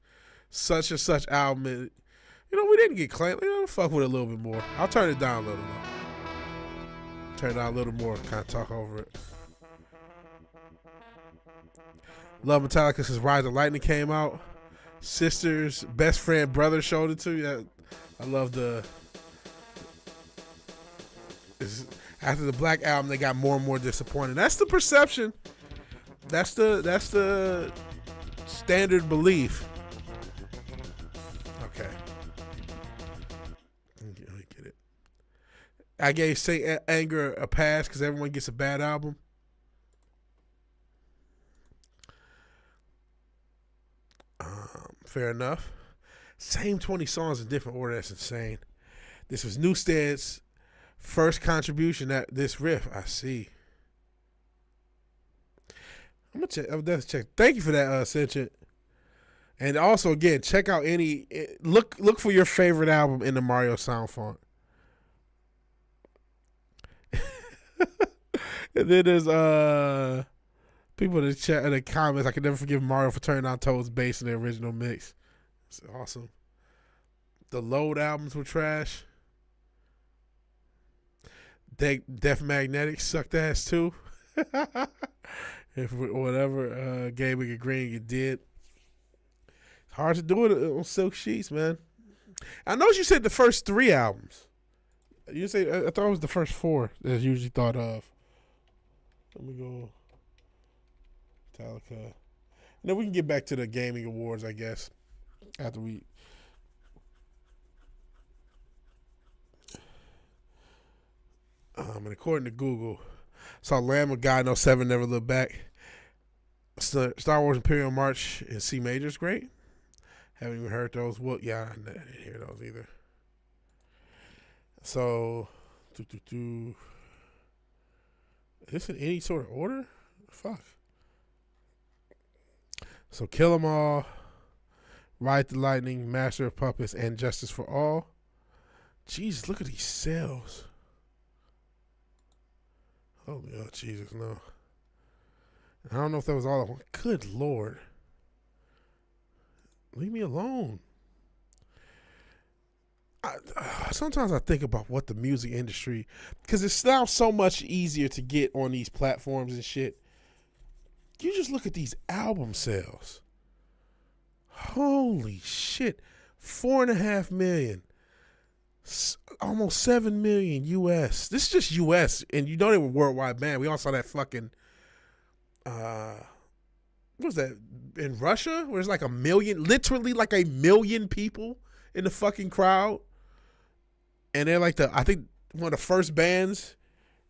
Such and such album. You know, we didn't get claimed. You know, fuck with it a little bit more. I'll turn it down a little more. Turn it down a little more. Kind of talk over it. Love Metallica since Rise of Lightning came out. Sisters, best friend, brother showed it to you. I love the. After the Black Album, they got more and more disappointing. That's the perception. That's the standard belief. Okay. Let me get it. I gave Saint Anger a pass because everyone gets a bad album. Fair enough. Same 20 songs in different order. That's insane. This was Newstead's first contribution at this riff. I see. I'm gonna check. I'm definitely check. Thank you for that, Sentient. And also, again, check out look for your favorite album in the Mario sound font. And then there's people in the chat in the comments. I can never forgive Mario for turning on Toad's bass in the original mix. It's awesome. The Load albums were trash. Def Magnetic sucked ass too. If whatever Gaming and Green you did. It's hard to do it on Silk Sheets, man. I know you said the first 3 albums. You say I thought it was the first 4 that's usually thought of. Let me go. Metallica. And then we can get back to the gaming awards, I guess. After we. And according to Google, saw Lamb of God, No 7, Never Look Back. Star Wars Imperial March in C major is great. Haven't even heard those. Well, yeah, I didn't hear those either. So, is this in any sort of order? Fuck. So, Kill 'Em All, Ride the Lightning, Master of Puppets, and Justice for All. Jesus, look at these sales. Oh, Jesus, no. I don't know if that was all I want. Good Lord. Leave me alone. Sometimes I think about what the music industry, because it's now so much easier to get on these platforms and shit. You just look at these album sales. Holy shit. 4.5 million. Almost 7 million US. This is just US, and you know they were worldwide band. We all saw that fucking what was that in Russia? Where it's like a million, literally like a million people in the fucking crowd. And they're like I think one of the first bands.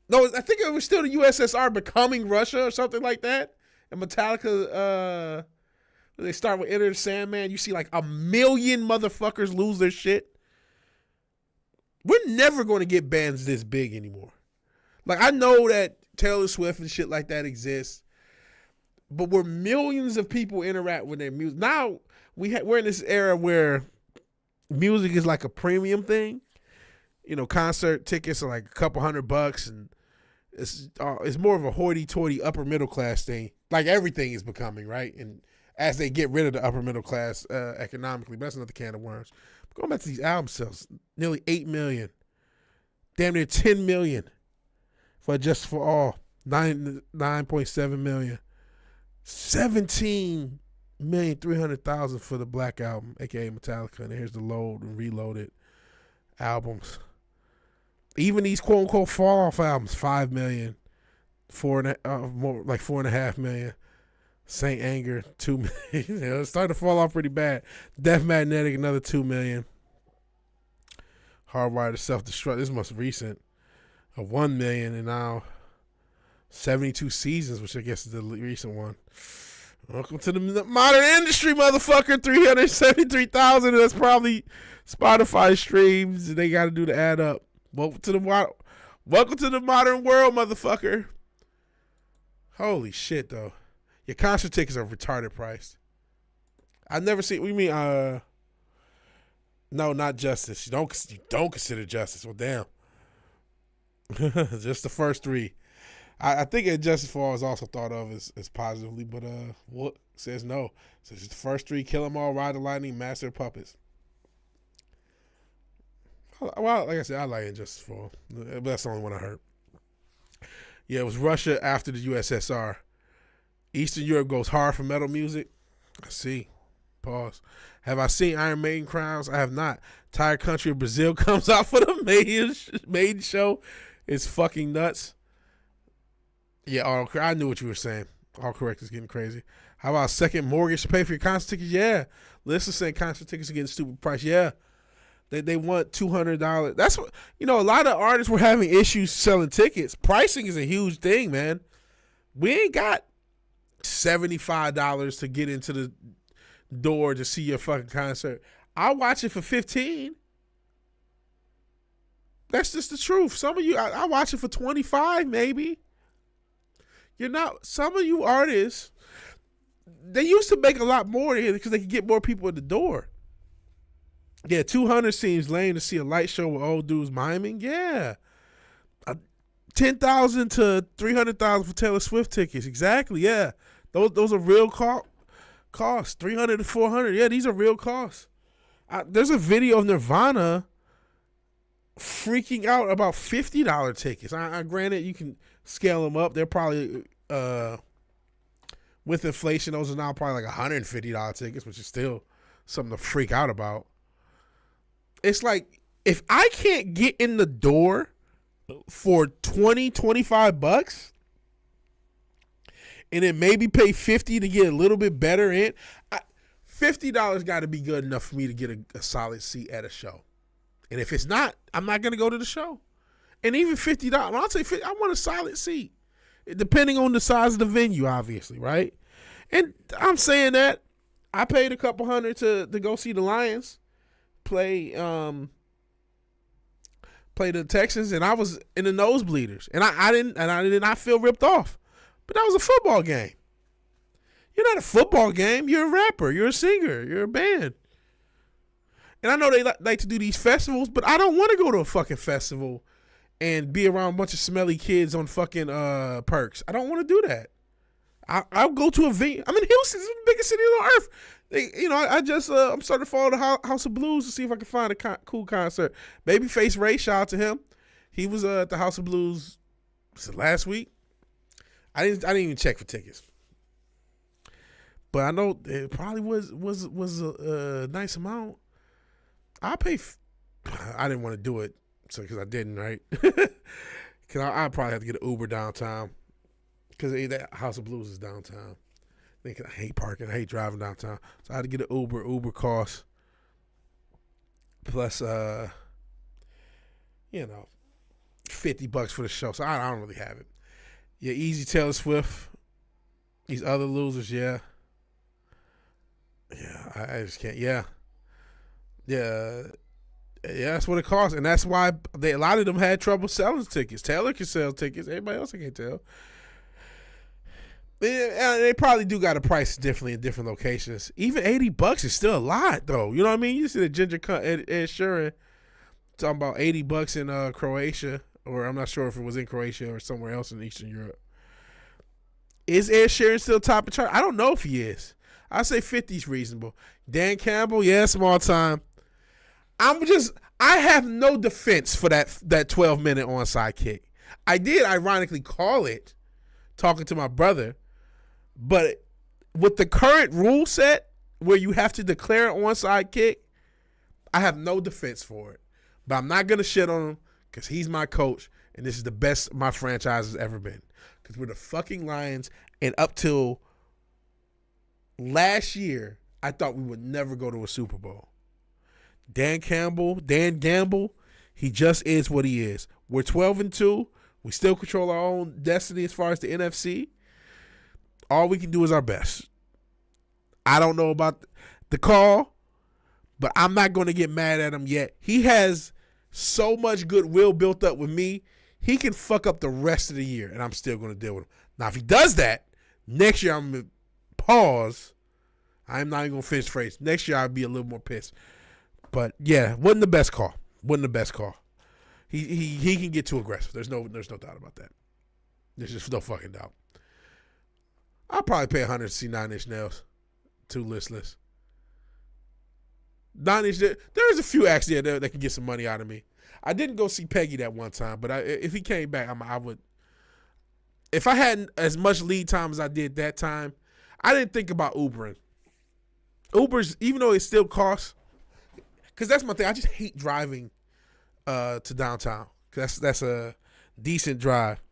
No, I think it was still the USSR becoming Russia or something like that. And Metallica, they start with Enter the Sandman. You see like a million motherfuckers lose their shit. We're never going to get bands this big anymore. Like, I know that Taylor Swift and shit like that exists, but where millions of people interact with their music. Now, we're in this era where music is like a premium thing. You know, concert tickets are like a couple $100, and it's more of a hoity-toity upper middle class thing. Like everything is becoming, right? And as they get rid of the upper middle class economically. But that's another can of worms. But going back to these album sales, nearly 8 million, damn near 10 million for Just for All, 9.7 million, 17,300,000 for the Black Album, aka Metallica. And here's the load and reloaded albums. Even these quote unquote fall off albums, 5 million, more like 4.5 million. Saint Anger, 2 million. It's starting to fall off pretty bad. Death Magnetic, another 2 million. Hardwired to Self-Destruct, this is most recent, of 1 million, and now 72 Seasons, which I guess is the recent one. Welcome to the modern industry, motherfucker. 373,000. That's probably Spotify streams. They got to do the add up. Welcome to the modern world, motherfucker. Holy shit, though. Your concert tickets are retarded priced. I've never seen. What do you mean? No, not Justice. You don't consider Justice. Well, damn. Just the first three. I think Justice for All is also thought of as positively, but what says no? Says it's the first three: Kill 'Em All, Ride the Lightning, Master of Puppets. Well, like I said, I like Injustice for All. But that's the only one I heard. Yeah, it was Russia after the USSR. Eastern Europe goes hard for metal music. I see. Pause. Have I seen Iron Maiden crowds? I have not. Entire country of Brazil comes out for the Maiden show. It's fucking nuts. Yeah, I knew what you were saying. All correct is getting crazy. How about a second mortgage to pay for your concert tickets? Yeah. Listen, saying concert tickets are getting stupid price. Yeah. They want $200. That's what, a lot of artists were having issues selling tickets. Pricing is a huge thing, man. We ain't got $75 to get into the door to see your fucking concert. I'll watch it for $15. That's just the truth. Some of you, I watch it for $25 maybe. Some of you artists, they used to make a lot more because they could get more people in the door. Yeah, $200 seems lame to see a light show with old dudes miming. Yeah. $10,000 to $300,000 for Taylor Swift tickets. Exactly, yeah. Those are real costs. $300 to $400. Yeah, these are real costs. There's a video of Nirvana freaking out about $50 tickets. Granted, you can scale them up. They're probably, with inflation, those are now probably like $150 tickets, which is still something to freak out about. It's like, if I can't get in the door for $20-$25 and then maybe pay $50 to get a little bit better in, $50 got to be good enough for me to get a solid seat at a show. And if it's not, I'm not going to go to the show. And even $50, I'll say $50, I want a solid seat, depending on the size of the venue, obviously, right? And I'm saying that I paid a couple $100 to go see the Lions play the Texans, and I was in the nosebleeders, and I did not feel ripped off. But that was a football game. You're not a football game. You're a rapper. You're a singer. You're a band. And I know they like to do these festivals, but I don't want to go to a fucking festival and be around a bunch of smelly kids on fucking perks. I don't want to do that. I'll go to a venue. I'm in Houston. It's the biggest city on earth. I'm starting to follow the House of Blues to see if I can find a cool concert. Babyface Ray, shout out to him. He was at the House of Blues last week. I didn't even check for tickets, but I know it probably was a nice amount. I didn't want to do it, because I didn't, right? Because I probably have to get an Uber downtown, because that House of Blues is downtown. I hate parking. I hate driving downtown. So I had to get an Uber. Uber costs plus, $50 for the show. So I don't really have it. Yeah, Easy, Taylor Swift. These other losers, yeah. Yeah, I just can't. Yeah. Yeah, that's what it costs. And that's why a lot of them had trouble selling tickets. Taylor can sell tickets. Everybody else I can't tell. They probably do got to price differently in different locations. Even $80 is still a lot, though. You know what I mean? You see the Ginger Ed Sheeran talking about $80 in Croatia, or I'm not sure if it was in Croatia or somewhere else in Eastern Europe. Is Ed Sheeran still top of chart? I don't know if he is. I say 50 is reasonable. Dan Campbell, yeah, small time. I have no defense for that 12-minute onside kick. I did ironically call it, talking to my brother, but with the current rule set where you have to declare an onside kick, I have no defense for it. But I'm not going to shit on him because he's my coach, and this is the best my franchise has ever been. Because we're the fucking Lions, and up till last year, I thought we would never go to a Super Bowl. Dan Gamble, he just is what he is. We're 12-2. We still control our own destiny as far as the NFC. All we can do is our best. I don't know about the call, but I'm not going to get mad at him yet. He has so much goodwill built up with me. He can fuck up the rest of the year, and I'm still going to deal with him. Now, if he does that, next year I'm going to pause. I'm not even going to finish the phrase. Next year I'll be a little more pissed. But, yeah, wasn't the best call. He can get too aggressive. There's no doubt about that. There's just no fucking doubt. I'll probably pay $100 to see 9 Inch Nails. 2 listless. 9 Inch. There's a few acts there that can get some money out of me. I didn't go see Peggy that one time, but if he came back, I would. If I hadn't as much lead time as I did that time, I didn't think about Ubering. Ubers, even though it still costs, because that's my thing. I just hate driving to downtown. That's a decent drive.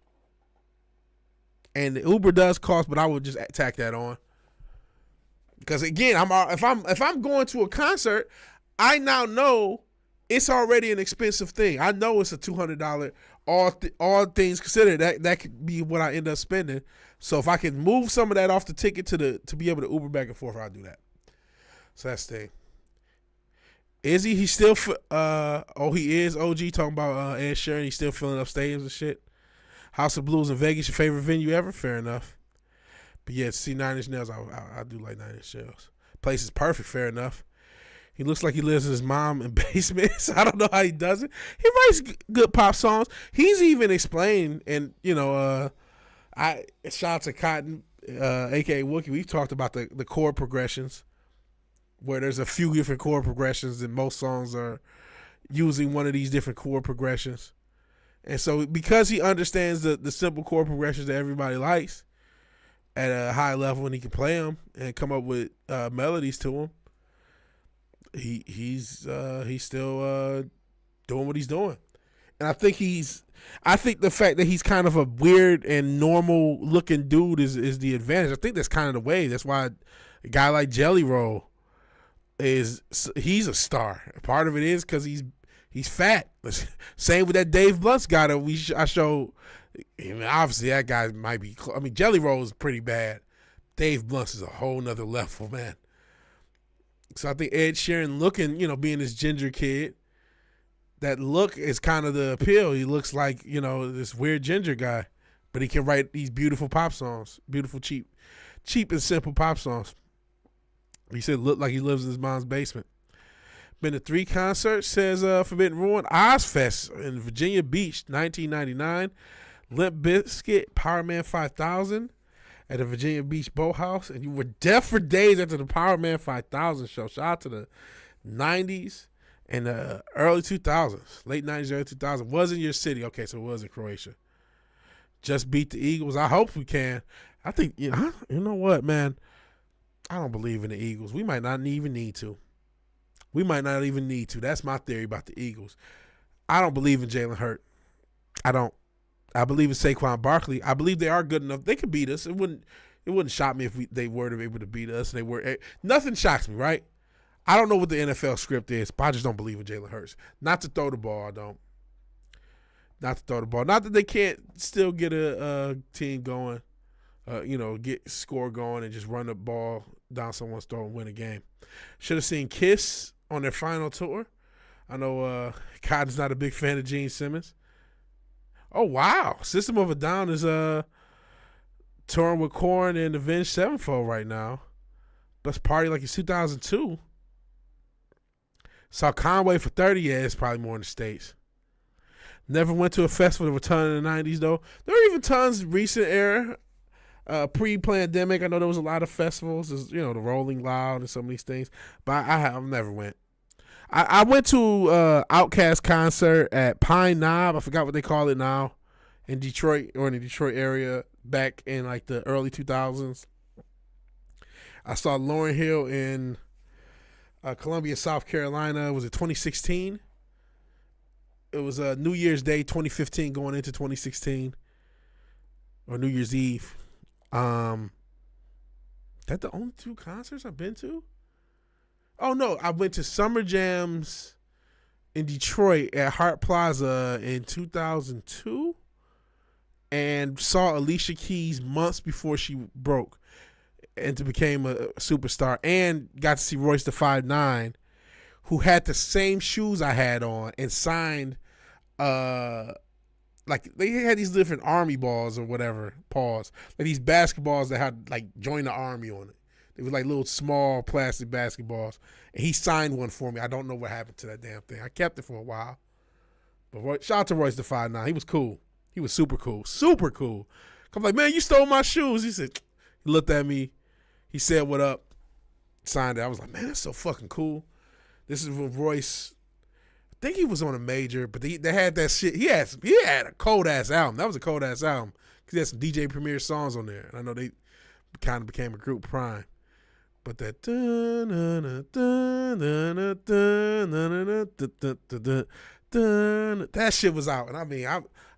And the Uber does cost, but I would just tack that on. Because again, if I'm going to a concert, I now know it's already an expensive thing. I know it's a $200 all things considered. That could be what I end up spending. So if I can move some of that off the ticket to be able to Uber back and forth, I'll do that. So that's the thing. Izzy, he's still he is OG talking about Ed Sheeran. He's still filling up stadiums and shit. House of Blues in Vegas, your favorite venue ever? Fair enough. But yeah, to see 9 Inch Nails, I do like 9 Inch Nails. Place is perfect, fair enough. He looks like he lives with his mom in basements. I don't know how he does it. He writes good pop songs. He's even explained, and I shout out to Cotton, aka Wookie. We've talked about the chord progressions, where there's a few different chord progressions, and most songs are using one of these different chord progressions. And so because he understands the simple chord progressions that everybody likes at a high level, and he can play them and come up with melodies to them, he's still doing what he's doing. And I think the fact that he's kind of a weird and normal looking dude is the advantage. I think that's kind of the way. That's why a guy like Jelly Roll he's a star. Part of it is because he's fat. Same with that Dave Blunt's guy that I showed. I mean, obviously that guy might be. I mean, Jelly Roll is pretty bad. Dave Blunt's is a whole nother level, man. So I think Ed Sheeran looking, being this ginger kid, that look is kind of the appeal. He looks like, this weird ginger guy, but he can write these beautiful pop songs, beautiful, cheap and simple pop songs. He said look like he lives in his mom's basement. Been to 3 concerts, says Forbidden Ruin. Ozfest in Virginia Beach, 1999. Limp Bizkit, Power Man 5000 at the Virginia Beach Boathouse. And you were deaf for days after the Power Man 5000 show. Shout out to the 90s and the early 2000s. Late 90s, early 2000s. Was in your city. Okay, so it was in Croatia. Just beat the Eagles. I hope we can. I think, you know what, man? I don't believe in the Eagles. We might not even need to. That's my theory about the Eagles. I don't believe in Jalen Hurts. I don't. I believe in Saquon Barkley. I believe they are good enough. They could beat us. It wouldn't shock me if they were able to beat us. Nothing shocks me, right? I don't know what the NFL script is, but I just don't believe in Jalen Hurts. Not to throw the ball, I don't. Not to throw the ball. Not that they can't still get a team going, get score going and just run the ball down someone's throat and win a game. Should have seen Kiss on their final tour. I know Cotton's not a big fan of Gene Simmons. Oh, wow. System of a Down is touring with Korn and Avenged Sevenfold right now. Let's party like it's 2002. Saw Conway for 30 years, probably more in the States. Never went to a festival of a ton in the 90s, though. There were even tons recent era. Pre-pandemic, I know there was a lot of festivals, the Rolling Loud and some of these things, but I've never went. I went to Outkast concert at Pine Knob. I forgot what they call it now, in Detroit or in the Detroit area back in like the early 2000s. I saw Lauryn Hill in Columbia, South Carolina. Was it 2016? It was New Year's Day 2015 going into 2016 or New Year's Eve. That the only two concerts I've been to? Oh no, I went to Summer Jams in Detroit at Hart Plaza in 2002 and saw Alicia Keys months before she broke and became a superstar, and got to see Royce the 5'9", who had the same shoes I had on and signed like they had these different army balls or whatever, like these basketballs that had like join the army on it. They were like little small plastic basketballs. And he signed one for me. I don't know what happened to that damn thing. I kept it for a while. But shout out to Royce the 5'9". He was cool. He was super cool. Super cool. I'm like, man, you stole my shoes. He said, he looked at me. He said, what up? Signed it. I was like, man, that's so fucking cool. This is when Royce, I think he was on a major, but they had that shit. He had a cold ass album. That was a cold ass album. Because he had some DJ Premier songs on there. And I know they kind of became a group prime. But that that shit was out. And I mean,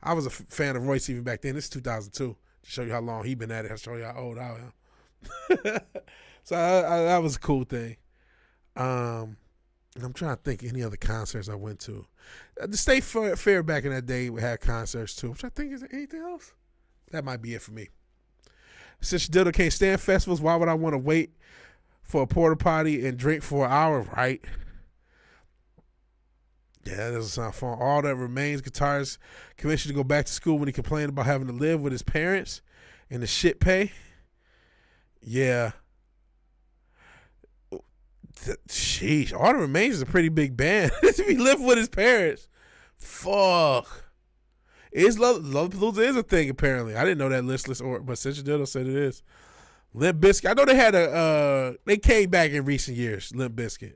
I was a fan of Royce even back then. This is 2002. To show you how long he been at it. I'll show you how old I am. So that was a cool thing. I'm trying to think any other concerts I went to. The State Fair back in that day we had concerts too. Which I think, is there anything else? That might be it for me. Since Dildo can't stand festivals, why would I want to wait for a porta potty and drink for an hour, right? Yeah, that doesn't sound fun. All that remains, guitarist commissioned to go back to school when he complained about having to live with his parents and the shit pay. Yeah. Sheesh, All That Remains is a pretty big band. He lived with his parents. Fuck. Lollapalooza is a thing apparently. I didn't know that listless, but Central Dildo said it is. Limp Bizkit. I know they had they came back in recent years. Limp Bizkit.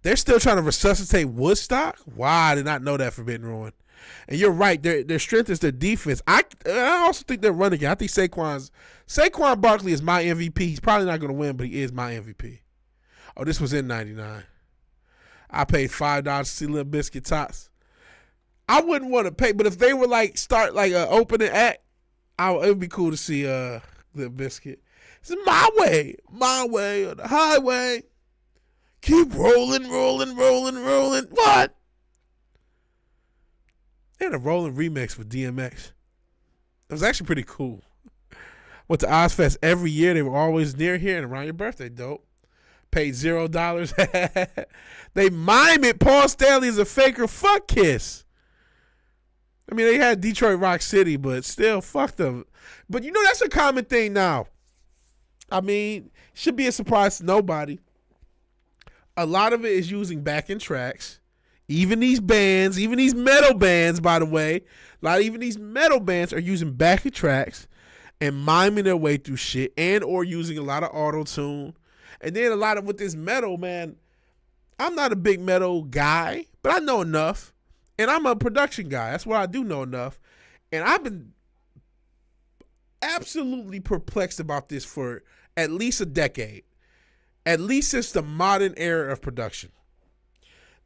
They're still trying to resuscitate Woodstock. Wow, I did not know that. Forbidden Ruin. And you're right. Their strength is their defense. I also think they're running again. I think Saquon Barkley is my MVP. He's probably not going to win, but he is my MVP. Oh, this was in '99. I paid $5 to see Limp Bizkit tops. I wouldn't want to pay, but if they were like start like an opening act, it would be cool to see Limp Bizkit. It's my way or the highway. Keep rolling. What? They had a rolling remix with DMX. It was actually pretty cool. Went to Ozfest every year. They were always near here and around your birthday. Dope. Paid $0. They mime it. Paul Stanley is a faker. Fuck Kiss. I mean, they had Detroit Rock City, but still, fuck them. But you know, that's a common thing now. I mean, should be a surprise to nobody. A lot of it is using backing tracks. Even these bands, even these metal bands, by the way, even these metal bands are using backing tracks and miming their way through shit, and or using a lot of auto-tune. And then a lot of with this metal, man, I'm not a big metal guy, but I know enough. And I'm a production guy. That's what I do know enough. And I've been absolutely perplexed about this for at least a decade. At least since the modern era of production.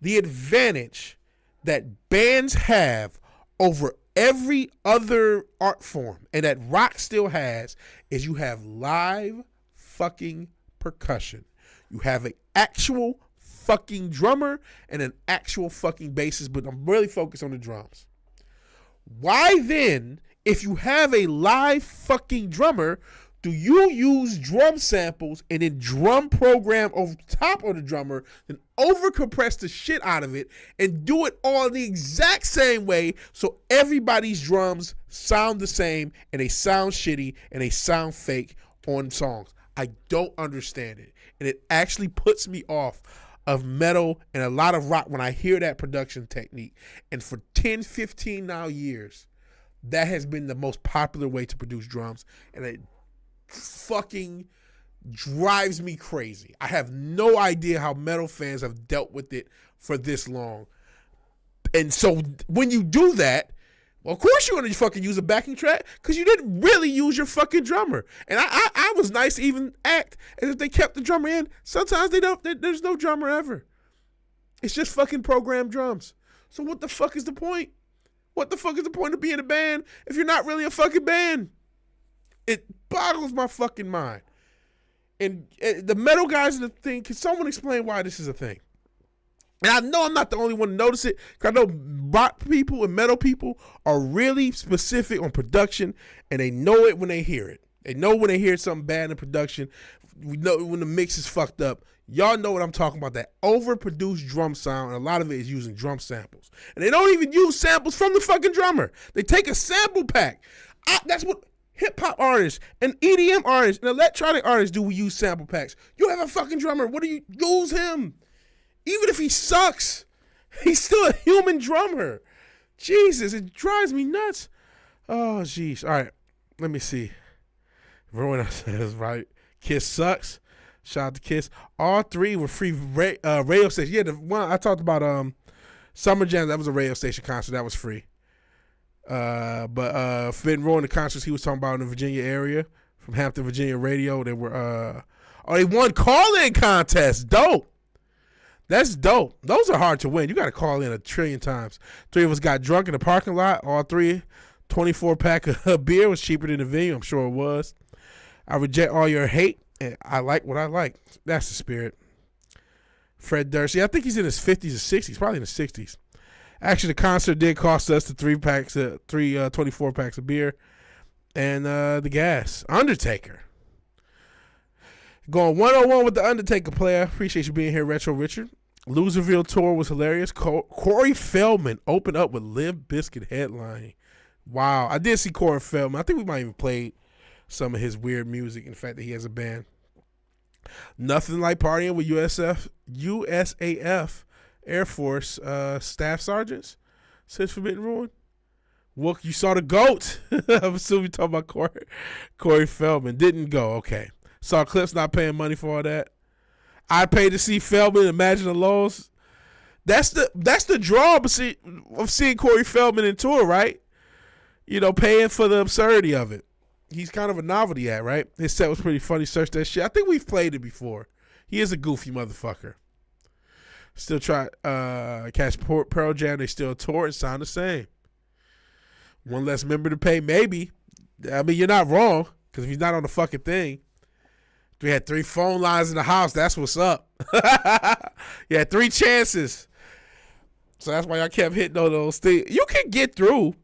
The advantage that bands have over every other art form, and that rock still has, is you have live fucking percussion. You have an actual fucking drummer and an actual fucking bassist, but I'm really focused on the drums. Why then, if you have a live fucking drummer, do you use drum samples and then drum program over top of the drummer, then overcompress the shit out of it and do it all the exact same way so everybody's drums sound the same and they sound shitty and they sound fake on songs? I don't understand it. And it actually puts me off of metal and a lot of rock when I hear that production technique. And for 10, 15 now years, that has been the most popular way to produce drums, and it fucking drives me crazy. I have no idea how metal fans have dealt with it for this long. And so when you do that, well, of course you're going to fucking use a backing track because you didn't really use your fucking drummer. And I was nice to even act as if they kept the drummer in. Sometimes there's no drummer ever. It's just fucking programmed drums. So what the fuck is the point? What the fuck is the point of being a band if you're not really a fucking band? It boggles my fucking mind. And the metal guys in the thing, can someone explain why this is a thing? And I know I'm not the only one to notice it, because I know rock people and metal people are really specific on production, and they know it when they hear it. They know when they hear something bad in production. We know when the mix is fucked up. Y'all know what I'm talking about, that overproduced drum sound, and a lot of it is using drum samples. And they don't even use samples from the fucking drummer. They take a sample pack. That's what hip-hop artists and EDM artists and electronic artists do. We use sample packs. You have a fucking drummer. What do you use him? Even if he sucks, he's still a human drummer. Jesus, it drives me nuts. Oh, jeez. All right, let me see. Everyone else says, right, Kiss sucks. Shout out to Kiss. All three were free radio stations. Yeah, the one I talked about, Summer Jam, that was a radio station concert. That was free. But Forbidden Row, the concerts he was talking about in the Virginia area, from Hampton, Virginia radio, they were, they won call-in contests. Dope. That's dope. Those are hard to win. You got to call in a trillion times. 3 of us got drunk in the parking lot. All 3, 24-pack of beer was cheaper than the venue. I'm sure it was. I reject all your hate, and I like what I like. That's the spirit. Fred Durst. I think he's in his 50s or 60s, probably in his 60s. Actually, the concert did cost us the 3 24-packs of beer and the gas. Undertaker. Going 101 with the Undertaker player. Appreciate you being here, Retro Richard. Loserville tour was hilarious. Corey Feldman opened up with Limp Bizkit headlining. Wow. I did see Corey Feldman. I think we might even played some of his weird music and the fact that he has a band. Nothing like partying with USAF Air Force staff sergeants, says Forbidden Ruin. Look, you saw the GOAT. I'm assuming you're talking about Corey Feldman. Didn't go. Okay. Saw Clips not paying money for all that. I paid to see Feldman. Imagine the lows. That's the draw of seeing Corey Feldman in tour, right? You know, paying for the absurdity of it. He's kind of a novelty act, right? His set was pretty funny. Search that shit. I think we've played it before. He is a goofy motherfucker. Still try catch Pearl Jam. They still tour and sound the same. One less member to pay, maybe. I mean, you're not wrong, because if he's not on the fucking thing. We had 3 phone lines in the house. That's what's up. You had 3 chances. So that's why I kept hitting on those things. You can get through.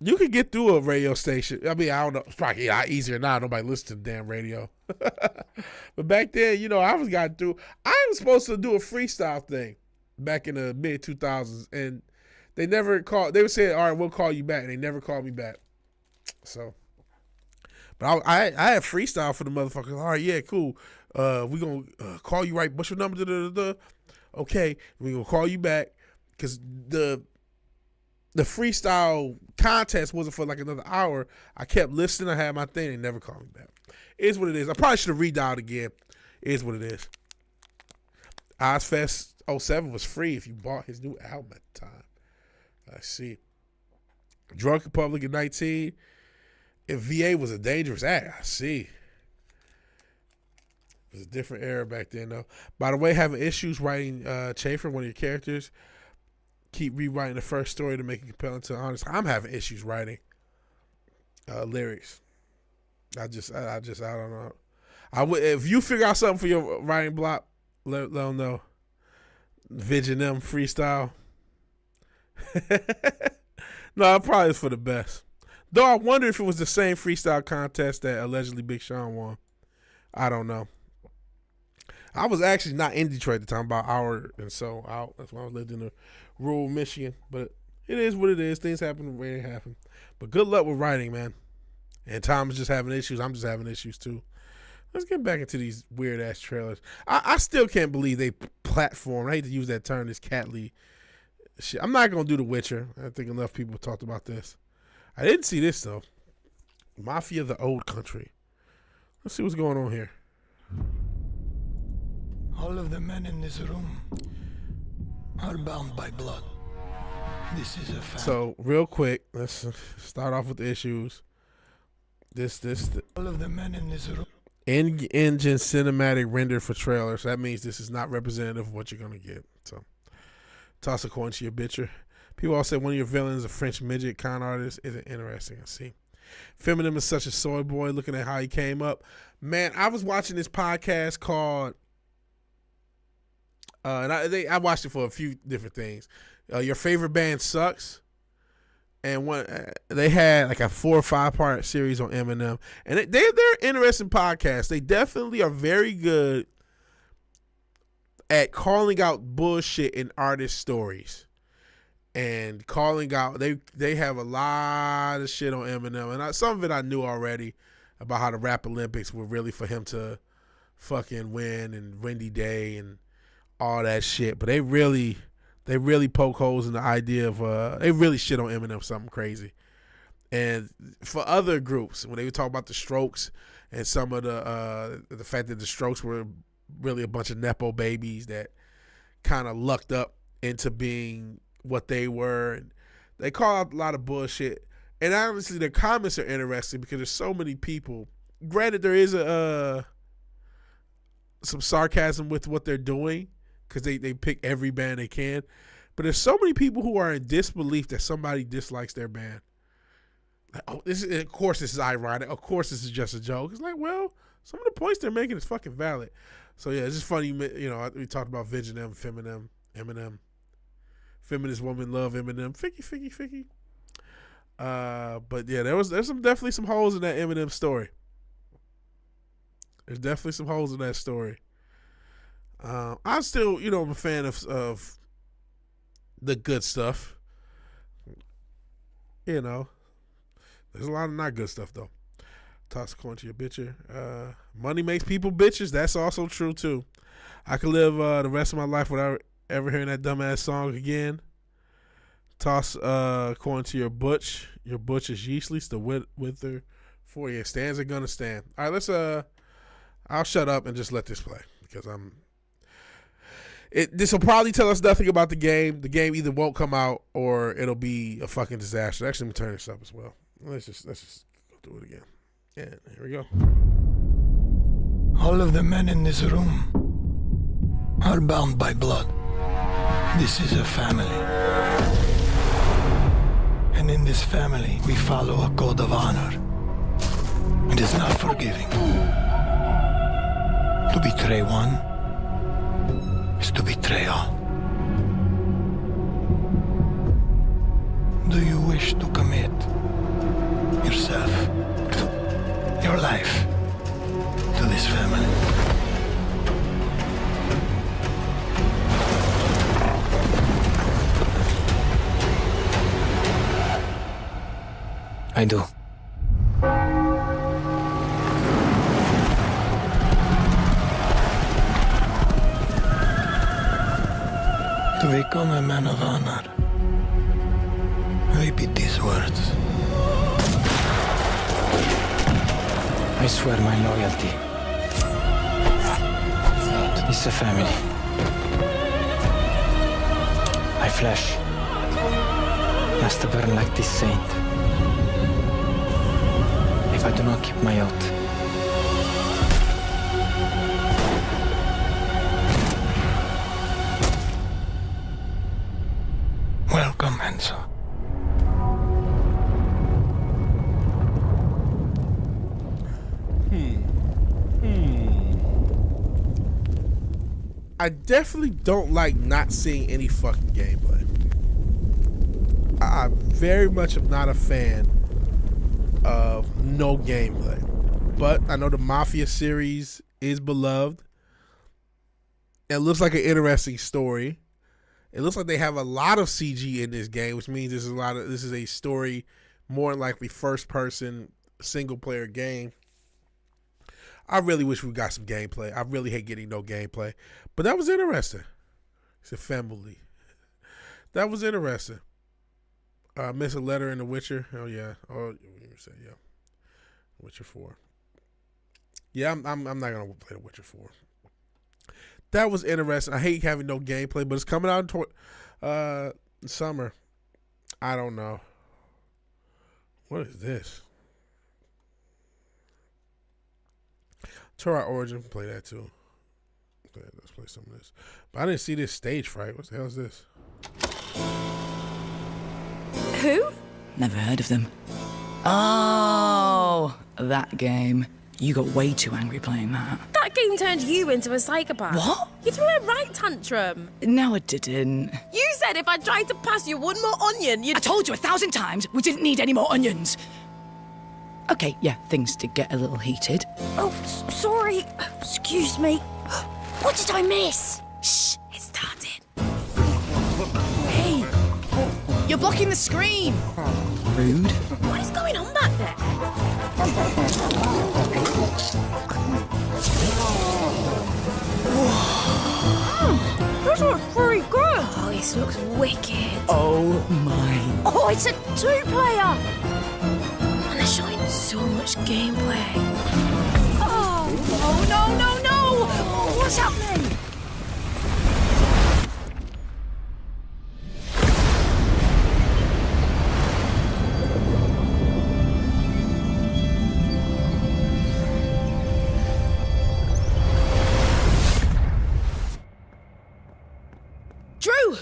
You can get through a radio station. I mean, I don't know. It's probably a lot easier now. Nobody listens to the damn radio. But back then, you know, I was got through. I was supposed to do a freestyle thing back in the mid-2000s. And they never called. They would say, all right, we'll call you back. And they never called me back. So. But I had freestyle for the motherfuckers. All right, yeah, cool. We gonna call you right. What's your number? Okay, we gonna call you back because the freestyle contest wasn't for like another hour. I kept listening. I had my thing. They never called me back. It is what it is. I probably should have redialed again. It is what it is. Ozfest 07 was free if you bought his new album at the time. I see. Drunk in Public at 19. If VA was a dangerous act, I see. It was a different era back then, though. By the way, having issues writing Chafer, one of your characters, keep rewriting the first story to make it compelling to honest. I'm having issues writing lyrics. I don't know. If you figure out something for your writing block, let them know. Vision them freestyle. No, it probably is for the best. Though I wonder if it was the same freestyle contest that allegedly Big Sean won. I don't know. I was actually not in Detroit at the time, about an hour and so out. That's why I lived in rural Michigan. But it is what it is. Things happen the way they happen. But good luck with writing, man. And Tom is just having issues. I'm just having issues, too. Let's get back into these weird-ass trailers. I still can't believe they platformed. I hate to use that term, this Cat Lee shit. I'm not going to do The Witcher. I think enough people talked about this. I didn't see this though. Mafia: The Old Country. Let's see what's going on here. All of the men in this room are bound by blood. This is a fact. So real quick, let's start off with the issues. All of the men in this room. In-engine cinematic rendered for trailers. That means this is not representative of what you're gonna get. So toss a coin to your bitcher. People all say one of your villains, a French midget con artist, isn't interesting. I see. Feminism is such a soy boy. Looking at how he came up, man. I was watching this podcast called, and I watched it for a few different things. Your favorite band sucks, and they had like a 4 or 5 part series on Eminem, and they're interesting podcasts. They definitely are very good at calling out bullshit in artist stories. And calling out, they have a lot of shit on Eminem, and some of it I knew already about how the Rap Olympics were really for him to fucking win, and Wendy Day and all that shit. But they really poke holes in the idea of they really shit on Eminem something crazy. And for other groups, when they would talk about the Strokes and some of the fact that the Strokes were really a bunch of nepo babies that kind of lucked up into being what they were, and they call out a lot of bullshit. And honestly, their comments are interesting because there's so many people. Granted, there is some sarcasm with what they're doing because they pick every band they can, but there's so many people who are in disbelief that somebody dislikes their band. Like, oh, of course this is ironic. Of course this is just a joke. It's like, well, some of the points they're making is fucking valid. So yeah, it's just funny. You know, we talked about Vigilante, Eminem. Feminist woman love Eminem. Ficky. But yeah, there's definitely some holes in that Eminem story. There's definitely some holes in that story. I'm still, I'm a fan of the good stuff. There's a lot of not good stuff though. Toss a coin to your bitcher. Money makes people bitches. That's also true too. I could live the rest of my life without ever hearing that dumbass song again. Toss coin to your butch. Your butch is yeastless. The wither for you. Stands are gonna stand. All right, let's I'll shut up and just let this play because this will probably tell us nothing about the game. The game either won't come out or it'll be a fucking disaster. Actually, I'm gonna turn this up as well. Let's just go through it again. Yeah, here we go. All of the men in this room are bound by blood. This is a family. And in this family, we follow a code of honor. It is not forgiving. To betray one is to betray all. Do you wish to commit yourself, your life, to this family? I do. To become a man of honor, repeat these words. I swear my loyalty to this family. My flesh must burn like this saint. If I do not keep my oath. Welcome, Enzo. I definitely don't like not seeing any fucking gameplay. I very much am not a fan of no gameplay. But I know the Mafia series is beloved. It looks like an interesting story. It looks like they have a lot of CG in this game, which means this is a story, more than likely first person single player game. I really wish we got some gameplay. I really hate getting no gameplay. But that was interesting. It's a family. That was interesting. Miss a letter in The Witcher. Oh yeah. Oh, you say yeah. Witcher 4. Yeah, I'm not gonna play The Witcher 4. That was interesting. I hate having no gameplay, but it's coming out in summer. I don't know. What is this? Torah Origin, play that too. Okay, let's play some of this. But I didn't see this stage fright. What the hell is this? Who? Never heard of them. Oh, that game. You got way too angry playing that. That game turned you into a psychopath. What? You threw a right tantrum. No, I didn't. You said if I tried to pass you one more onion, you'd... I told you 1,000 times we didn't need any more onions. Okay, yeah, things did get a little heated. Oh, sorry. Excuse me. What did I miss? Shh, it started. Hey, you're blocking the screen. Rude. What is going on back there? This looks pretty good. Oh, this looks wicked. Oh my. Oh, it's a two-player. And they're showing so much gameplay. Oh, no. What's happening? Drew,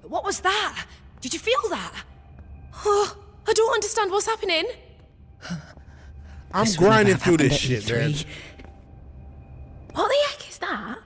what was that? Did you feel that? Oh, I don't understand what's happening. I'm This wouldn't grinding have through this happened at shit, man. E3. What the heck is that?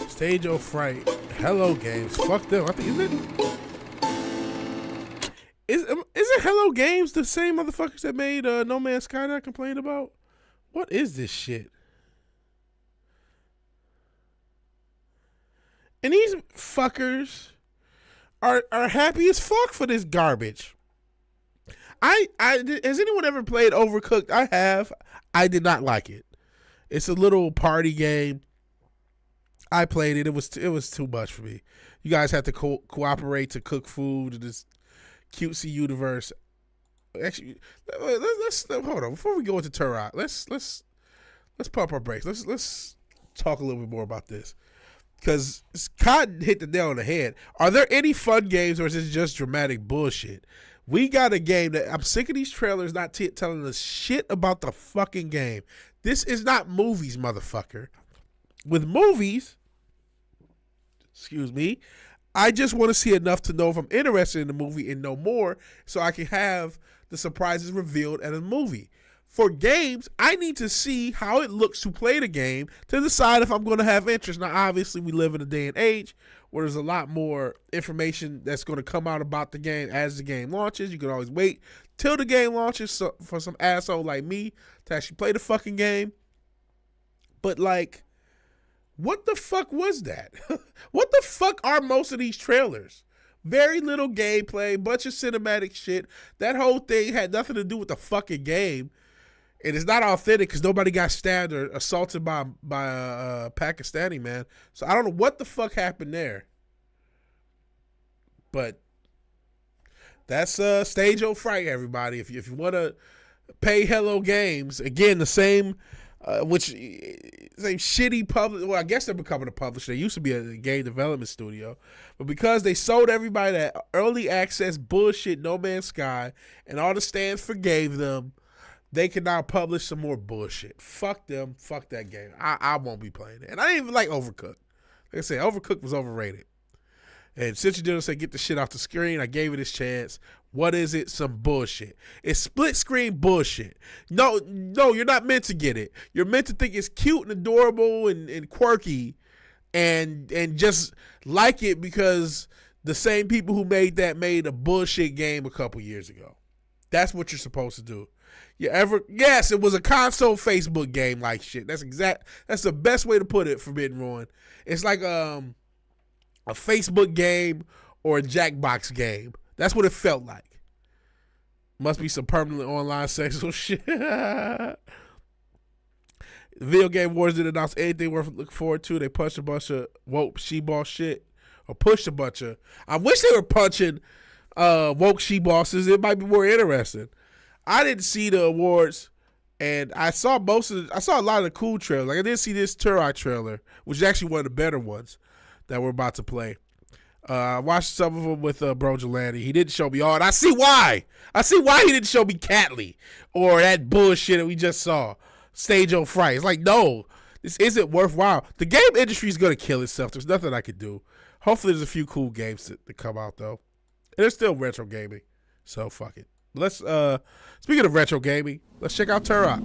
Stage of Fright. Hello Games. Fuck them. I think isn't Hello Games the same motherfuckers that made No Man's Sky that I complained about? What is this shit? And these fuckers are happy as fuck for this garbage. Has anyone ever played Overcooked? I have. I did not like it. It's a little party game. I played it. It was too much for me. You guys have to cooperate to cook food in this cutesy universe. Actually, let's hold on before we go into Turok. Let's pump our brakes. Let's talk a little bit more about this because Cotton hit the nail on the head. Are there any fun games or is it just dramatic bullshit? We got a game that I'm sick of these trailers not telling us shit about the fucking game. This is not movies, motherfucker. With movies, excuse me, I just want to see enough to know if I'm interested in the movie and know more so I can have the surprises revealed at a movie. For games, I need to see how it looks to play the game to decide if I'm going to have interest. Now, obviously, we live in a day and age where there's a lot more information that's going to come out about the game as the game launches. You can always wait till the game launches for some asshole like me to actually play the fucking game. But, like, what the fuck was that? What the fuck are most of these trailers? Very little gameplay, bunch of cinematic shit. That whole thing had nothing to do with the fucking game. And it's not authentic because nobody got stabbed or assaulted by a Pakistani man. So I don't know what the fuck happened there. But that's Stage of Fright, everybody. If you want to pay Hello Games, again, the same... same shitty public. Well, I guess they're becoming a publisher. They used to be a game development studio, but because they sold everybody that early access bullshit, No Man's Sky, and all the stands forgave them, they can now publish some more bullshit. Fuck them. Fuck that game. I won't be playing it. And I didn't even like Overcooked. Like I said, Overcooked was overrated. And since you didn't say get the shit off the screen, I gave it its chance. What is it? Some bullshit. It's split screen bullshit. No, you're not meant to get it. You're meant to think it's cute and adorable and quirky and just like it because the same people who made that made a bullshit game a couple years ago. That's what you're supposed to do. Yes, it was a console Facebook game like shit. That's the best way to put it, Forbidden Ruin. It's like a Facebook game or a Jackbox game. That's what it felt like. Must be some permanently online sexual shit. Video Game Wars didn't announce anything worth looking forward to. They punched a bunch of woke she-ball shit. Or pushed a bunch of... I wish they were punching woke she-bosses. It might be more interesting. I didn't see the awards, and I saw a lot of the cool trailers. Like, I didn't see this Turok trailer, which is actually one of the better ones that we're about to play. I watched some of them with Bro Gelati. He didn't show me all, and I see why. I see why he didn't show me Catley or that bullshit that we just saw. Stage on Fright. It's like, no, this isn't worthwhile. The game industry is going to kill itself. There's nothing I could do. Hopefully there's a few cool games to come out, though. And there's still retro gaming, so fuck it. Let's, speaking of retro gaming, let's check out Turok.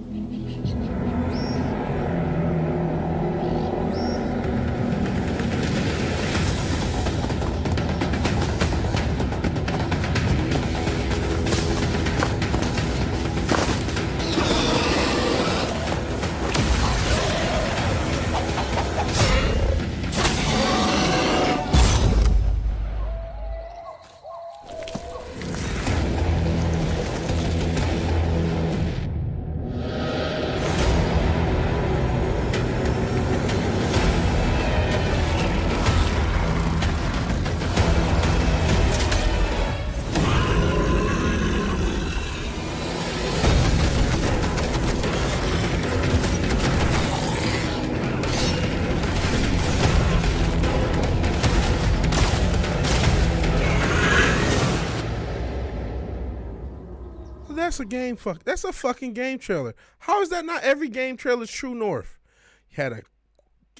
That's a fucking game trailer. How is that not every game trailer's true north?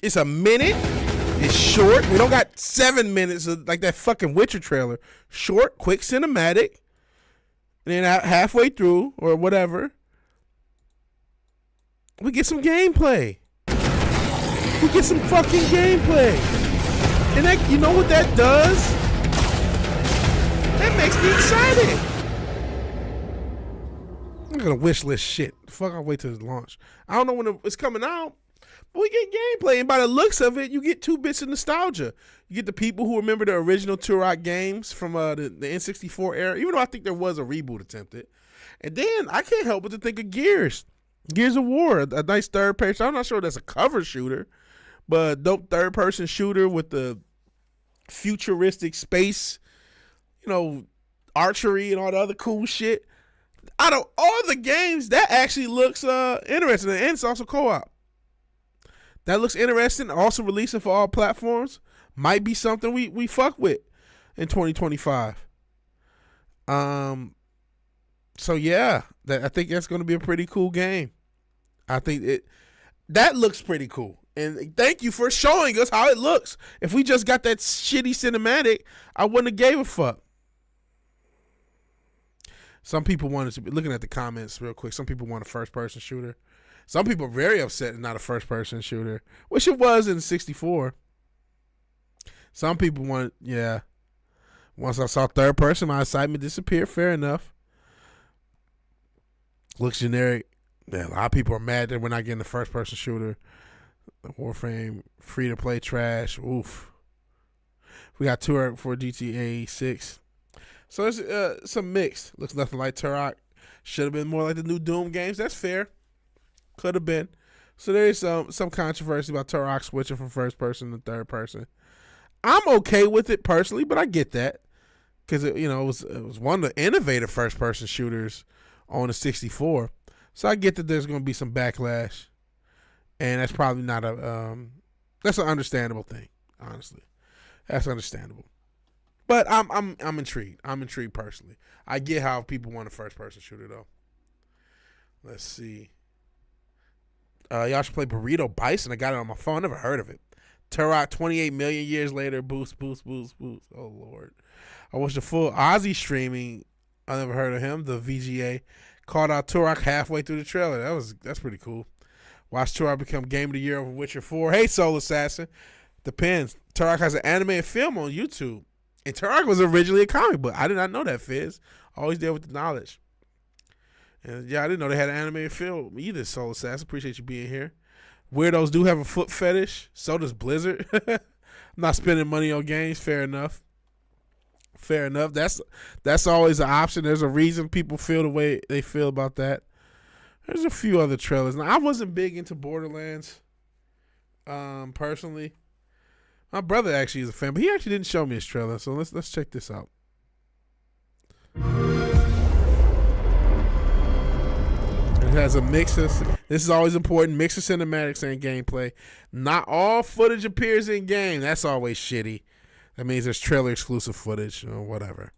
It's a minute. It's short. We don't got 7 minutes of like that fucking Witcher trailer. Short, quick cinematic. And then halfway through or whatever, we get some gameplay. We get some fucking gameplay. And that, you know what that does? That makes me excited. I'm gonna wish list shit. Fuck, I'll wait till it's launched. I don't know when it's coming out, but we get gameplay, and by the looks of it, you get 2 bits of nostalgia. You get the people who remember the original Turok games from the N64 era, even though I think there was a reboot attempted. And then I can't help but to think of Gears of War, a nice third person. I'm not sure that's a cover shooter, but a dope third person shooter with the futuristic space, archery and all the other cool shit. Out of all the games, that actually looks interesting, and it's also co-op. That looks interesting. Also releasing for all platforms. Might be something we fuck with in 2025. So yeah, I think that's going to be a pretty cool game. I think that looks pretty cool. And thank you for showing us how it looks. If we just got that shitty cinematic, I wouldn't have gave a fuck. Some people wanted to be looking at the comments real quick. Some people want a first-person shooter. Some people are very upset it's not a first-person shooter, which it was in 64. Some people want, yeah. Once I saw third person, my excitement disappeared. Fair enough. Looks generic. Yeah, a lot of people are mad that we're not getting the first-person shooter. The Warframe free-to-play trash. Oof. We got Turok for GTA 6. So it's some mixed. Looks nothing like Turok. Should have been more like the new Doom games. That's fair. Could have been. So there is some controversy about Turok switching from first person to third person. I'm okay with it personally, but I get that because it was one of the innovative first person shooters on the 64. So I get that there's going to be some backlash, and that's probably not that's an understandable thing. Honestly, that's understandable. But I'm intrigued. I'm intrigued personally. I get how people want a first person shooter though. Let's see. Y'all should play Burrito Bison. I got it on my phone. I never heard of it. Turok 28 million years later. Boost. Oh Lord. I watched the full Ozzy streaming. I never heard of him. The VGA called out Turok halfway through the trailer. That's pretty cool. Watch Turok become Game of the Year over Witcher 4. Hey, Soul Assassin. Depends. Turok has an animated film on YouTube. And Turok was originally a comic book. I did not know that, Fizz. Always there with the knowledge. And yeah, I didn't know they had an animated film either, Soul Assassin. Appreciate you being here. Weirdos do have a foot fetish. So does Blizzard. I'm not spending money on games. Fair enough. Fair enough. That's always an option. There's a reason people feel the way they feel about that. There's a few other trailers. Now, I wasn't big into Borderlands, personally. My brother actually is a fan, but he actually didn't show me his trailer. So let's check this out. It has a mix of, this is always important, mix of cinematics and gameplay. Not all footage appears in game. That's always shitty. That means there's trailer exclusive footage or whatever.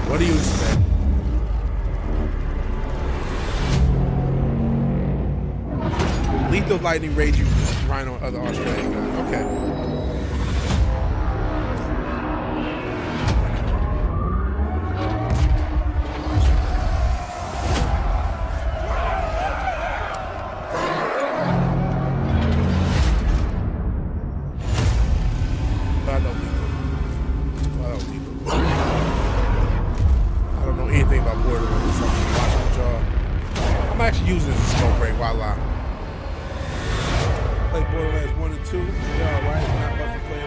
What do you expect? Lethal Lightning Rage you Rhino other Australian guy. Okay. I'm actually using this as a smoke break while I play Borderlands 1 and 2. Yeah, right. Not about to play it.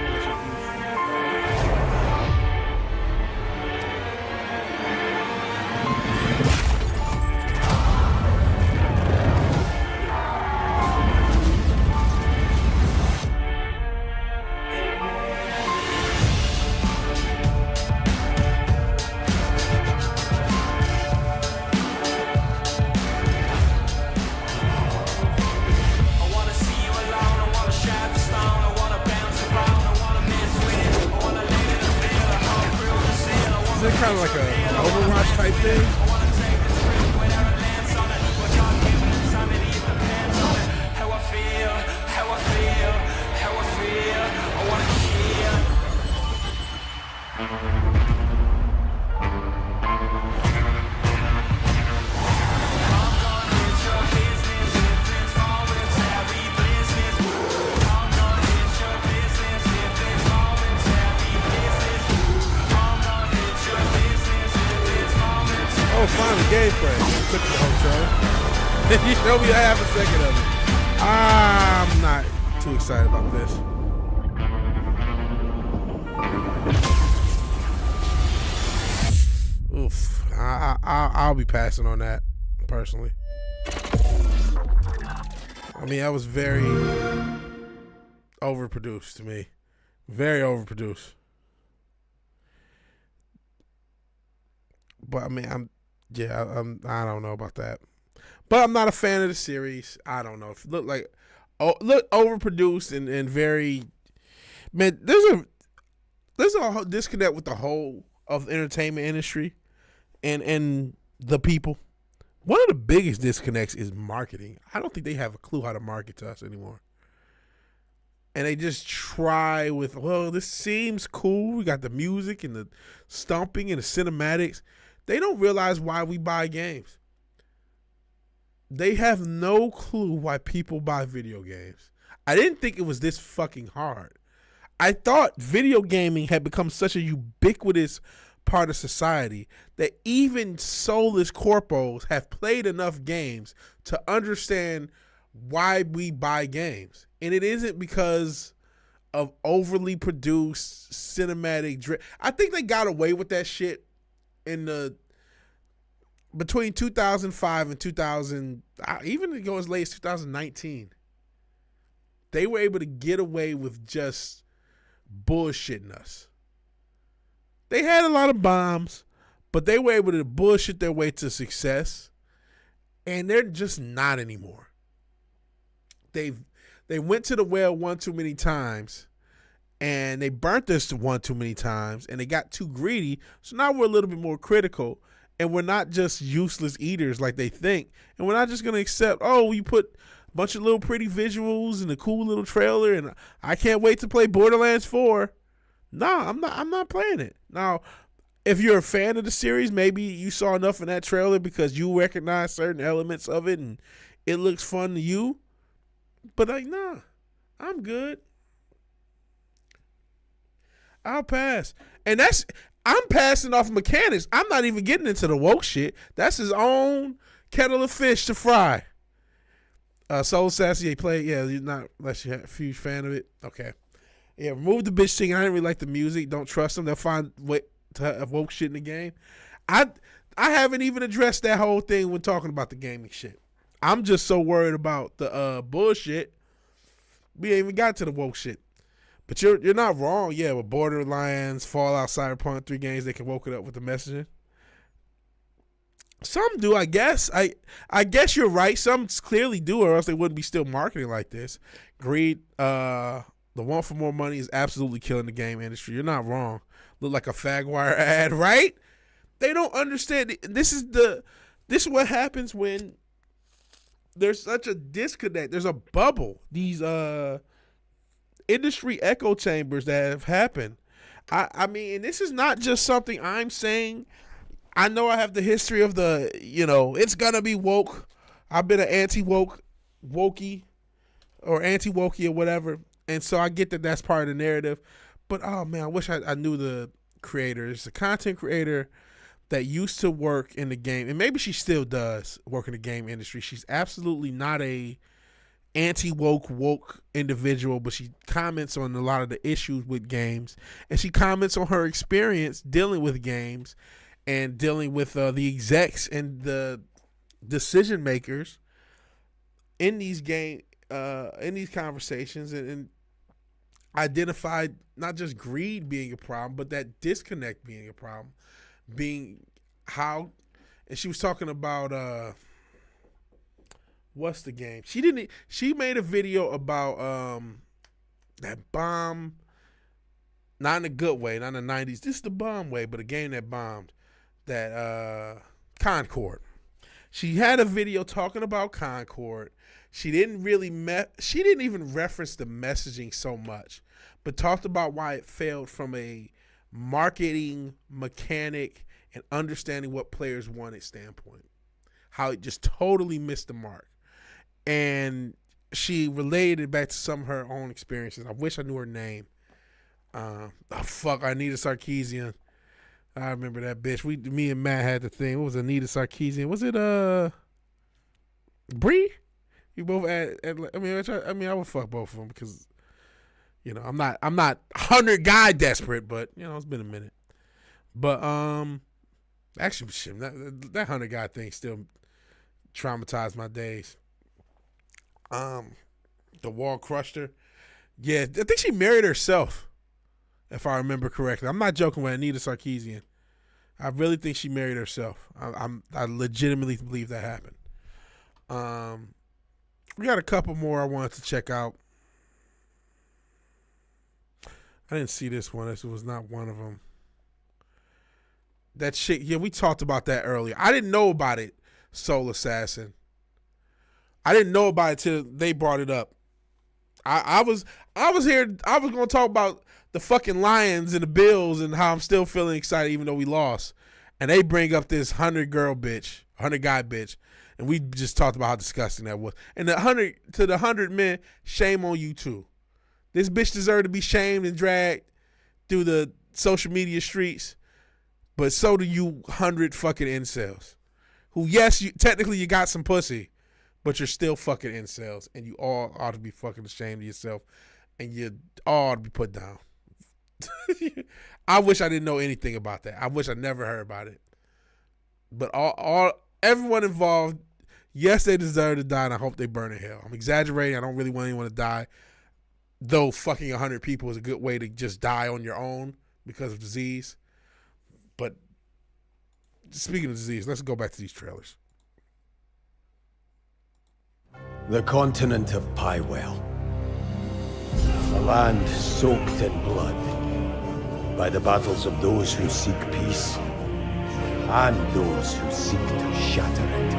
Is it kind of like an Overwatch type thing? Oh, finally, gameplay. Took the whole trailer. You showed me half a second of it. I'm not too excited about this. Oof. I'll be passing on that, personally. I mean, that was very overproduced to me. Very overproduced. But I mean, I don't know about that. But I'm not a fan of the series. I don't know. If it look overproduced and very, man, there's a disconnect with the whole of the entertainment industry and the people. One of the biggest disconnects is marketing. I don't think they have a clue how to market to us anymore. And they just try with, well, this seems cool. We got the music and the stomping and the cinematics. They don't realize why we buy games. They have no clue why people buy video games. I didn't think it was this fucking hard. I thought video gaming had become such a ubiquitous part of society that even soulless corpos have played enough games to understand why we buy games. And it isn't because of overly produced cinematic I think they got away with that shit in the between 2005 and 2000, even to go as late as 2019. They were able to get away with just bullshitting us. They had a lot of bombs, but they were able to bullshit their way to success, and they're just not anymore. They went to the well one too many times, and they burnt us one too many times, and they got too greedy. So now we're a little bit more critical, and we're not just useless eaters like they think, and we're not just gonna accept, oh, you put a bunch of little pretty visuals and a cool little trailer, and I can't wait to play Borderlands 4. No, I'm not playing it. Now, if you're a fan of the series, maybe you saw enough in that trailer because you recognize certain elements of it and it looks fun to you. But like, nah, I'm good. I'll pass. And I'm passing off mechanics. I'm not even getting into the woke shit. That's his own kettle of fish to fry. Soul Sassy played. Yeah, you're not unless you're a huge fan of it. Okay. Yeah, remove the bitch thing. I didn't really like the music. Don't trust them. They'll find way to have woke shit in the game. I haven't even addressed that whole thing when talking about the gaming shit. I'm just so worried about the bullshit. We ain't even got to the woke shit. But you're not wrong. Yeah, with Borderlands, Fallout, Cyberpunk, 3 games, they can woke it up with the messaging. Some do, I guess. I guess you're right. Some clearly do, or else they wouldn't be still marketing like this. Greed, the want for more money is absolutely killing the game industry. You're not wrong. Look like a Fagwire ad, right? They don't understand. This is what happens when there's such a disconnect. There's a bubble. These industry echo chambers that have happened. I mean, and this is not just something I'm saying. I know I have the history of the, it's gonna be woke. I've been an anti-wokey or anti-wokey or whatever. And so I get that that's part of the narrative. But, oh, man, I wish I knew the creator. It's a content creator that used to work in the game. And maybe she still does work in the game industry. She's absolutely not a woke individual, but she comments on a lot of the issues with games. And she comments on her experience dealing with games and dealing with the execs and the decision makers in these conversations, and identified not just greed being a problem, but that disconnect being a problem. And she was talking about what's the game? She made a video about that bomb, not in a good way, not in the 90s. This is the bomb way, but a game that bombed. That Concord. She had a video talking about Concord. She didn't even reference the messaging so much, but talked about why it failed from a marketing, mechanic, and understanding what players wanted standpoint. How it just totally missed the mark. And she related it back to some of her own experiences. I wish I knew her name. Anita Sarkeesian. I remember that bitch. Me and Matt had the thing. What was Anita Sarkeesian? Was it Bree? You both I would fuck both of them because I'm not 100 guy desperate, but it's been a minute. But actually, shit, that 100 guy thing still traumatized my days. The wall crushed her. Yeah, I think she married herself, if I remember correctly. I'm not joking with Anita Sarkeesian. I really think she married herself. I legitimately believe that happened. We got a couple more I wanted to check out. I didn't see this one. This was not one of them. That shit, yeah, we talked about that earlier. I didn't know about it, Soul Assassin. I didn't know about it till they brought it up. I was here. I was going to talk about the fucking Lions and the Bills and how I'm still feeling excited even though we lost. And they bring up this 100 guy bitch. And we just talked about how disgusting that was. And the 100 men, shame on you too. This bitch deserved to be shamed and dragged through the social media streets. But so do you 100 fucking incels. Who, yes, technically you got some pussy, but you're still fucking incels. And you all ought to be fucking ashamed of yourself. And you all ought to be put down. I wish I didn't know anything about that. I wish I never heard about it. But everyone involved, yes, they deserve to die, and I hope they burn in hell. I'm exaggerating. I don't really want anyone to die. Though fucking 100 people is a good way to just die on your own because of disease. But speaking of disease, let's go back to these trailers. The continent of Pywell. A land soaked in blood by the battles of those who seek peace and those who seek to shatter it.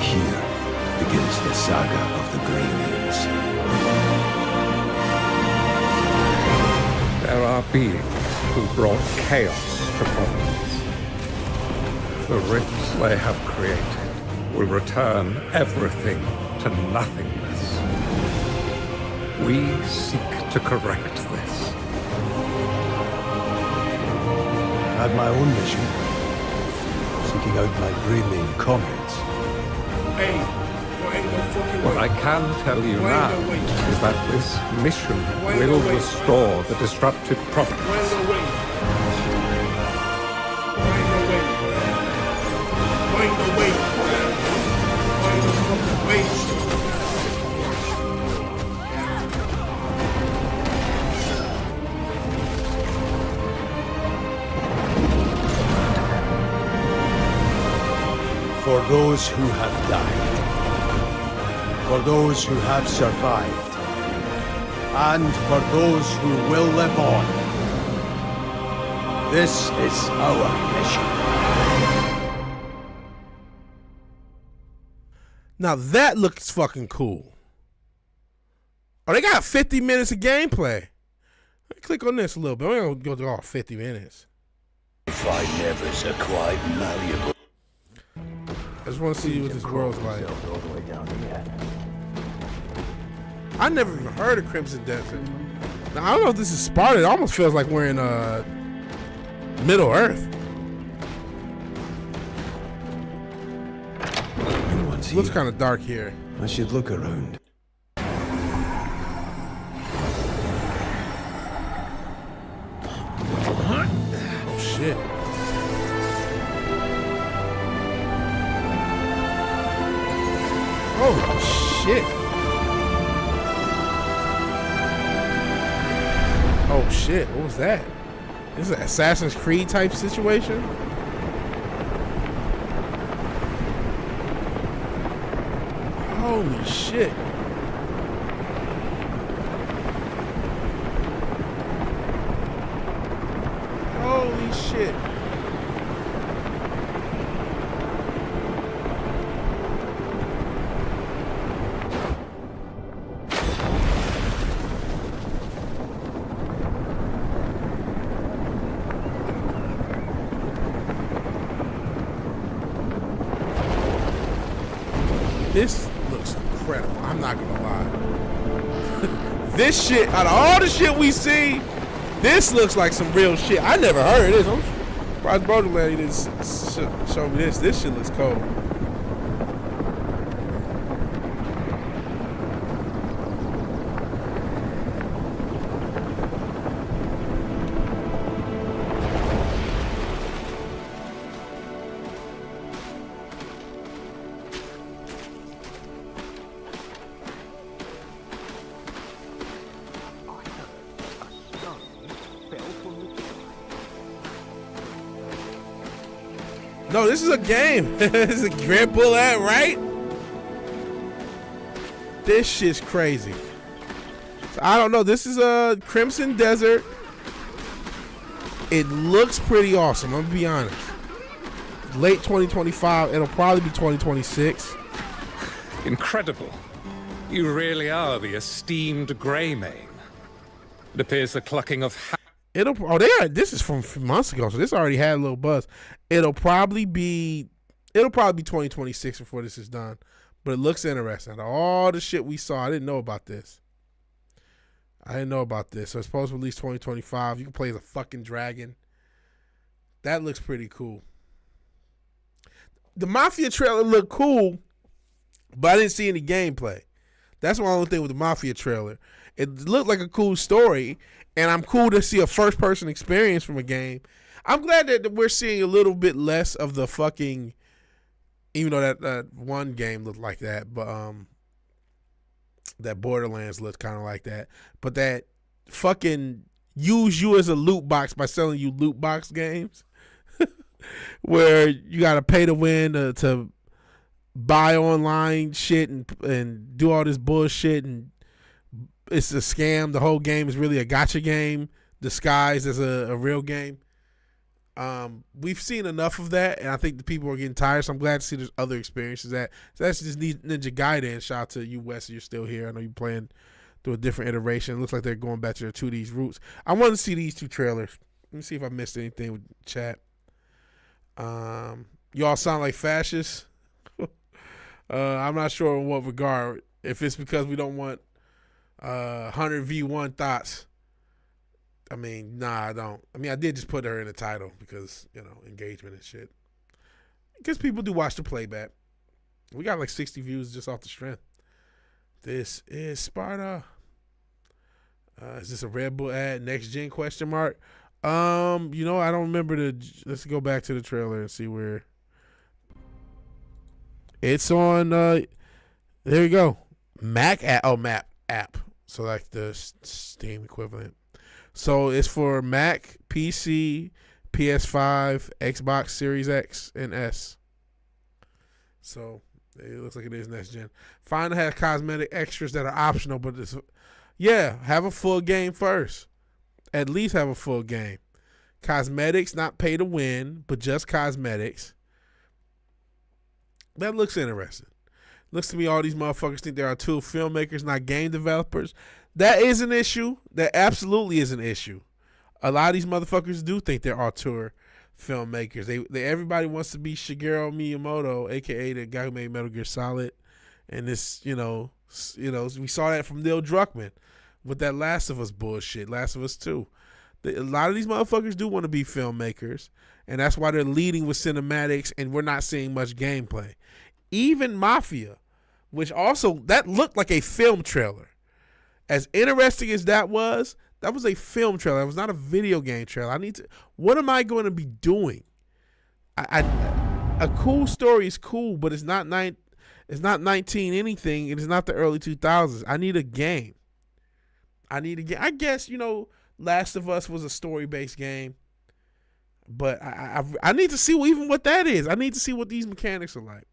Here begins the saga of the Greybeards. There are beings who brought chaos to Providence. The rifts they have created will return everything to nothingness. We seek to correct this. had my own mission, seeking out my Greymane comrades. Hey, there ain't no fucking What way. I can tell you Wait, now no, wait. is that this mission Wait, will no, wait. restore the disrupted province. There ain't no way. There ain't no way. There ain't no way. There ain't no fucking way. For those who have died, for those who have survived, and for those who will live on, this is our mission. Now that looks fucking cool. Oh, they got 50 minutes of gameplay. Let me click on this a little bit. We're gonna go through all 50 minutes. If I never's are quite malleable. I just want to see what this world's like. I never even heard of Crimson Desert. Now, I don't know if this is Sparta. It almost feels like we're in Middle Earth. No one's here. Looks kind of dark here. I should look around. Oh shit. Oh shit. Oh shit. What was that? This is an Assassin's Creed type situation? Holy shit. Holy shit. This looks incredible. I'm not gonna lie. This shit, out of all the shit we see, this looks like some real shit. I never heard of this. I'm surprised Borderland didn't show me this. This shit looks cold. No, this is a game. This is a Grand Bull ad, right? This shit's crazy. So I don't know. This is a Crimson Desert. It looks pretty awesome. I'm gonna be honest. Late 2025. It'll probably be 2026. Incredible. You really are the esteemed Greymane. It appears the clucking of This is from months ago, so this already had a little buzz. It'll probably be 2026 before this is done. But it looks interesting. Out of all the shit we saw, I didn't know about this. So it's supposed to release 2025. You can play as a fucking dragon. That looks pretty cool. The Mafia trailer looked cool, but I didn't see any gameplay. That's my only thing with the Mafia trailer. It looked like a cool story, and I'm cool to see a first-person experience from a game. I'm glad that we're seeing a little bit less of the fucking, even though that one game looked like that, but that Borderlands looked kind of like that. But that fucking use you as a loot box by selling you loot box games, where you got to pay to win to buy online shit and do all this bullshit, and it's a scam. The whole game is really a gotcha game disguised as a real game. We've seen enough of that, and I think the people are getting tired, so I'm glad to see there's other experiences. So that's just Ninja Gaiden. Shout out to you, Wes, you're still here. I know you're playing through a different iteration. It looks like they're going back to their 2D's roots. I want to see these two trailers. Let me see if I missed anything with chat. Y'all sound like fascists. I'm not sure in what regard. If it's because we don't want 100v1 thoughts. I mean, nah, I don't. I mean, I did just put her in the title because, engagement and shit. Because people do watch the playback. We got like 60 views just off the strength. This is Sparta. Is this a Red Bull ad? Next gen question mark? I don't remember let's go back to the trailer and see where. It's on, there you go. Mac app. So like the Steam equivalent. So it's for Mac, PC, PS5, Xbox Series X, and S. So it looks like it is next gen. Fine to have cosmetic extras that are optional, but have a full game first. At least have a full game. Cosmetics, not pay to win, but just cosmetics. That looks interesting. Looks to me all these motherfuckers think they are two filmmakers, not game developers. That is an issue. That absolutely is an issue. A lot of these motherfuckers do think they're auteur filmmakers. They everybody wants to be Shigeru Miyamoto, aka the guy who made Metal Gear Solid. And this, we saw that from Neil Druckmann with that Last of Us bullshit, Last of Us 2. A lot of these motherfuckers do want to be filmmakers, and that's why they're leading with cinematics, and we're not seeing much gameplay. Even Mafia, which also, that looked like a film trailer. As interesting as that was a film trailer. It was not a video game trailer. What am I going to be doing? A cool story is cool, but it's not 19 anything. It is not the early 2000s. I need a game. I guess, Last of Us was a story-based game, but I need to see even what that is. I need to see what these mechanics are like.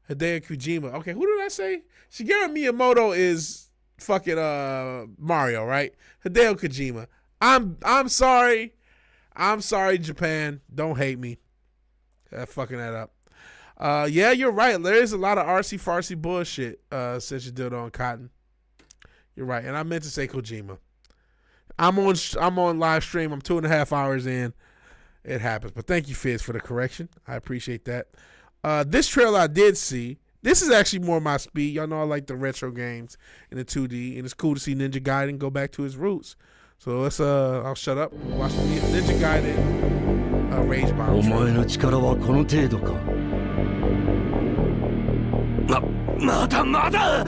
Hideo Kojima. Okay, who did I say? Shigeru Miyamoto is fucking Mario, right? Hideo Kojima. I'm sorry. I'm sorry, Japan. Don't hate me. Fucking that up. Yeah, you're right. There is a lot of artsy-fartsy bullshit since you did it on Cotton. You're right, and I meant to say Kojima. I'm on live stream. I'm 2.5 hours in. It happens, but thank you, Fizz, for the correction. I appreciate that. This trailer I did see. This is actually more my speed. Y'all know I like the retro games in the 2D, and it's cool to see Ninja Gaiden go back to his roots. So let's I'll shut up and watch the Ninja Gaiden Rage Bomb. お前の力はこの程度か。まだまだ。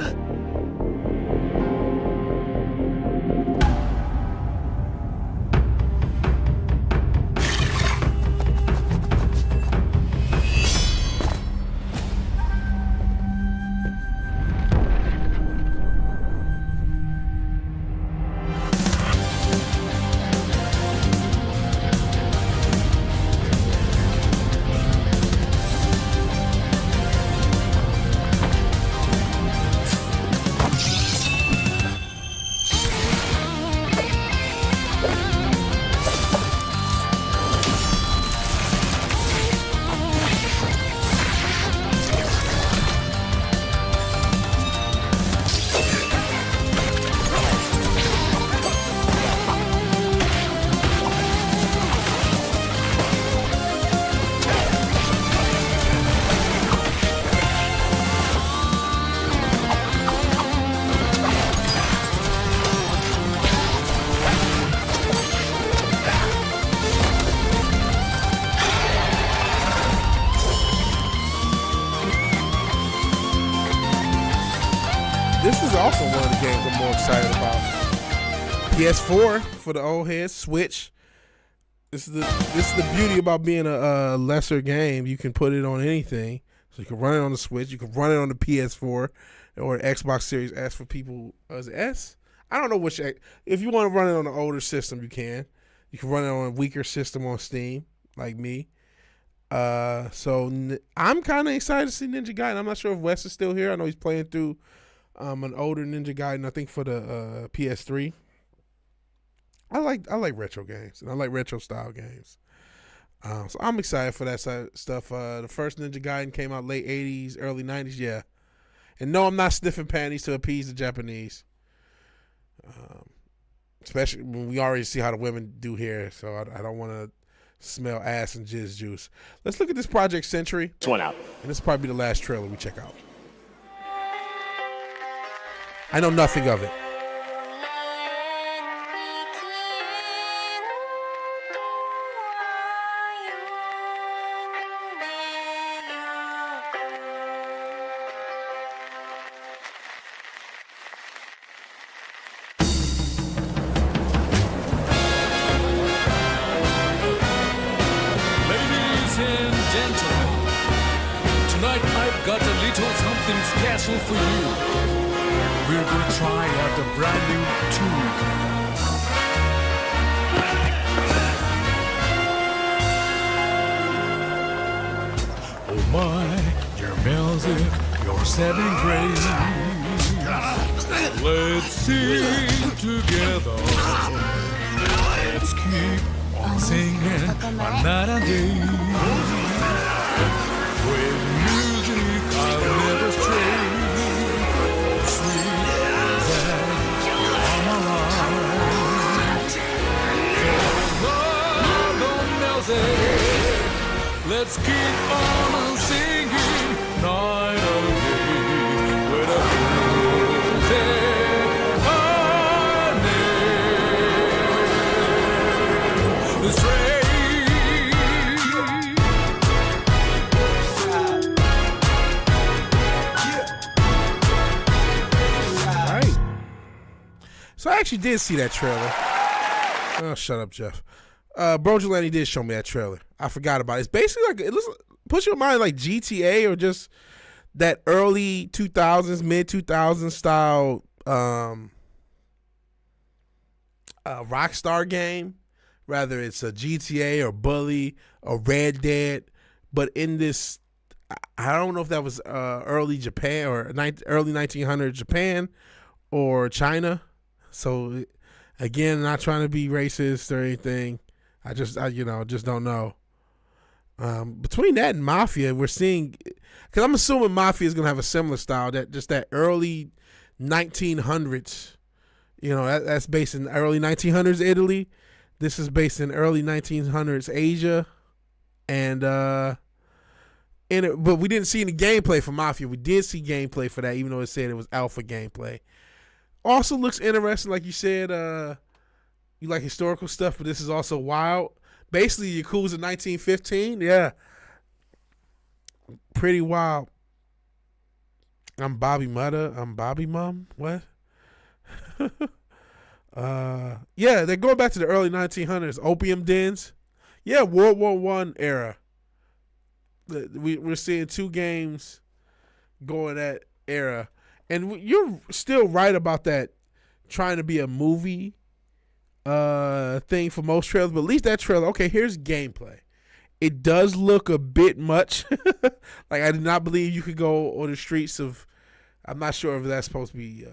This is also one of the games I'm more excited about. PS4 for the old heads, Switch. This is the beauty about being a lesser game. You can put it on anything. So you can run it on the Switch. You can run it on the PS4 or Xbox Series S for people. Is it S? I don't know which. If you want to run it on an older system, you can. You can run it on a weaker system on Steam, like me. So I'm kind of excited to see Ninja Gaiden. I'm not sure if Wes is still here. I know he's playing through an older Ninja Gaiden, I think for the PS3. I like retro games, and I like retro style games. So I'm excited for that stuff. The first Ninja Gaiden came out late 80s, early 90s, yeah. And no, I'm not sniffing panties to appease the Japanese. Especially when we already see how the women do here, so I don't want to smell ass and jizz juice. Let's look at this Project Century. This one out. And this will probably be the last trailer we check out. I know nothing of it. gentlemen, tonight I've got a little something special for you. We're gonna try out a brand new tune. Oh my, your music, your setting praise. Let's sing together. Let's keep on singing another day. With music I'll never stray. Sweet as you're my life. For love music, let's keep on singing night and day. With a So I actually did see that trailer. Oh, shut up, Jeff. Bro Jelani did show me that trailer. I forgot about it. It's basically like, it looks, puts your mind like GTA or just that early 2000s, mid 2000s style Rockstar game. Rather it's a GTA or Bully or Red Dead. But in this, I don't know if that was early Japan or early 1900s Japan or China. So, again, not trying to be racist or anything. I just don't know. Between that and Mafia, we're seeing, because I'm assuming Mafia is going to have a similar style, that early 1900s. That's based in early 1900s Italy. This is based in early 1900s Asia, and but we didn't see any gameplay for Mafia. We did see gameplay for that, even though it said it was alpha gameplay. Also looks interesting, like you said. You like historical stuff, but this is also wild. Basically, Yakuza 1915, yeah, pretty wild. I'm Bobby Mudda. I'm Bobby Mum. What? Yeah, they're going back to the early 1900s. Opium dens. Yeah, World War I era. We're seeing two games going that era. And you're still right about that trying to be a movie thing for most trailers. But at least that trailer, okay, here's gameplay. It does look a bit much. Like, I did not believe you could go on the streets of, I'm not sure if that's supposed to be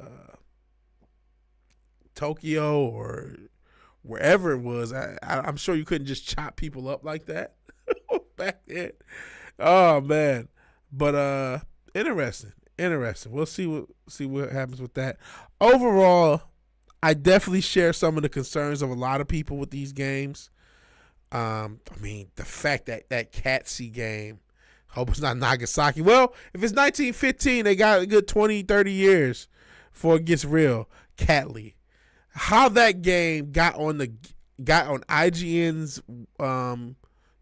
Tokyo or wherever it was. I'm sure you couldn't just chop people up like that back then. Oh man, but interesting. We'll see what happens with that. Overall, I definitely share some of the concerns of a lot of people with these games. I mean, the fact that Catsy game, hope it's not Nagasaki. Well, if it's 1915, they got a good 20, 30 years before it gets real. Catley. How that game got on IGN's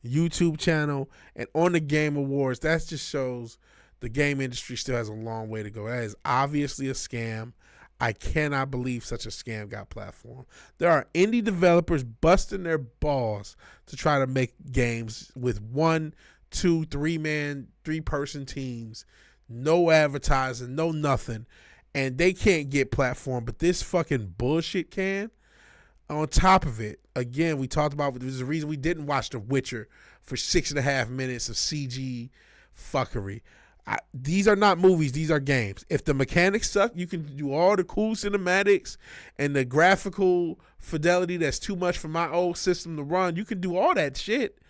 YouTube channel and on the Game Awards, that just shows the game industry still has a long way to go. That is obviously a scam. I cannot believe such a scam got platformed. There are indie developers busting their balls to try to make games with 1, 2, 3-person teams, no advertising, no nothing, and they can't get platformed, but this fucking bullshit can. On top of it, again, we talked about, there's a reason we didn't watch The Witcher for 6.5 minutes of CG fuckery. These are not movies, these are games. If the mechanics suck, you can do all the cool cinematics and the graphical fidelity that's too much for my old system to run. You can do all that shit.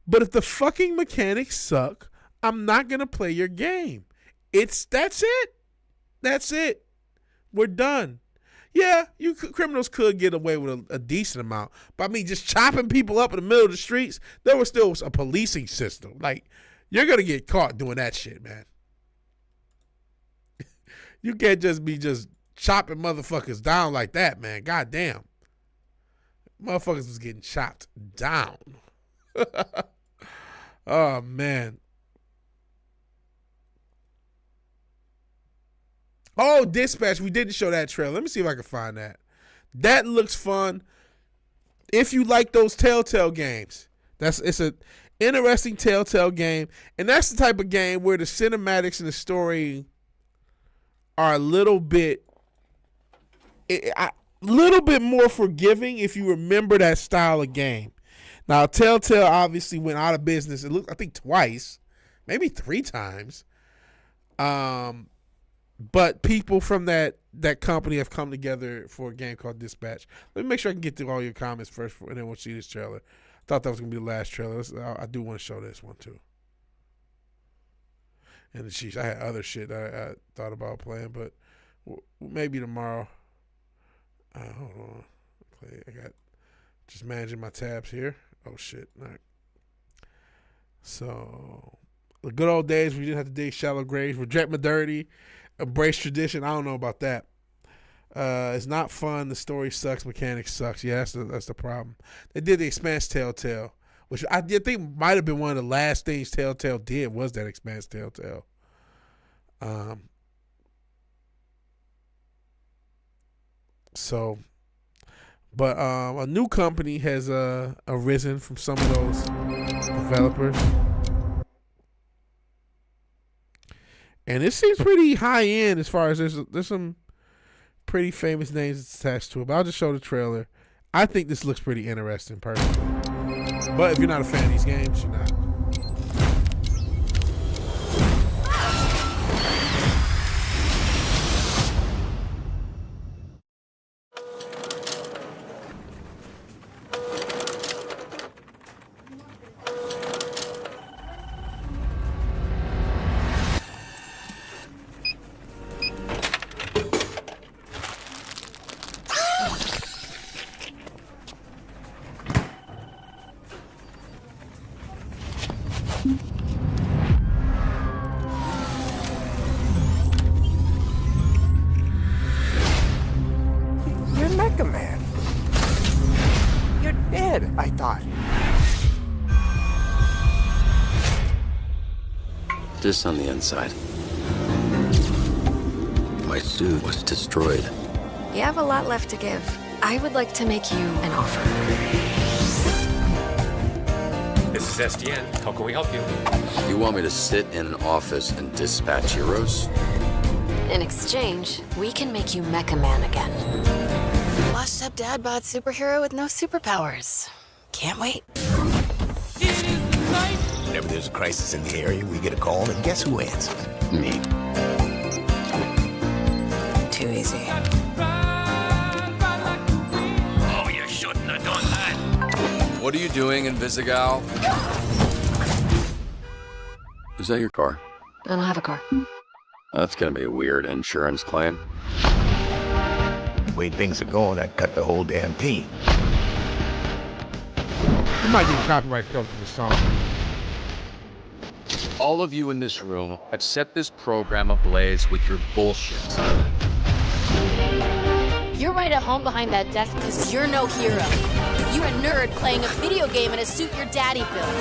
But if the fucking mechanics suck, I'm not going to play your game. That's it. We're done. Yeah, criminals could get away with a decent amount. But I mean, just chopping people up in the middle of the streets, there was still a policing system. Like, you're going to get caught doing that shit, man. You can't just be chopping motherfuckers down like that, man. God damn. Motherfuckers was getting chopped down. Oh, man. Oh, Dispatch. We didn't show that trailer. Let me see if I can find that. That looks fun. If you like those Telltale games, interesting Telltale game, and that's the type of game where the cinematics and the story are a little bit more forgiving if you remember that style of game. Now, Telltale obviously went out of business. It looked, I think, twice, maybe 3 times. But people from that company have come together for a game called Dispatch. Let me make sure I can get through all your comments first, and then we'll see this trailer. I thought that was going to be the last trailer. I do want to show this one, too. And sheesh, I had other shit I thought about playing, but maybe tomorrow. Hold on. I got just managing my tabs here. Oh, shit. All right. So, the good old days we didn't have to dig shallow graves. Reject modernity. Embrace tradition. I don't know about that. It's not fun. The story sucks. Mechanics sucks. Yeah, that's the problem. They did the Expanse Telltale, which I did think might have been one of the last things Telltale did was that Expanse Telltale. But a new company has arisen from some of those developers. And it seems pretty high end as far as there's some pretty famous names attached to it. But I'll just show the trailer. I think this looks pretty interesting personally. But if you're not a fan of these games, you're not. You're Mecha Man. You're dead, I thought. Just on the inside. My suit was destroyed. You have a lot left to give. I would like to make you an offer. This is SDN. How can we help you? You want me to sit in an office and dispatch heroes? In exchange, we can make you Mecha Man again. Washed up dad bod superhero with no superpowers. Can't wait. Whenever there's a crisis in the area, we get a call, and guess who answers? Me. Too easy. Oh, you shouldn't have done that. What are you doing, Invisigal? Is that your car? I don't have a car. That's gonna be a weird insurance claim. The way things are going, I'd cut the whole damn team. You might get copyright struck for this song. All of you in this room have set this program ablaze with your bullshit. You're right at home behind that desk because you're no hero. You're a nerd playing a video game in a suit your daddy built.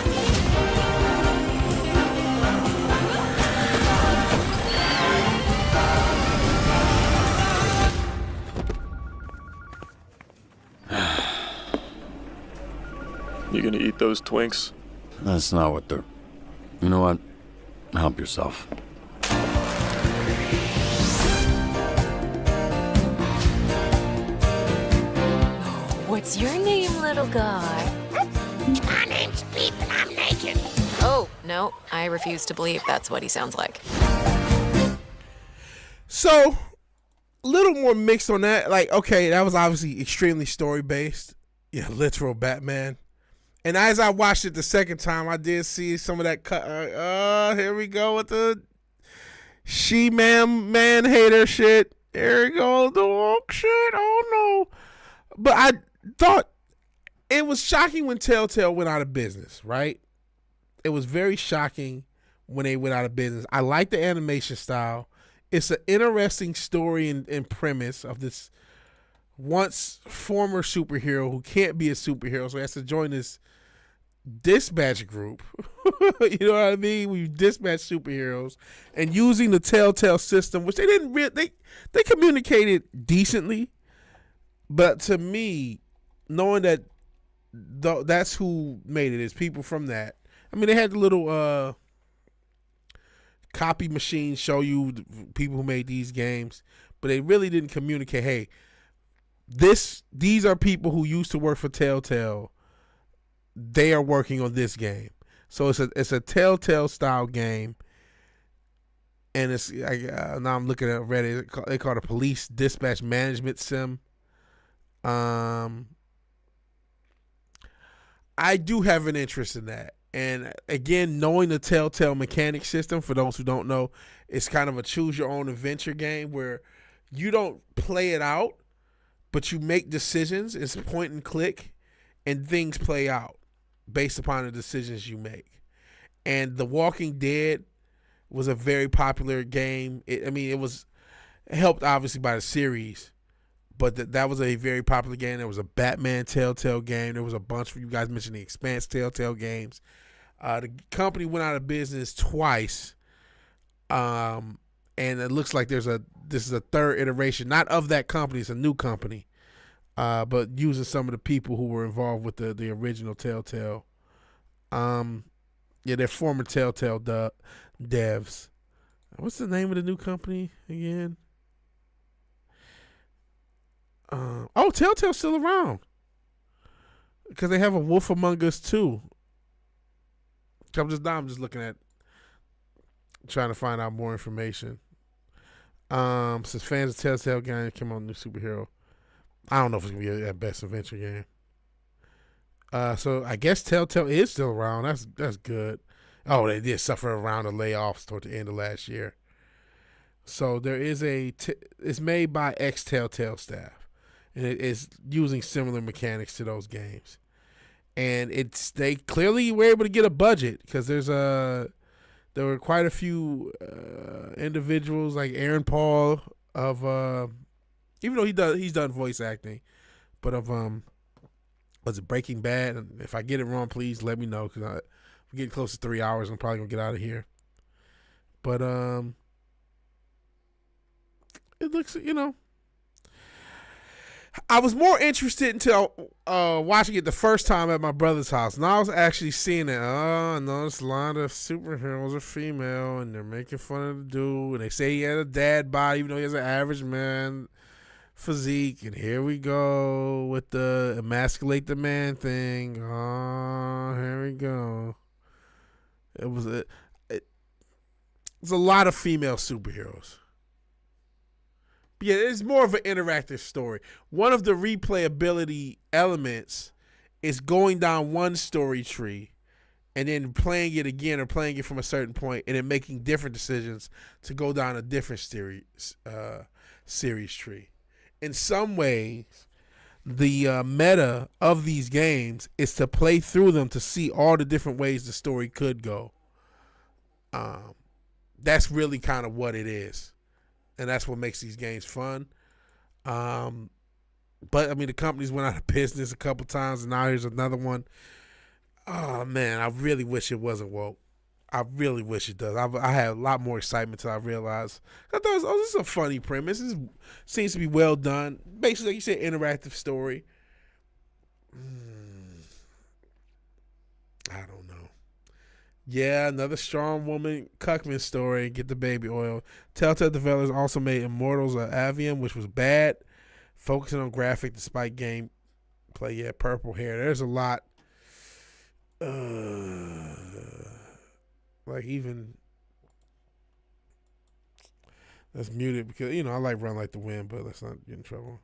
You gonna eat those Twinks? That's not what they're... You know what? Help yourself. What's your name, little guy? My name's Beef, and I'm naked. Oh, no, I refuse to believe that's what he sounds like. So, a little more mixed on that. Like, okay, that was obviously extremely story-based. Yeah, literal Batman. And as I watched it the second time, I did see some of that cut. Here we go with the man hater shit. Here we go, the woke shit. Oh no! But I thought it was shocking when Telltale went out of business. Right? It was very shocking when they went out of business. I like the animation style. It's an interesting story and premise of this once former superhero who can't be a superhero, so he has to join this dispatch group. You know what I mean? We dispatch superheroes and using the Telltale system, which they didn't really, they communicated decently, but to me, knowing that that's who made it is people from that, I mean, they had the little copy machine show you the people who made these games, but they really didn't communicate, hey, these are people who used to work for Telltale. They are working on this game. So it's a Telltale style game, and it's now I'm looking at Reddit. They call it a police dispatch management sim. I do have an interest in that, and again, knowing the Telltale mechanic system, for those who don't know, it's kind of a choose your own adventure game where you don't play it out, but you make decisions. It's point and click, and things play out based upon the decisions you make. And The Walking Dead was a very popular game. It was helped obviously by the series, but that was a very popular game. There was a Batman Telltale game. There was a bunch of, you guys mentioned the Expanse Telltale games. The company went out of business twice, and it looks like this is a third iteration, not of that company. It's a new company. But using some of the people who were involved with the original Telltale. They're former Telltale devs. What's the name of the new company again? Telltale's still around. Because they have a Wolf Among Us 2. I'm just looking at, trying to find out more information. Since fans of Telltale game came on new superhero. I don't know if it's gonna be a best adventure game. So I guess Telltale is still around. That's good. Oh, they did suffer a round of layoffs toward the end of last year. So there is it's made by ex-Telltale staff, and it is using similar mechanics to those games. And they clearly were able to get a budget because there were quite a few individuals like Aaron Paul of even though he's done voice acting, but of was it Breaking Bad? And if I get it wrong, please let me know, because we're getting close to 3 hours. I'm probably gonna get out of here. But it looks, I was more interested until watching it the first time at my brother's house. And I was actually seeing it. Oh, I noticed a lot of superheroes are female, and they're making fun of the dude. And they say he had a dad body, even though he has an average man physique. And here we go with the emasculate the man thing. Oh, here we go. It was a lot of female superheroes. Yeah, it's more of an interactive story. One of the replayability elements is going down one story tree and then playing it again or playing it from a certain point and then making different decisions to go down a different series tree. In some ways, the meta of these games is to play through them to see all the different ways the story could go. That's really kind of what it is. And that's what makes these games fun. But, the companies went out of business a couple times, and now here's another one. Oh, man, I really wish it wasn't woke. I really wish it does. I had a lot more excitement until I realized. I thought, this is a funny premise. This seems to be well done. Basically, like you said, interactive story. I don't know. Yeah, another strong woman Cuckman story. Get the baby oil. Telltale developers also made Immortals of Avium, which was bad, focusing on graphic despite game play. Yeah, purple hair. There's a lot. Like even that's muted because I like Run Like the Wind, but let's not get in trouble.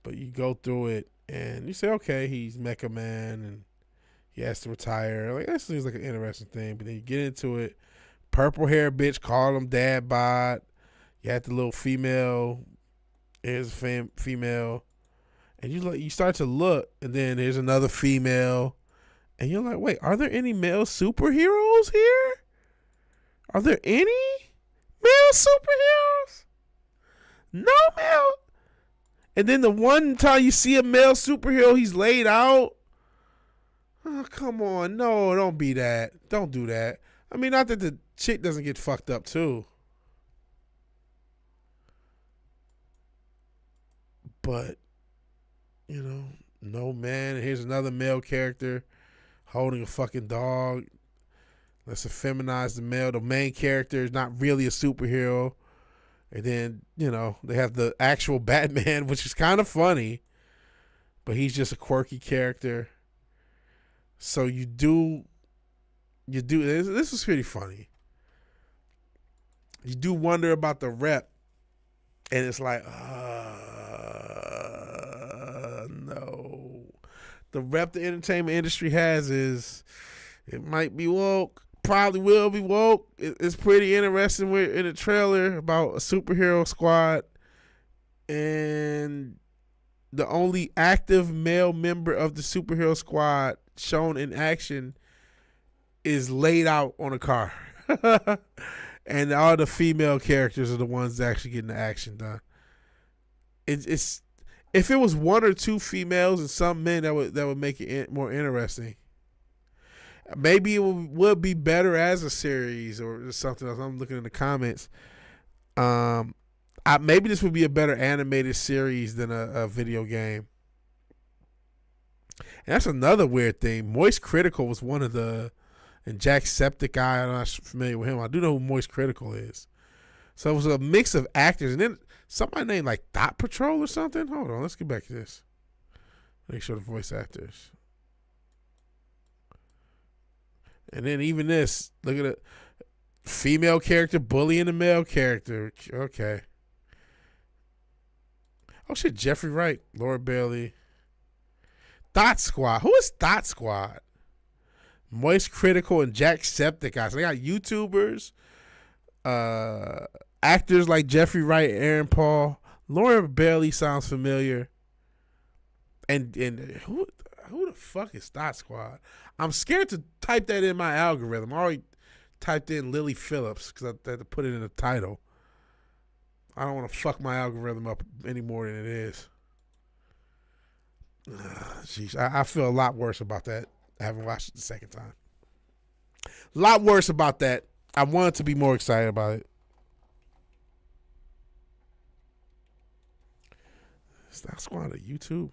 But you go through it and you say, okay, he's Mecha Man and he has to retire. Like, that seems like an interesting thing. But then you get into it. Purple hair bitch, call him dad bod. You had the little female. Here's a female. And you start to look, and then there's another female. And you're like, wait, are there any male superheroes here? Are there any male superheroes? No male. And then the one time you see a male superhero, he's laid out. Oh, come on. No, don't be that. Don't do that. Not that the chick doesn't get fucked up, too. But, no man. Here's another male character holding a fucking dog. Let's feminize the male. The main character is not really a superhero. And then, they have the actual Batman, which is kind of funny, but he's just a quirky character. So you do, this was pretty funny. You do wonder about the rep, and it's like, no. The rep the entertainment industry has is, it might be woke, probably will be woke. It's pretty interesting. We're in a trailer about a superhero squad, and the only active male member of the superhero squad shown in action is laid out on a car. And all the female characters are the ones that actually getting the action done. It's if it was one or two females and some men, that would make it more interesting. Maybe it would be better as a series or something else. I'm looking in the comments. Maybe this would be a better animated series than a video game. And that's another weird thing. Moist Critical was one of the, and Jacksepticeye, I'm not familiar with him. I do know who Moist Critical is. So it was a mix of actors. And then somebody named like Dot Patrol or something. Hold on, let's get back to this. Make sure the voice actors. And then even this, look at it. Female character bullying the male character. Okay. Oh shit, Jeffrey Wright, Laura Bailey. Dot Squad. Who is Dot Squad? Moist Critical and Jacksepticeye. So they got YouTubers, actors like Jeffrey Wright, Aaron Paul. Laura Bailey sounds familiar. And who the fuck is Dot Squad? I'm scared to type that in my algorithm. I already typed in Lily Phillips because I had to put it in the title. I don't want to fuck my algorithm up any more than it is. Jeez, I feel a lot worse about that. I haven't watched it the second time. A lot worse about that. I wanted to be more excited about it. Is that squad on YouTube?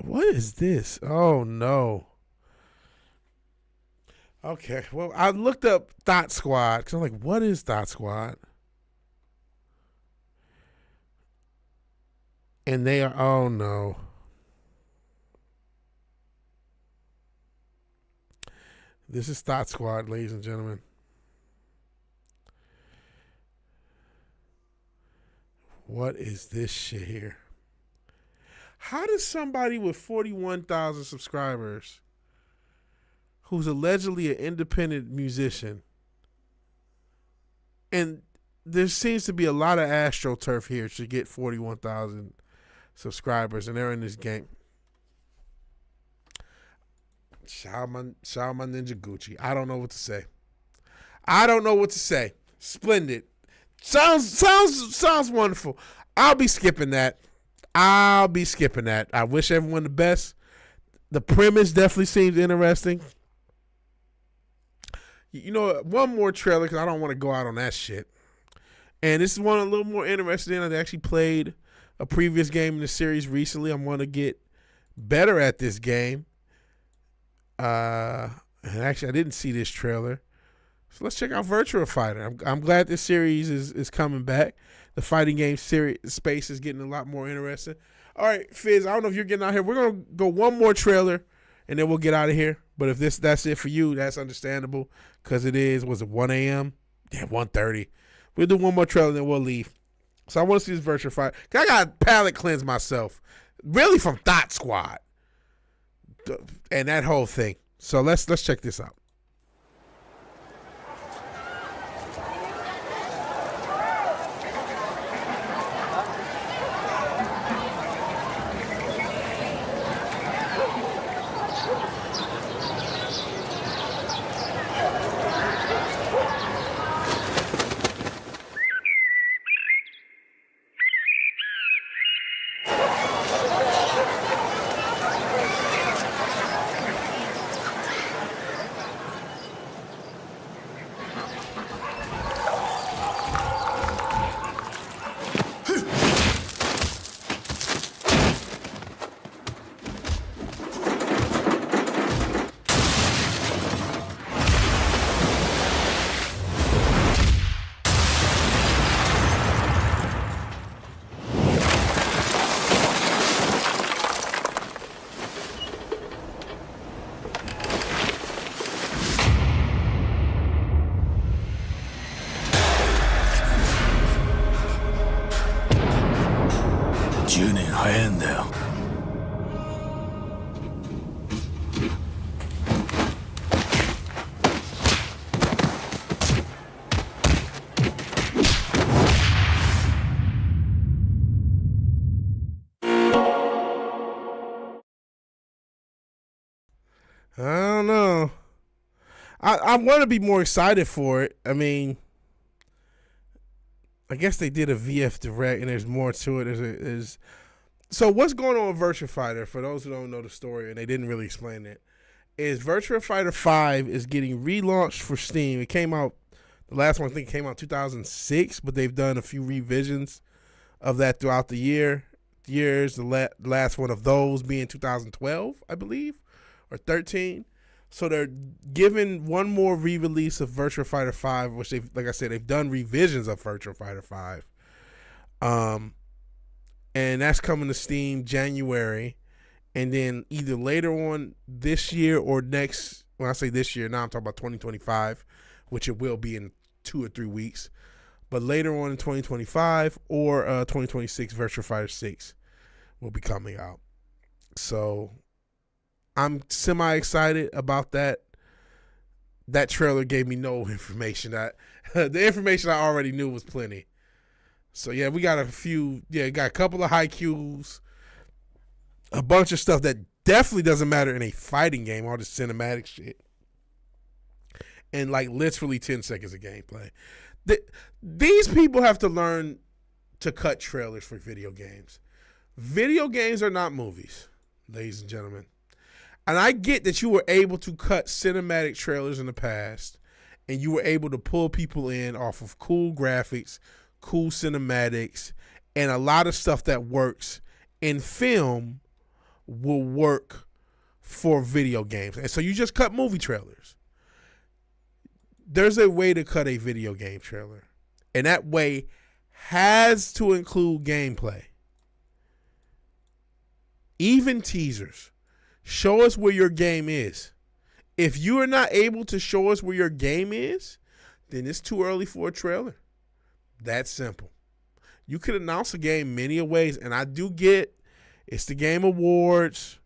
What is this? Oh no. Okay, well, I looked up Dot Squad because I'm like, what is Dot Squad? And they are, oh no. This is Dot Squad, ladies and gentlemen. What is this shit here? How does somebody with 41,000 subscribers, who's allegedly an independent musician, and there seems to be a lot of AstroTurf here to get 41,000 subscribers, and they're in this game. Shout out my Ninja Gucci. I don't know what to say. Splendid. Sounds wonderful. I'll be skipping that. I wish everyone the best. The premise definitely seems interesting. You know, one more trailer because I don't want to go out on that shit. And this is one I'm a little more interested in. I actually played a previous game in the series recently. I'm going to get better at this game. And actually, I didn't see this trailer. So let's check out Virtua Fighter. I'm glad this series is coming back. The fighting game space is getting a lot more interesting. All right, Fizz, I don't know if you're getting out here. We're going to go one more trailer, and then we'll get out of here. But if that's it for you, that's understandable because was it 1 a.m.? Yeah, 1:30. We'll do one more trailer, and then we'll leave. So I want to see this Virtua Fighter. I got to palate cleanse myself, really, from Dot Squad and that whole thing. So let's check this out. I don't know. I want to be more excited for it. I mean, I guess they did a VF Direct, and there's more to it. So what's going on with Virtua Fighter? For those who don't know the story, and they didn't really explain it, is Virtua Fighter 5 is getting relaunched for Steam. It came out, the last one I think came out 2006, but they've done a few revisions of that throughout the years. The last one of those being 2012, I believe, or 13. So they're giving one more re-release of Virtua Fighter 5, which they've, like I said, they've done revisions of Virtua Fighter 5. And that's coming to Steam January. And then either later on this year or next, when I say this year, now I'm talking about 2025, which it will be in 2 or 3 weeks. But later on in 2025 or 2026, Virtua Fighter 6 will be coming out. So I'm semi-excited about that. That trailer gave me no information. The information I already knew was plenty. So yeah, we got got a couple of haikus, a bunch of stuff that definitely doesn't matter in a fighting game, all this cinematic shit. And like literally 10 seconds of gameplay. These people have to learn to cut trailers for video games. Video games are not movies, ladies and gentlemen. And I get that you were able to cut cinematic trailers in the past, and you were able to pull people in off of cool graphics, cool cinematics, and a lot of stuff that works in film will work for video games. And so you just cut movie trailers. There's a way to cut a video game trailer, and that way has to include gameplay. Even teasers. Show us where your game is. If you are not able to show us where your game is, then it's too early for a trailer. That simple. You could announce a game many ways, and I do get it's the Game Awards.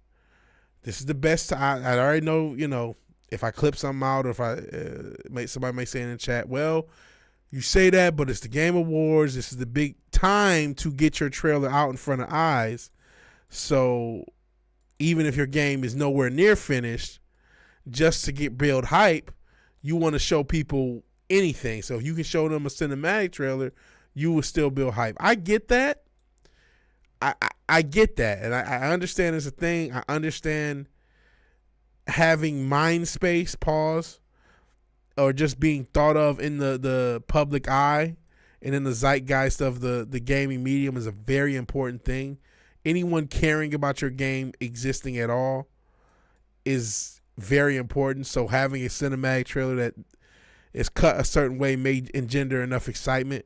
This is the best time. I already know, if I clip something out or if somebody may say in the chat, well, you say that, but it's the Game Awards. This is the big time to get your trailer out in front of eyes. So even if your game is nowhere near finished, just to build hype, you want to show people anything. So if you can show them a cinematic trailer, you will still build hype. I get that. I get that. And I understand it's a thing. I understand having mind space, pause, or just being thought of in the public eye and in the zeitgeist of the gaming medium is a very important thing. Anyone caring about your game existing at all is very important. So having a cinematic trailer that is cut a certain way may engender enough excitement.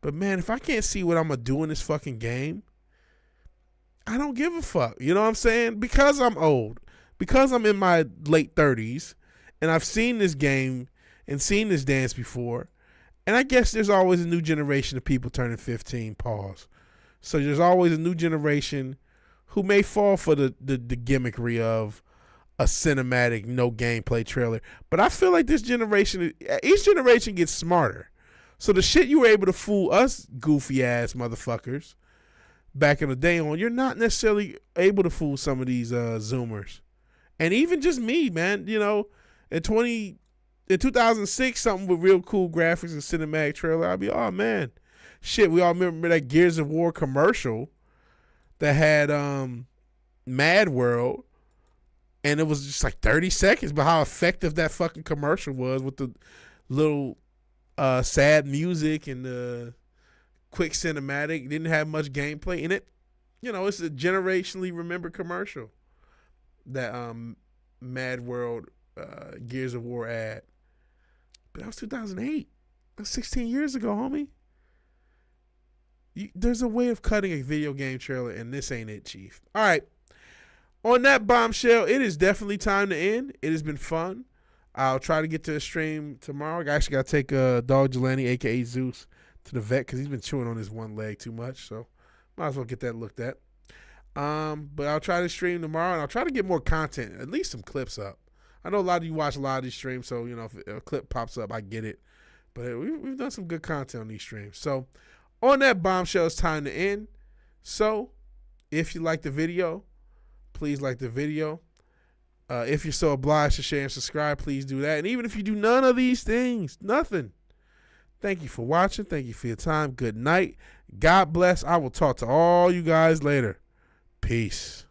But man, if I can't see what I'm going to do in this fucking game, I don't give a fuck. You know what I'm saying? Because I'm old. Because I'm in my late 30s and I've seen this game and seen this dance before. And I guess there's always a new generation of people turning 15, pause. So there's always a new generation who may fall for the gimmickry of a cinematic, no gameplay trailer. But I feel like each generation gets smarter. So the shit you were able to fool us goofy ass motherfuckers back in the day on, you're not necessarily able to fool some of these Zoomers. And even just me, man, in 2006, something with real cool graphics and cinematic trailer, I'd be, oh man. Shit, we all remember that Gears of War commercial that had Mad World, and it was just like 30 seconds, but how effective that fucking commercial was with the little sad music and the quick cinematic. It didn't have much gameplay in it. It's a generationally remembered commercial, that Mad World Gears of War ad. But that was 2008. That was 16 years ago, homie. There's a way of cutting a video game trailer, and this ain't it, Chief. All right. On that bombshell, it is definitely time to end. It has been fun. I'll try to get to a stream tomorrow. I actually got to take Dog Jelani, a.k.a. Zeus, to the vet because he's been chewing on his one leg too much. So might as well get that looked at. But I'll try to stream tomorrow, and I'll try to get more content, at least some clips up. I know a lot of you watch a lot of these streams, so, if a clip pops up, I get it. But we've done some good content on these streams. So on that bombshell, it's time to end. So if you like the video, please like the video. If you're so obliged to share and subscribe, please do that. And even if you do none of these things, nothing. Thank you for watching. Thank you for your time. Good night. God bless. I will talk to all you guys later. Peace.